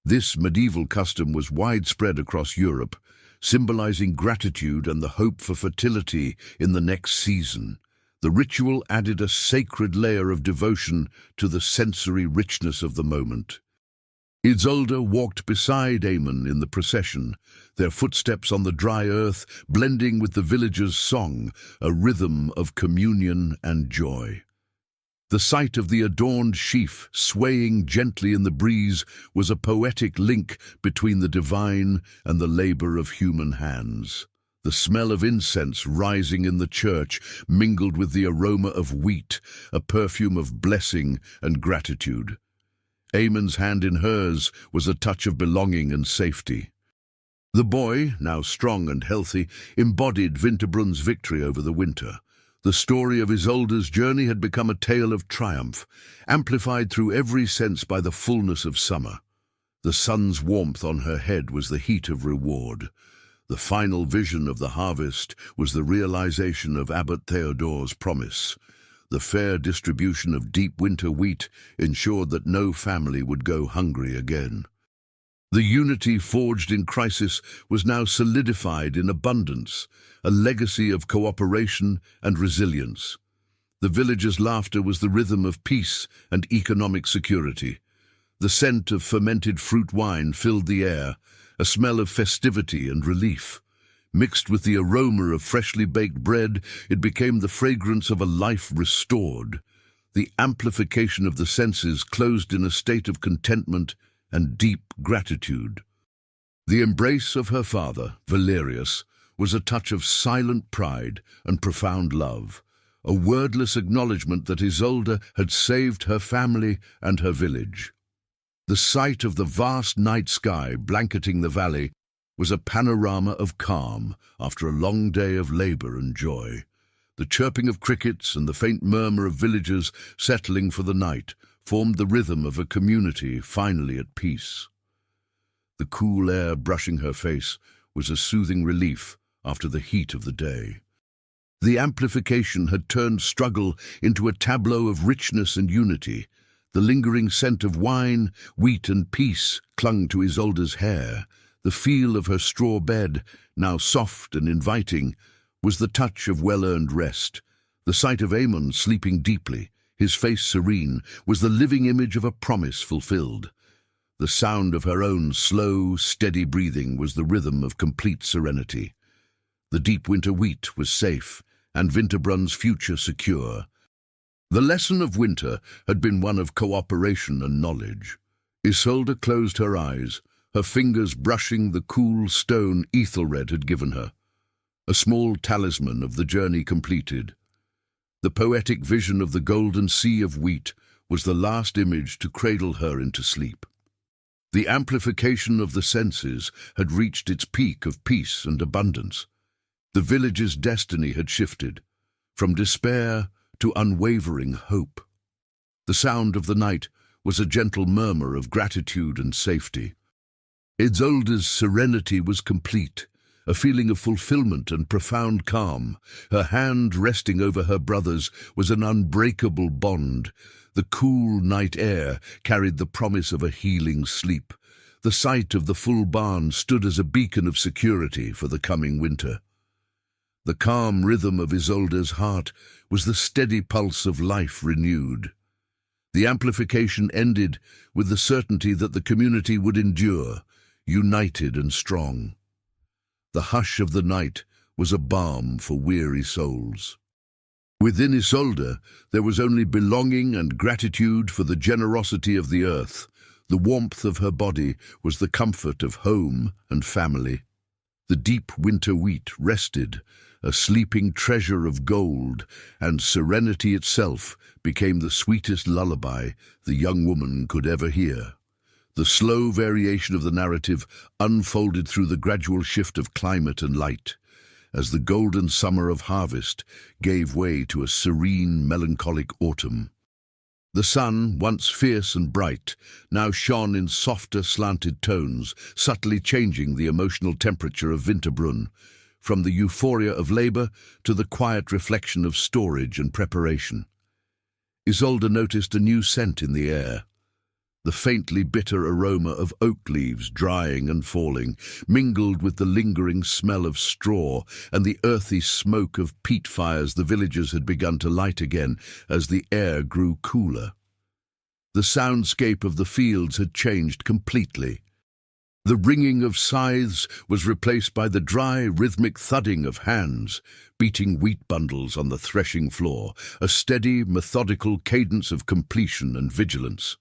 This medieval custom was widespread across Europe, symbolizing gratitude and the hope for fertility in the next season. The ritual added a sacred layer of devotion to the sensory richness of the moment. Isolde walked beside Aemon in the procession, their footsteps on the dry earth blending with the villagers' song, a rhythm of communion and joy. The sight of the adorned sheaf swaying gently in the breeze was a poetic link between the divine and the labor of human hands. The smell of incense rising in the church mingled with the aroma of wheat, a perfume of blessing and gratitude. Aemon's hand in hers was a touch of belonging and safety. The boy, now strong and healthy, embodied Winterbrun's victory over the winter. The story of Isolde's journey had become a tale of triumph, amplified through every sense by the fullness of summer. The sun's warmth on her head was the heat of reward. The final vision of the harvest was the realization of Abbot Theodore's promise. The fair distribution of deep winter wheat ensured that no family would go hungry again. The unity forged in crisis was now solidified in abundance, a legacy of cooperation and resilience. The villagers' laughter was the rhythm of peace and economic security. The scent of fermented fruit wine filled the air, a smell of festivity and relief. Mixed with the aroma of freshly baked bread, it became the fragrance of a life restored. The amplification of the senses closed in a state of contentment and deep gratitude. The embrace of her father, Valerius, was a touch of silent pride and profound love, a wordless acknowledgement that Isolde had saved her family and her village. The sight of the vast night sky blanketing the valley was a panorama of calm after a long day of labor and joy. The chirping of crickets and the faint murmur of villagers settling for the night formed the rhythm of a community finally at peace. The cool air brushing her face was a soothing relief after the heat of the day. The amplification had turned struggle into a tableau of richness and unity. The lingering scent of wine, wheat and peace clung to Isolde's hair. The feel of her straw bed, now soft and inviting, was the touch of well-earned rest. The sight of Aemon sleeping deeply, his face serene, was the living image of a promise fulfilled. The sound of her own slow, steady breathing was the rhythm of complete serenity. The deep winter wheat was safe, and Winterbrun's future secure. The lesson of winter had been one of cooperation and knowledge. Isolde closed her eyes, her fingers brushing the cool stone Ethelred had given her, a small talisman of the journey completed. The poetic vision of the golden sea of wheat was the last image to cradle her into sleep. The amplification of the senses had reached its peak of peace and abundance. The village's destiny had shifted, from despair to unwavering hope. The sound of the night was a gentle murmur of gratitude and safety. Isolde's serenity was complete, a feeling of fulfillment and profound calm. Her hand resting over her brother's was an unbreakable bond. The cool night air carried the promise of a healing sleep. The sight of the full barn stood as a beacon of security for the coming winter. The calm rhythm of Isolde's heart was the steady pulse of life renewed. The amplification ended with the certainty that the community would endure, united and strong. The hush of the night was a balm for weary souls. Within Isolde, there was only belonging and gratitude for the generosity of the earth. The warmth of her body was the comfort of home and family. The deep winter wheat rested, a sleeping treasure of gold, and serenity itself became the sweetest lullaby the young woman could ever hear. The slow variation of the narrative unfolded through the gradual shift of climate and light, as the golden summer of harvest gave way to a serene, melancholic autumn. The sun, once fierce and bright, now shone in softer, slanted tones, subtly changing the emotional temperature of Winterbrunn, from the euphoria of labor to the quiet reflection of storage and preparation. Isolde noticed a new scent in the air. The faintly bitter aroma of oak leaves drying and falling, mingled with the lingering smell of straw and the earthy smoke of peat fires the villagers had begun to light again as the air grew cooler. The soundscape of the fields had changed completely. The ringing of scythes was replaced by the dry, rhythmic thudding of hands, beating wheat bundles on the threshing floor, a steady, methodical cadence of completion and vigilance.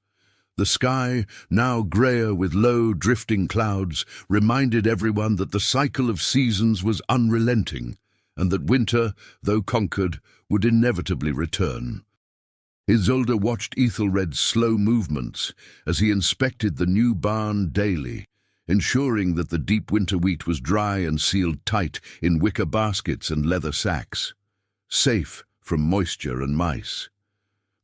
The sky, now greyer with low, drifting clouds, reminded everyone that the cycle of seasons was unrelenting, and that winter, though conquered, would inevitably return. Isolde watched Ethelred's slow movements as he inspected the new barn daily, ensuring that the deep winter wheat was dry and sealed tight in wicker baskets and leather sacks, safe from moisture and mice.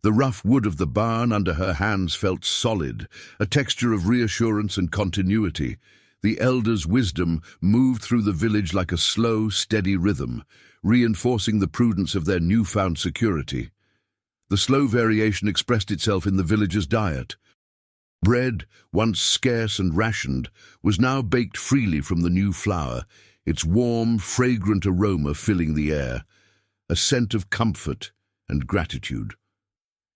The rough wood of the barn under her hands felt solid, a texture of reassurance and continuity. The elders' wisdom moved through the village like a slow, steady rhythm, reinforcing the prudence of their newfound security. The slow variation expressed itself in the villagers' diet. Bread, once scarce and rationed, was now baked freely from the new flour, its warm, fragrant aroma filling the air, a scent of comfort and gratitude.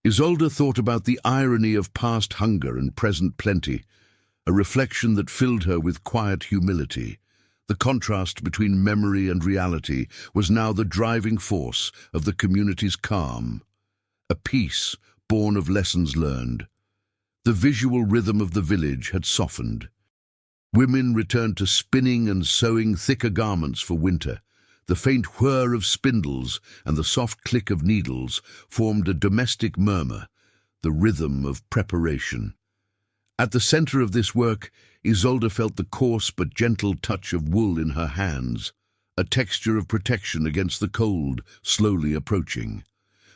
Isolde thought about the irony of past hunger and present plenty, a reflection that filled her with quiet humility. The contrast between memory and reality was now the driving force of the community's calm, a peace born of lessons learned. The visual rhythm of the village had softened. Women returned to spinning and sewing thicker garments for winter. The faint whir of spindles and the soft click of needles formed a domestic murmur, the rhythm of preparation. At the center of this work, Isolde felt the coarse but gentle touch of wool in her hands, a texture of protection against the cold slowly approaching.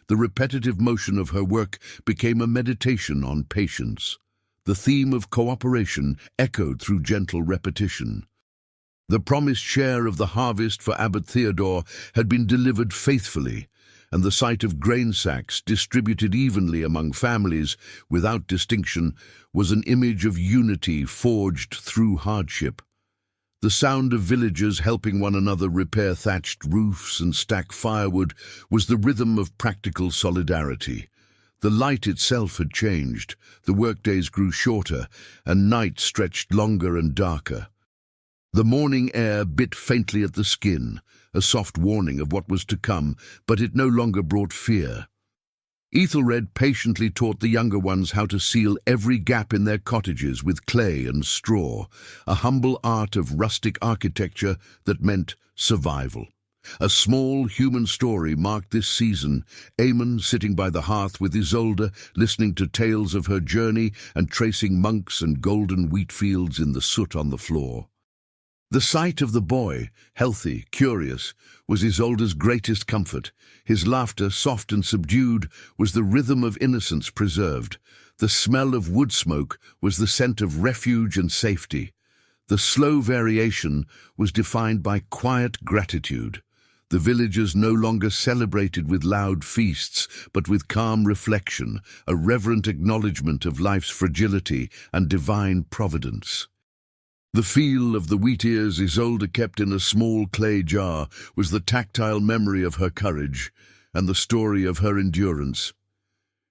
The repetitive motion of her work became a meditation on patience. The theme of cooperation echoed through gentle repetition. The promised share of the harvest for Abbot Theodore had been delivered faithfully, and the sight of grain sacks distributed evenly among families without distinction was an image of unity forged through hardship. The sound of villagers helping one another repair thatched roofs and stack firewood was the rhythm of practical solidarity. The light itself had changed, the workdays grew shorter, and night stretched longer and darker. The morning air bit faintly at the skin, a soft warning of what was to come, but it no longer brought fear. Ethelred patiently taught the younger ones how to seal every gap in their cottages with clay and straw, a humble art of rustic architecture that meant survival. A small human story marked this season, Aemon sitting by the hearth with Isolde, listening to tales of her journey and tracing monks and golden wheat fields in the soot on the floor. The sight of the boy, healthy, curious, was Isolde's greatest comfort. His laughter, soft and subdued, was the rhythm of innocence preserved. The smell of wood smoke was the scent of refuge and safety. The slow variation was defined by quiet gratitude. The villagers no longer celebrated with loud feasts, but with calm reflection, a reverent acknowledgement of life's fragility and divine providence. The feel of the wheat ears Isolde kept in a small clay jar was the tactile memory of her courage and the story of her endurance.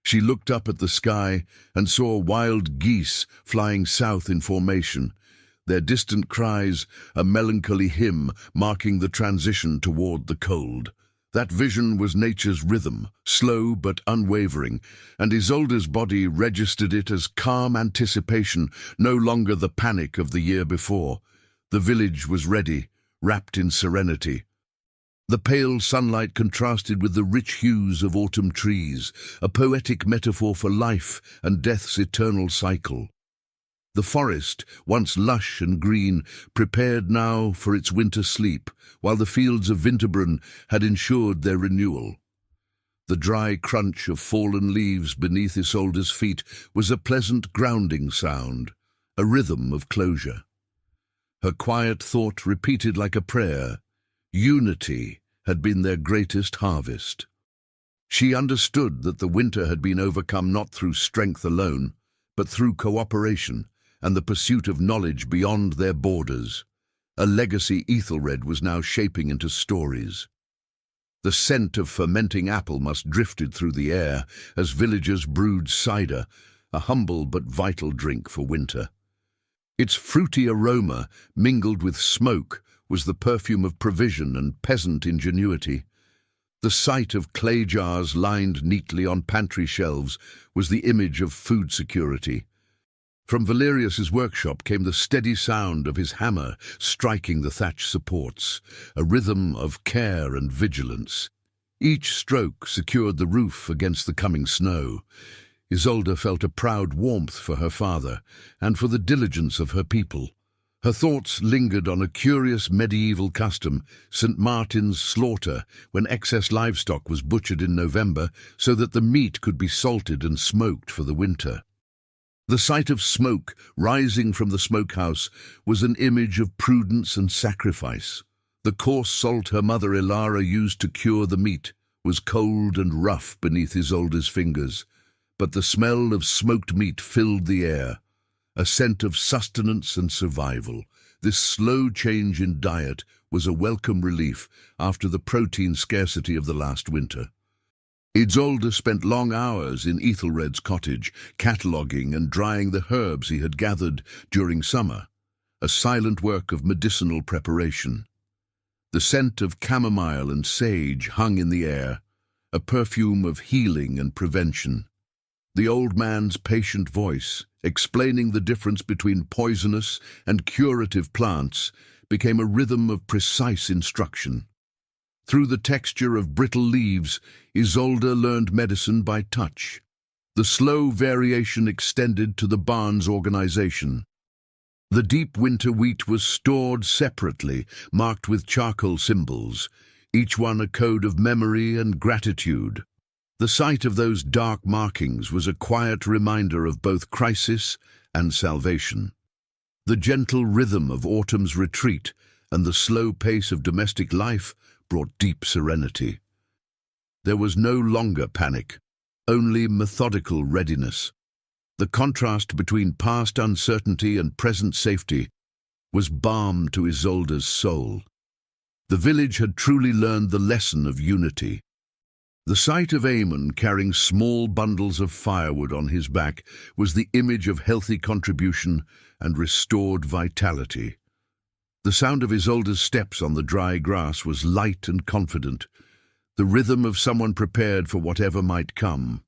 She looked up at the sky and saw wild geese flying south in formation, their distant cries a melancholy hymn marking the transition toward the cold. That vision was nature's rhythm, slow but unwavering, and Isolde's body registered it as calm anticipation, no longer the panic of the year before. The village was ready, wrapped in serenity. The pale sunlight contrasted with the rich hues of autumn trees, a poetic metaphor for life and death's eternal cycle. The forest, once lush and green, prepared now for its winter sleep, while the fields of Winterbrunn had ensured their renewal. The dry crunch of fallen leaves beneath Isolde's feet was a pleasant grounding sound, a rhythm of closure. Her quiet thought repeated like a prayer. Unity had been their greatest harvest. She understood that the winter had been overcome not through strength alone, but through cooperation and the pursuit of knowledge beyond their borders. A legacy Ethelred was now shaping into stories. The scent of fermenting apple musk drifted through the air as villagers brewed cider, a humble but vital drink for winter. Its fruity aroma, mingled with smoke, was the perfume of provision and peasant ingenuity. The sight of clay jars lined neatly on pantry shelves was the image of food security. From Valerius's workshop came the steady sound of his hammer striking the thatch supports, a rhythm of care and vigilance. Each stroke secured the roof against the coming snow. Isolde felt a proud warmth for her father and for the diligence of her people. Her thoughts lingered on a curious medieval custom, St. Martin's slaughter, when excess livestock was butchered in November so that the meat could be salted and smoked for the winter. The sight of smoke rising from the smokehouse was an image of prudence and sacrifice. The coarse salt her mother Ilara used to cure the meat was cold and rough beneath Isolde's fingers, but the smell of smoked meat filled the air, a scent of sustenance and survival. This slow change in diet was a welcome relief after the protein scarcity of the last winter. Isolde spent long hours in Ethelred's cottage, cataloguing and drying the herbs he had gathered during summer, a silent work of medicinal preparation. The scent of chamomile and sage hung in the air, a perfume of healing and prevention. The old man's patient voice, explaining the difference between poisonous and curative plants, became a rhythm of precise instruction. Through the texture of brittle leaves, Isolde learned medicine by touch. The slow variation extended to the barn's organization. The deep winter wheat was stored separately, marked with charcoal symbols, each one a code of memory and gratitude. The sight of those dark markings was a quiet reminder of both crisis and salvation. The gentle rhythm of autumn's retreat and the slow pace of domestic life brought deep serenity. There was no longer panic, only methodical readiness. The contrast between past uncertainty and present safety was balm to Isolde's soul. The village had truly learned the lesson of unity. The sight of Aemon carrying small bundles of firewood on his back was the image of healthy contribution and restored vitality. The sound of Isolde's steps on the dry grass was light and confident, the rhythm of someone prepared for whatever might come.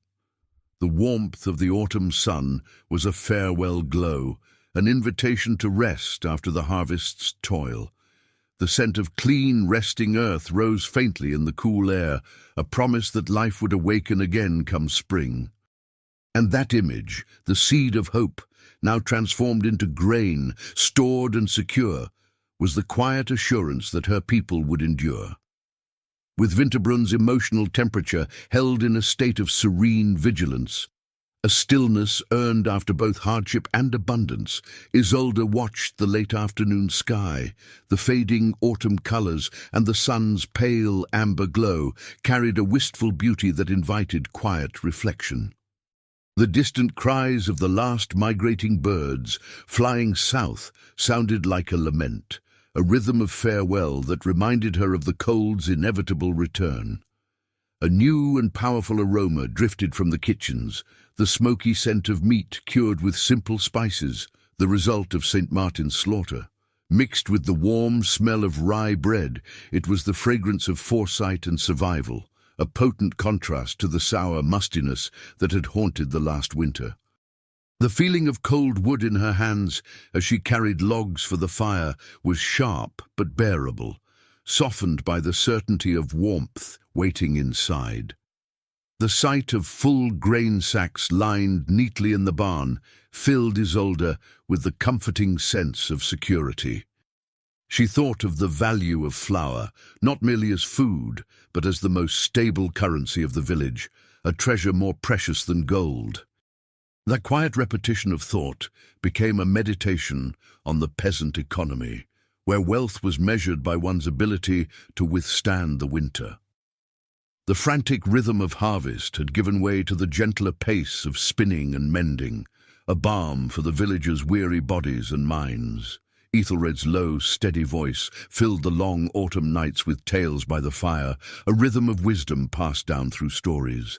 The warmth of the autumn sun was a farewell glow, an invitation to rest after the harvest's toil. The scent of clean, resting earth rose faintly in the cool air, a promise that life would awaken again come spring. And that image, the seed of hope, now transformed into grain, stored and secure, was the quiet assurance that her people would endure. With Winterbrunn's emotional temperature held in a state of serene vigilance, a stillness earned after both hardship and abundance, Isolde watched the late afternoon sky. The fading autumn colors and the sun's pale amber glow carried a wistful beauty that invited quiet reflection. The distant cries of the last migrating birds, flying south, sounded like a lament, a rhythm of farewell that reminded her of the cold's inevitable return. A new and powerful aroma drifted from the kitchens, the smoky scent of meat cured with simple spices, the result of St. Martin's slaughter. Mixed with the warm smell of rye bread, it was the fragrance of foresight and survival, a potent contrast to the sour mustiness that had haunted the last winter. The feeling of cold wood in her hands as she carried logs for the fire was sharp but bearable, softened by the certainty of warmth waiting inside. The sight of full grain sacks lined neatly in the barn filled Isolde with the comforting sense of security. She thought of the value of flour, not merely as food, but as the most stable currency of the village, a treasure more precious than gold. That quiet repetition of thought became a meditation on the peasant economy, where wealth was measured by one's ability to withstand the winter. The frantic rhythm of harvest had given way to the gentler pace of spinning and mending, a balm for the villagers' weary bodies and minds. Ethelred's low, steady voice filled the long autumn nights with tales by the fire, a rhythm of wisdom passed down through stories.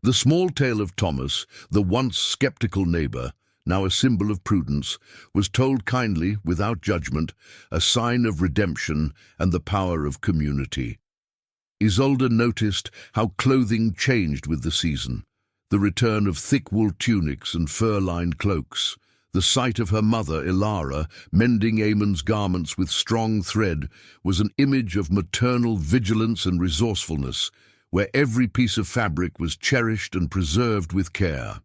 The small tale of Thomas, the once skeptical neighbor, now a symbol of prudence, was told kindly, without judgment, a sign of redemption and the power of community. Isolde noticed how clothing changed with the season, the return of thick wool tunics and fur-lined cloaks. The sight of her mother, Ilara, mending Aemon's garments with strong thread was an image of maternal vigilance and resourcefulness, where every piece of fabric was cherished and preserved with care.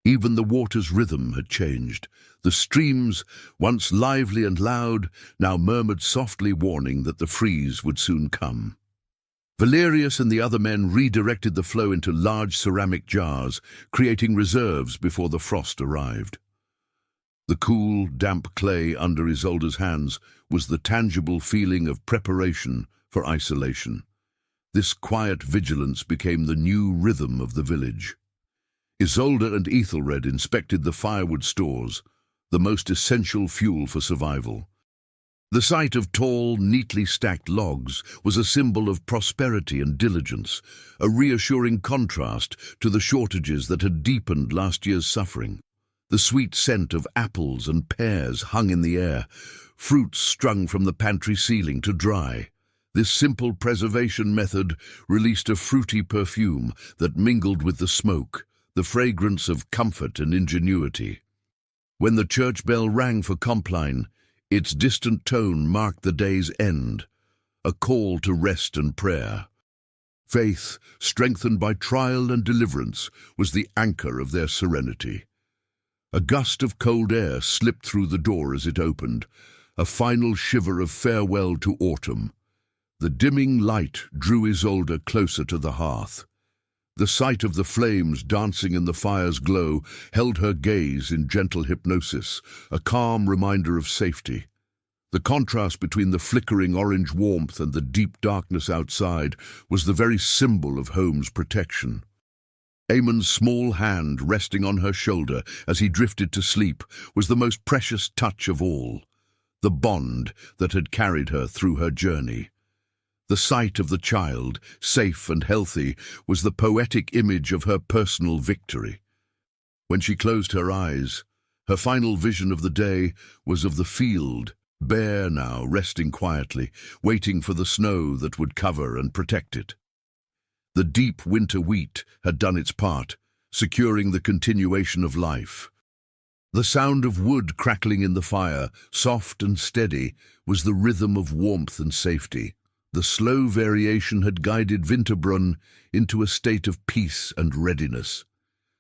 Even the water's rhythm had changed. The streams, once lively and loud, now murmured softly, warning that the freeze would soon come. Valerius and the other men redirected the flow into large ceramic jars, creating reserves before the frost arrived. The cool, damp clay under Isolde's hands was the tangible feeling of preparation for isolation. This quiet vigilance became the new rhythm of the village. Isolde and Ethelred inspected the firewood stores, the most essential fuel for survival. The sight of tall, neatly stacked logs was a symbol of prosperity and diligence, a reassuring contrast to the shortages that had deepened last year's suffering. The sweet scent of apples and pears hung in the air, fruits strung from the pantry ceiling to dry. This simple preservation method released a fruity perfume that mingled with the smoke, the fragrance of comfort and ingenuity. When the church bell rang for Compline, its distant tone marked the day's end, a call to rest and prayer. Faith, strengthened by trial and deliverance, was the anchor of their serenity. A gust of cold air slipped through the door as it opened, a final shiver of farewell to autumn. The dimming light drew Isolde closer to the hearth. The sight of the flames dancing in the fire's glow held her gaze in gentle hypnosis, a calm reminder of safety. The contrast between the flickering orange warmth and the deep darkness outside was the very symbol of home's protection. Aemon's small hand resting on her shoulder as he drifted to sleep was the most precious touch of all, the bond that had carried her through her journey. The sight of the child, safe and healthy, was the poetic image of her personal victory. When she closed her eyes, her final vision of the day was of the field, bare now, resting quietly, waiting for the snow that would cover and protect it. The deep winter wheat had done its part, securing the continuation of life. The sound of wood crackling in the fire, soft and steady, was the rhythm of warmth and safety. The slow variation had guided Winterbrunn into a state of peace and readiness.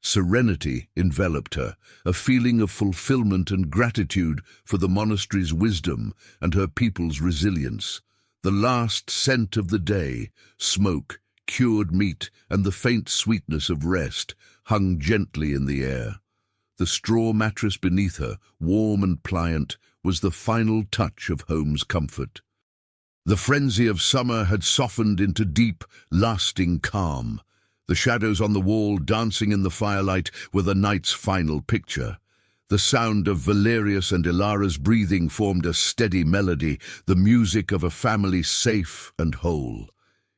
Serenity enveloped her, a feeling of fulfillment and gratitude for the monastery's wisdom and her people's resilience. The last scent of the day, smoke, cured meat, and the faint sweetness of rest, hung gently in the air. The straw mattress beneath her, warm and pliant, was the final touch of home's comfort. The frenzy of summer had softened into deep, lasting calm. The shadows on the wall dancing in the firelight were the night's final picture. The sound of Valerius and Ilara's breathing formed a steady melody, the music of a family safe and whole.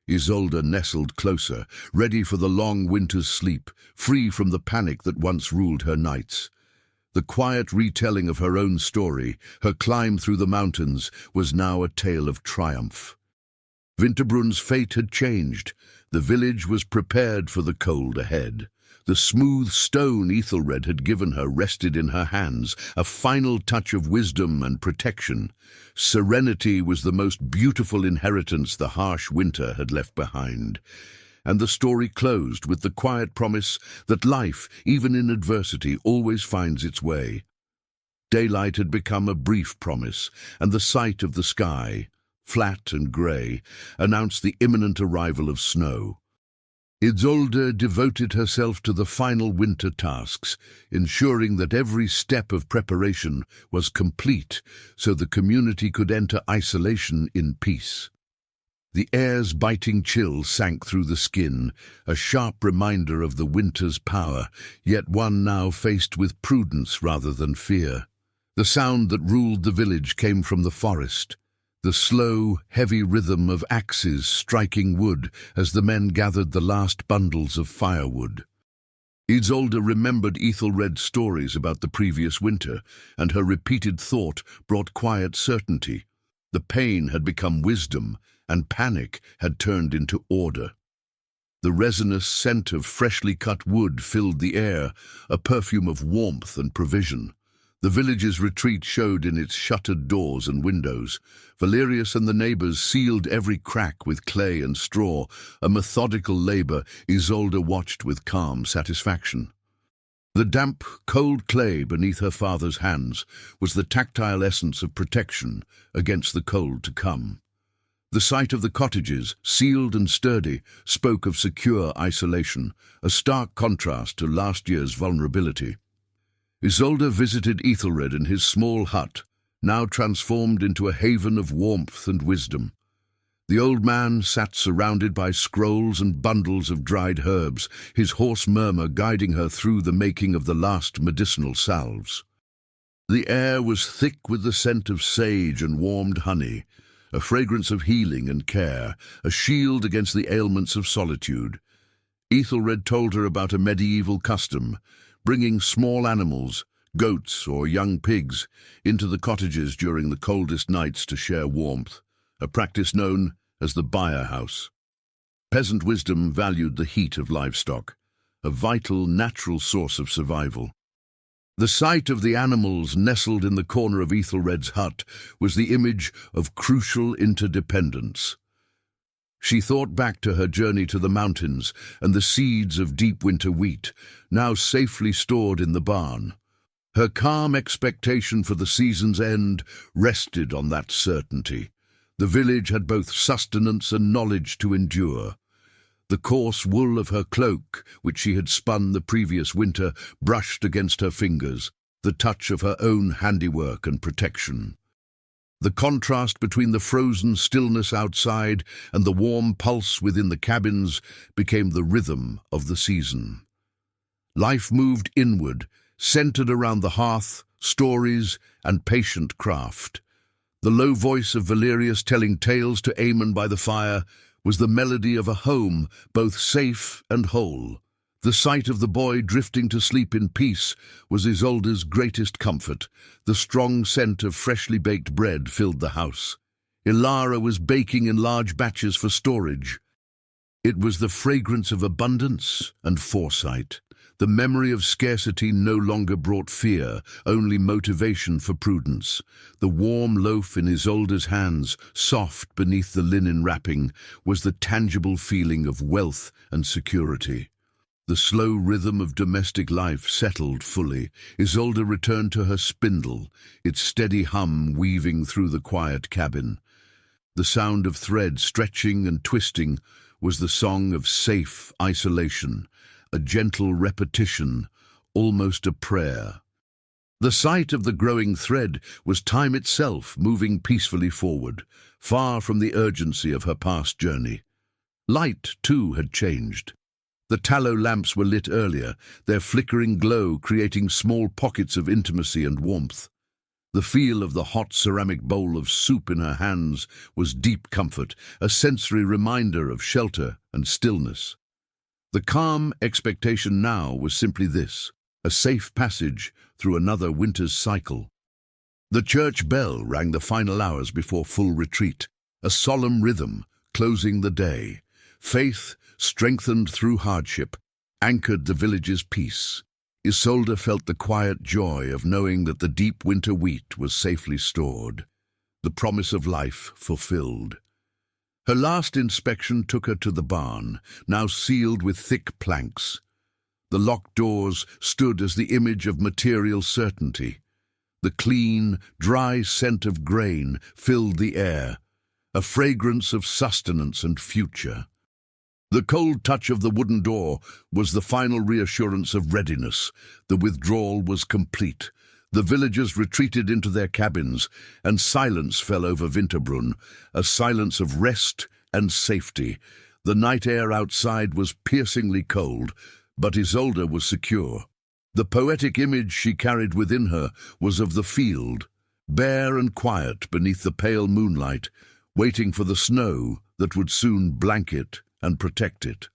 Isolde nestled closer, ready for the long winter's sleep, free from the panic that once ruled her nights. The quiet retelling of her own story, her climb through the mountains, was now a tale of triumph. Winterbrunn's fate had changed. The village was prepared for the cold ahead. The smooth stone Ethelred had given her rested in her hands, a final touch of wisdom and protection. Serenity was the most beautiful inheritance the harsh winter had left behind. And the story closed with the quiet promise that life, even in adversity, always finds its way. Daylight had become a brief promise, and the sight of the sky, flat and grey, announced the imminent arrival of snow. Isolde devoted herself to the final winter tasks, ensuring that every step of preparation was complete so the community could enter isolation in peace. The air's biting chill sank through the skin, a sharp reminder of the winter's power, yet one now faced with prudence rather than fear. The sound that ruled the village came from the forest, the slow, heavy rhythm of axes striking wood as the men gathered the last bundles of firewood. Isolde remembered Ethelred's stories about the previous winter, and her repeated thought brought quiet certainty. The pain had become wisdom, and panic had turned into order. The resinous scent of freshly cut wood filled the air, a perfume of warmth and provision. The village's retreat showed in its shuttered doors and windows. Valerius and the neighbours sealed every crack with clay and straw, a methodical labour Isolde watched with calm satisfaction. The damp, cold clay beneath her father's hands was the tactile essence of protection against the cold to come. The sight of the cottages, sealed and sturdy, spoke of secure isolation, a stark contrast to last year's vulnerability. Isolde visited Ethelred in his small hut, now transformed into a haven of warmth and wisdom. The old man sat surrounded by scrolls and bundles of dried herbs, his hoarse murmur guiding her through the making of the last medicinal salves. The air was thick with the scent of sage and warmed honey, a fragrance of healing and care, a shield against the ailments of solitude. Ethelred told her about a medieval custom, bringing small animals, goats or young pigs, into the cottages during the coldest nights to share warmth, a practice known as the byre house. Peasant wisdom valued the heat of livestock, a vital, natural source of survival. The sight of the animals nestled in the corner of Ethelred's hut was the image of crucial interdependence. She thought back to her journey to the mountains and the seeds of deep winter wheat, now safely stored in the barn. Her calm expectation for the season's end rested on that certainty. The village had both sustenance and knowledge to endure. The coarse wool of her cloak, which she had spun the previous winter, brushed against her fingers, the touch of her own handiwork and protection. The contrast between the frozen stillness outside and the warm pulse within the cabins became the rhythm of the season. Life moved inward, centered around the hearth, stories, and patient craft. The low voice of Valerius telling tales to Aemon by the fire was the melody of a home both safe and whole. The sight of the boy drifting to sleep in peace was Isolde's greatest comfort. The strong scent of freshly baked bread filled the house. Ilara was baking in large batches for storage. It was the fragrance of abundance and foresight. The memory of scarcity no longer brought fear, only motivation for prudence. The warm loaf in Isolde's hands, soft beneath the linen wrapping, was the tangible feeling of wealth and security. The slow rhythm of domestic life settled fully. Isolde returned to her spindle, its steady hum weaving through the quiet cabin. The sound of thread stretching and twisting was the song of safe isolation, a gentle repetition, almost a prayer. The sight of the growing thread was time itself moving peacefully forward, far from the urgency of her past journey. Light, too, had changed. The tallow lamps were lit earlier, their flickering glow creating small pockets of intimacy and warmth. The feel of the hot ceramic bowl of soup in her hands was deep comfort, a sensory reminder of shelter and stillness. The calm expectation now was simply this, a safe passage through another winter's cycle. The church bell rang the final hours before full retreat, a solemn rhythm closing the day. Faith, strengthened through hardship, anchored the village's peace. Isolde felt the quiet joy of knowing that the deep winter wheat was safely stored, the promise of life fulfilled. Her last inspection took her to the barn, now sealed with thick planks. The locked doors stood as the image of material certainty. The clean, dry scent of grain filled the air, a fragrance of sustenance and future. The cold touch of the wooden door was the final reassurance of readiness. The withdrawal was complete. The villagers retreated into their cabins, and silence fell over Winterbrunn, a silence of rest and safety. The night air outside was piercingly cold, but Isolde was secure. The poetic image she carried within her was of the field, bare and quiet beneath the pale moonlight, waiting for the snow that would soon blanket and protect it.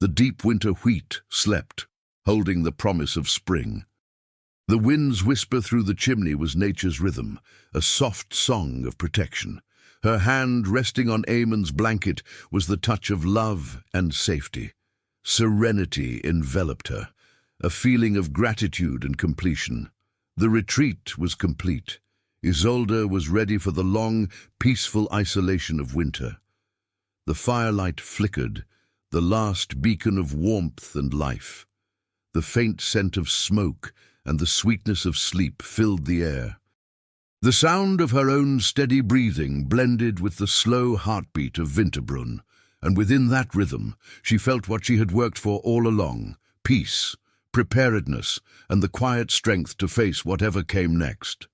The deep winter wheat slept, holding the promise of spring. The wind's whisper through the chimney was nature's rhythm, a soft song of protection. Her hand resting on Eamon's blanket was the touch of love and safety. Serenity enveloped her, a feeling of gratitude and completion. The retreat was complete. Isolde was ready for the long, peaceful isolation of winter. The firelight flickered, the last beacon of warmth and life. The faint scent of smoke and the sweetness of sleep filled the air. The sound of her own steady breathing blended with the slow heartbeat of Winterbrunn, and within that rhythm she felt what she had worked for all along: peace, preparedness, and the quiet strength to face whatever came next.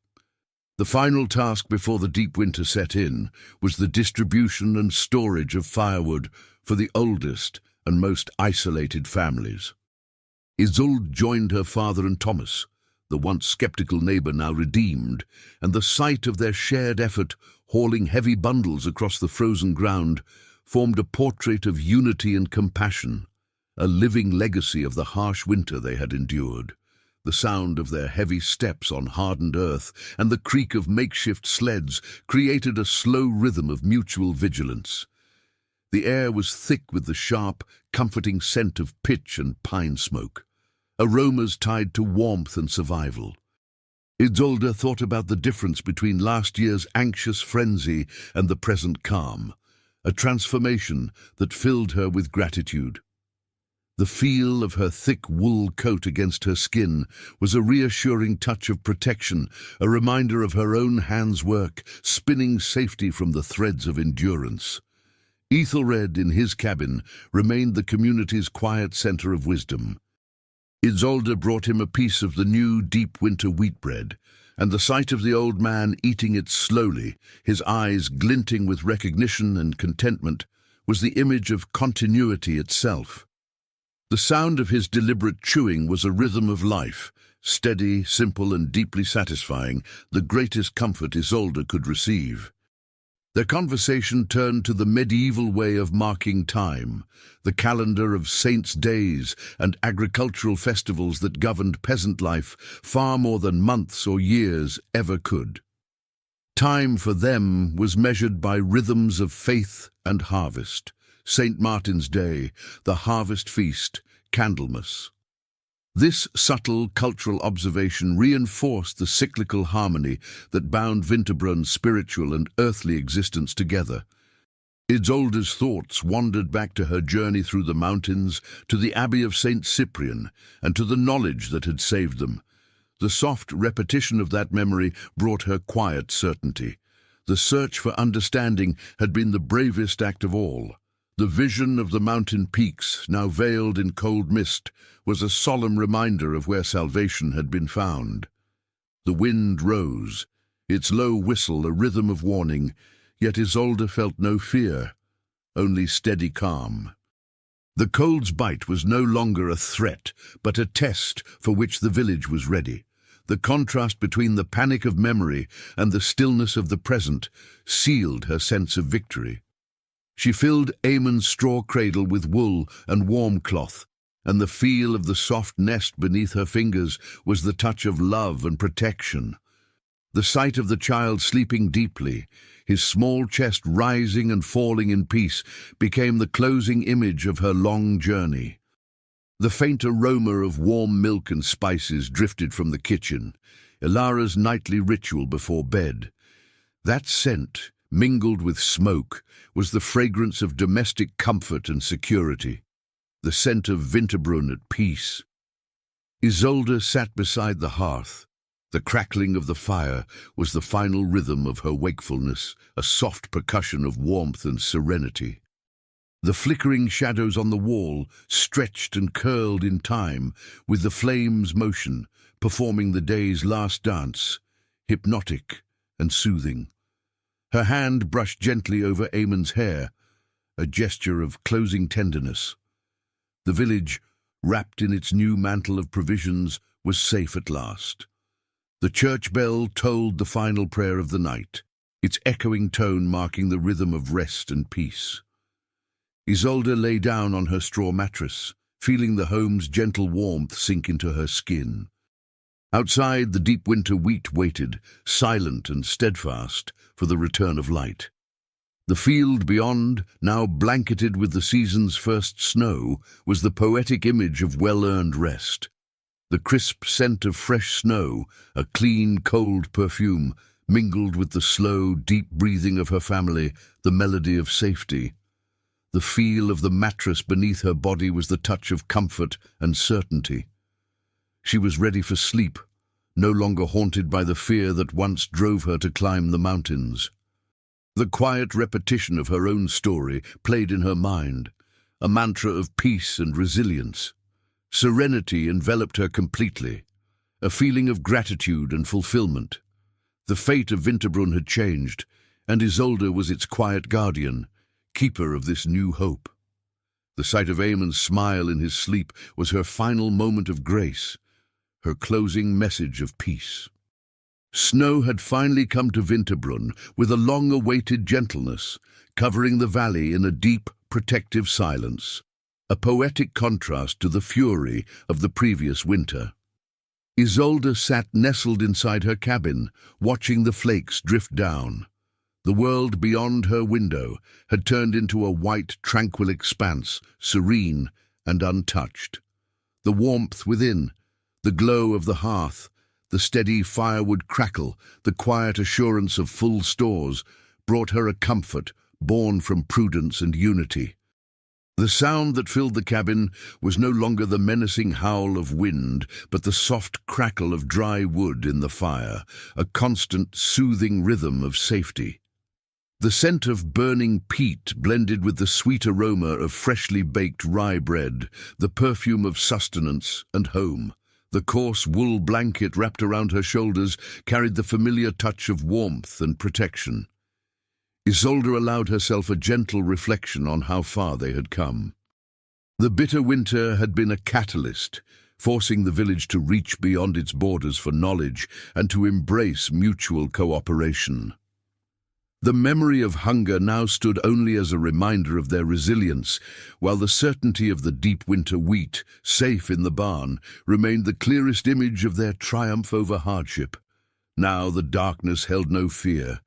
The final task before the deep winter set in was the distribution and storage of firewood for the oldest and most isolated families. Isolde joined her father and Thomas, the once skeptical neighbor now redeemed, and the sight of their shared effort hauling heavy bundles across the frozen ground formed a portrait of unity and compassion, a living legacy of the harsh winter they had endured. The sound of their heavy steps on hardened earth and the creak of makeshift sleds created a slow rhythm of mutual vigilance. The air was thick with the sharp, comforting scent of pitch and pine smoke, aromas tied to warmth and survival. Isolde thought about the difference between last year's anxious frenzy and the present calm, a transformation that filled her with gratitude. The feel of her thick wool coat against her skin was a reassuring touch of protection, a reminder of her own hands' work, spinning safety from the threads of endurance. Ethelred, in his cabin, remained the community's quiet center of wisdom. Isolde brought him a piece of the new deep winter wheat bread, and the sight of the old man eating it slowly, his eyes glinting with recognition and contentment, was the image of continuity itself. The sound of his deliberate chewing was a rhythm of life, steady, simple, and deeply satisfying, the greatest comfort Isolde could receive. Their conversation turned to the medieval way of marking time, the calendar of saints' days and agricultural festivals that governed peasant life far more than months or years ever could. Time for them was measured by rhythms of faith and harvest. St. Martin's Day, the harvest feast, Candlemas. This subtle cultural observation reinforced the cyclical harmony that bound Winterbrunn's spiritual and earthly existence together. Isolde's thoughts wandered back to her journey through the mountains, to the Abbey of St. Cyprian, and to the knowledge that had saved them. The soft repetition of that memory brought her quiet certainty. The search for understanding had been the bravest act of all. The vision of the mountain peaks, now veiled in cold mist, was a solemn reminder of where salvation had been found. The wind rose, its low whistle a rhythm of warning, yet Isolde felt no fear, only steady calm. The cold's bite was no longer a threat, but a test for which the village was ready. The contrast between the panic of memory and the stillness of the present sealed her sense of victory. She filled Eamon's straw cradle with wool and warm cloth, and the feel of the soft nest beneath her fingers was the touch of love and protection. The sight of the child sleeping deeply, his small chest rising and falling in peace, became the closing image of her long journey. The faint aroma of warm milk and spices drifted from the kitchen, Ilara's nightly ritual before bed. That scent, mingled with smoke, was the fragrance of domestic comfort and security, the scent of Winterbrunn at peace. Isolde sat beside the hearth. The crackling of the fire was the final rhythm of her wakefulness, a soft percussion of warmth and serenity. The flickering shadows on the wall stretched and curled in time, with the flames' motion, performing the day's last dance, hypnotic and soothing. Her hand brushed gently over Eamon's hair, a gesture of closing tenderness. The village, wrapped in its new mantle of provisions, was safe at last. The church bell tolled the final prayer of the night, its echoing tone marking the rhythm of rest and peace. Isolde lay down on her straw mattress, feeling the home's gentle warmth sink into her skin. Outside, the deep winter wheat waited, silent and steadfast, for the return of light. The field beyond, now blanketed with the season's first snow, was the poetic image of well-earned rest. The crisp scent of fresh snow, a clean, cold perfume, mingled with the slow, deep breathing of her family, the melody of safety. The feel of the mattress beneath her body was the touch of comfort and certainty. She was ready for sleep, no longer haunted by the fear that once drove her to climb the mountains. The quiet repetition of her own story played in her mind, a mantra of peace and resilience. Serenity enveloped her completely, a feeling of gratitude and fulfillment. The fate of Winterbrunn had changed, and Isolde was its quiet guardian, keeper of this new hope. The sight of Eamon's smile in his sleep was her final moment of grace, her closing message of peace. Snow had finally come to Winterbrunn with a long-awaited gentleness, covering the valley in a deep, protective silence, a poetic contrast to the fury of the previous winter. Isolde sat nestled inside her cabin, watching the flakes drift down. The world beyond her window had turned into a white, tranquil expanse, serene and untouched. The warmth within, the glow of the hearth, the steady firewood crackle, the quiet assurance of full stores, brought her a comfort born from prudence and unity. The sound that filled the cabin was no longer the menacing howl of wind, but the soft crackle of dry wood in the fire, a constant, soothing rhythm of safety. The scent of burning peat blended with the sweet aroma of freshly baked rye bread, the perfume of sustenance and home. The coarse wool blanket wrapped around her shoulders carried the familiar touch of warmth and protection. Isolde allowed herself a gentle reflection on how far they had come. The bitter winter had been a catalyst, forcing the village to reach beyond its borders for knowledge and to embrace mutual cooperation. The memory of hunger now stood only as a reminder of their resilience, while the certainty of the deep winter wheat, safe in the barn, remained the clearest image of their triumph over hardship. Now the darkness held no fear.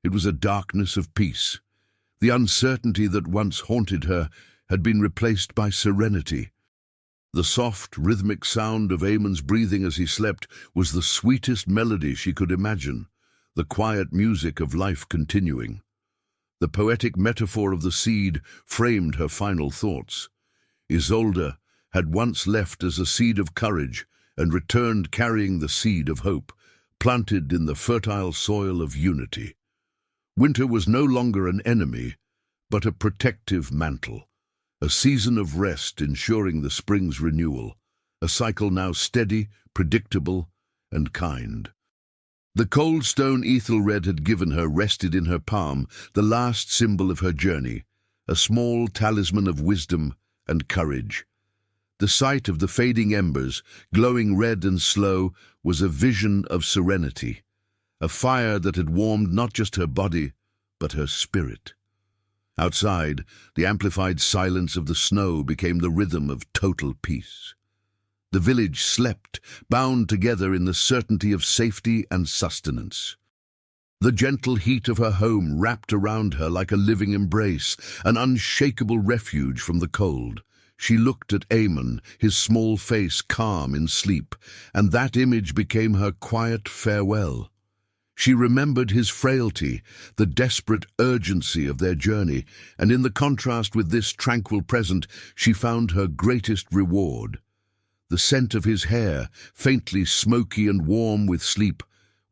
It was a darkness of peace. The uncertainty that once haunted her had been replaced by serenity. The soft, rhythmic sound of Eamon's breathing as he slept was the sweetest melody she could imagine, the quiet music of life continuing. The poetic metaphor of the seed framed her final thoughts. Isolde had once left as a seed of courage and returned carrying the seed of hope, planted in the fertile soil of unity. Winter was no longer an enemy, but a protective mantle, a season of rest ensuring the spring's renewal, a cycle now steady, predictable, and kind. The cold stone Ethelred had given her rested in her palm, the last symbol of her journey, a small talisman of wisdom and courage. The sight of the fading embers, glowing red and slow, was a vision of serenity, a fire that had warmed not just her body, but her spirit. Outside, the amplified silence of the snow became the rhythm of total peace. The village slept, bound together in the certainty of safety and sustenance. The gentle heat of her home wrapped around her like a living embrace, an unshakable refuge from the cold. She looked at Aemon, his small face calm in sleep, and that image became her quiet farewell. She remembered his frailty, the desperate urgency of their journey, and in the contrast with this tranquil present, she found her greatest reward. The scent of his hair, faintly smoky and warm with sleep,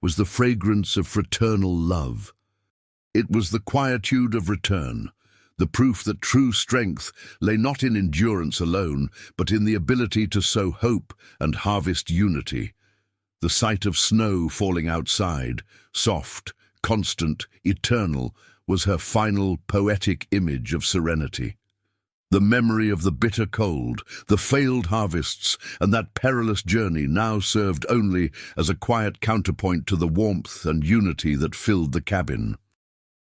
was the fragrance of fraternal love. It was the quietude of return, the proof that true strength lay not in endurance alone, but in the ability to sow hope and harvest unity. The sight of snow falling outside, soft, constant, eternal, was her final poetic image of serenity. The memory of the bitter cold, the failed harvests, and that perilous journey now served only as a quiet counterpoint to the warmth and unity that filled the cabin.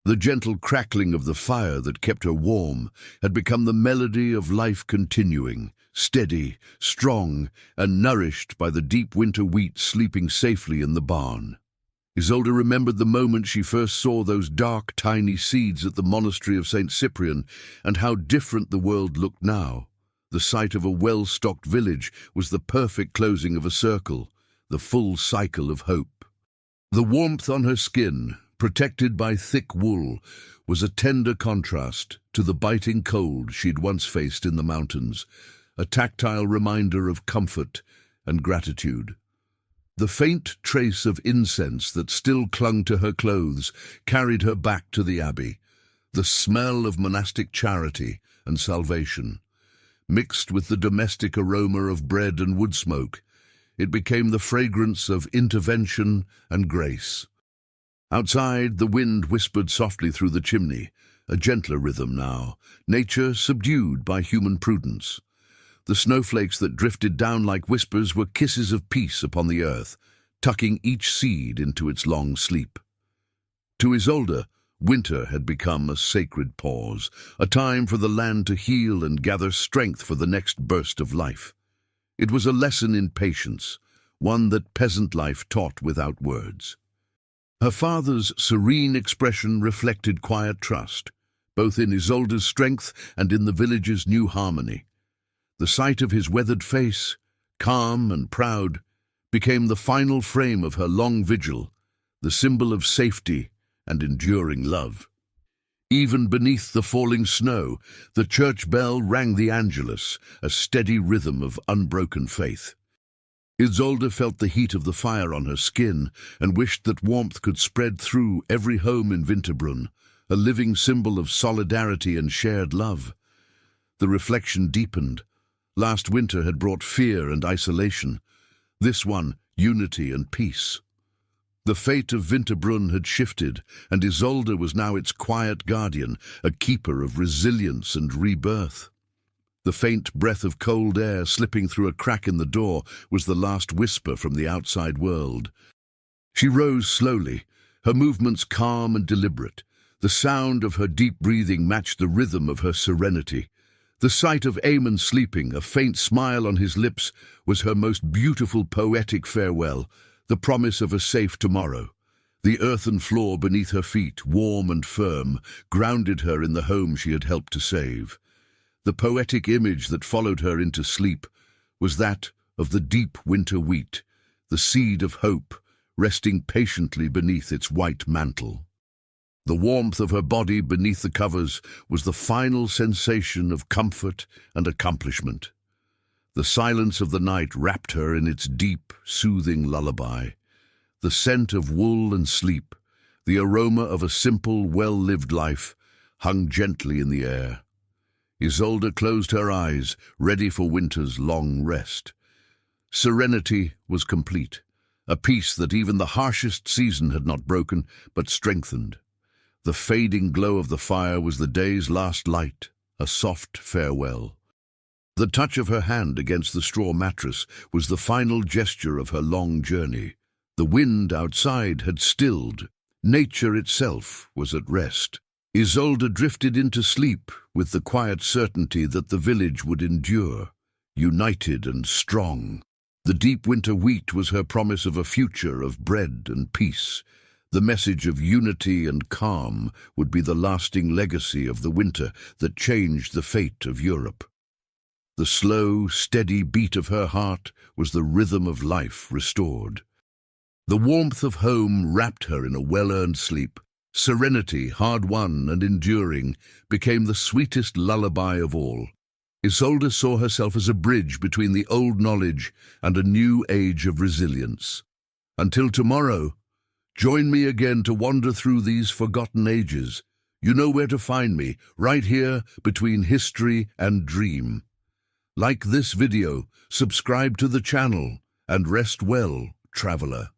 The gentle crackling of the fire that kept her warm had become the melody of life continuing, steady, strong, and nourished by the deep winter wheat sleeping safely in the barn. Isolde remembered the moment she first saw those dark, tiny seeds at the monastery of St. Cyprian, and how different the world looked now. The sight of a well-stocked village was the perfect closing of a circle, the full cycle of hope. The warmth on her skin, protected by thick wool, was a tender contrast to the biting cold she'd once faced in the mountains, a tactile reminder of comfort and gratitude. The faint trace of incense that still clung to her clothes carried her back to the abbey, the smell of monastic charity and salvation. Mixed with the domestic aroma of bread and wood smoke, it became the fragrance of intervention and grace. Outside, the wind whispered softly through the chimney, a gentler rhythm now, nature subdued by human prudence. The snowflakes that drifted down like whispers were kisses of peace upon the earth, tucking each seed into its long sleep. To Isolde, winter had become a sacred pause, a time for the land to heal and gather strength for the next burst of life. It was a lesson in patience, one that peasant life taught without words. Her father's serene expression reflected quiet trust, both in Isolde's strength and in the village's new harmony. The sight of his weathered face, calm and proud, became the final frame of her long vigil, the symbol of safety and enduring love. Even beneath the falling snow, the church bell rang the Angelus, a steady rhythm of unbroken faith. Isolde felt the heat of the fire on her skin and wished that warmth could spread through every home in Winterbrunn, a living symbol of solidarity and shared love. The reflection deepened. Last winter had brought fear and isolation. This one, unity and peace. The fate of Winterbrunn had shifted, and Isolde was now its quiet guardian, a keeper of resilience and rebirth. The faint breath of cold air slipping through a crack in the door was the last whisper from the outside world. She rose slowly, her movements calm and deliberate. The sound of her deep breathing matched the rhythm of her serenity. The sight of Aemon sleeping, a faint smile on his lips, was her most beautiful poetic farewell, the promise of a safe tomorrow. The earthen floor beneath her feet, warm and firm, grounded her in the home she had helped to save. The poetic image that followed her into sleep was that of the deep winter wheat, the seed of hope, resting patiently beneath its white mantle. The warmth of her body beneath the covers was the final sensation of comfort and accomplishment. The silence of the night wrapped her in its deep, soothing lullaby. The scent of wool and sleep, the aroma of a simple, well-lived life, hung gently in the air. Isolde closed her eyes, ready for winter's long rest. Serenity was complete, a peace that even the harshest season had not broken, but strengthened. The fading glow of the fire was the day's last light, a soft farewell. The touch of her hand against the straw mattress was the final gesture of her long journey. The wind outside had stilled. Nature itself was at rest. Isolde drifted into sleep with the quiet certainty that the village would endure, united and strong. The deep winter wheat was her promise of a future of bread and peace. The message of unity and calm would be the lasting legacy of the winter that changed the fate of Europe. The slow, steady beat of her heart was the rhythm of life restored. The warmth of home wrapped her in a well-earned sleep. Serenity, hard-won and enduring, became the sweetest lullaby of all. Isolde saw herself as a bridge between the old knowledge and a new age of resilience. Until tomorrow, join me again to wander through these forgotten ages. You know where to find me, right here between history and dream. Like this video, subscribe to the channel, and rest well, traveler.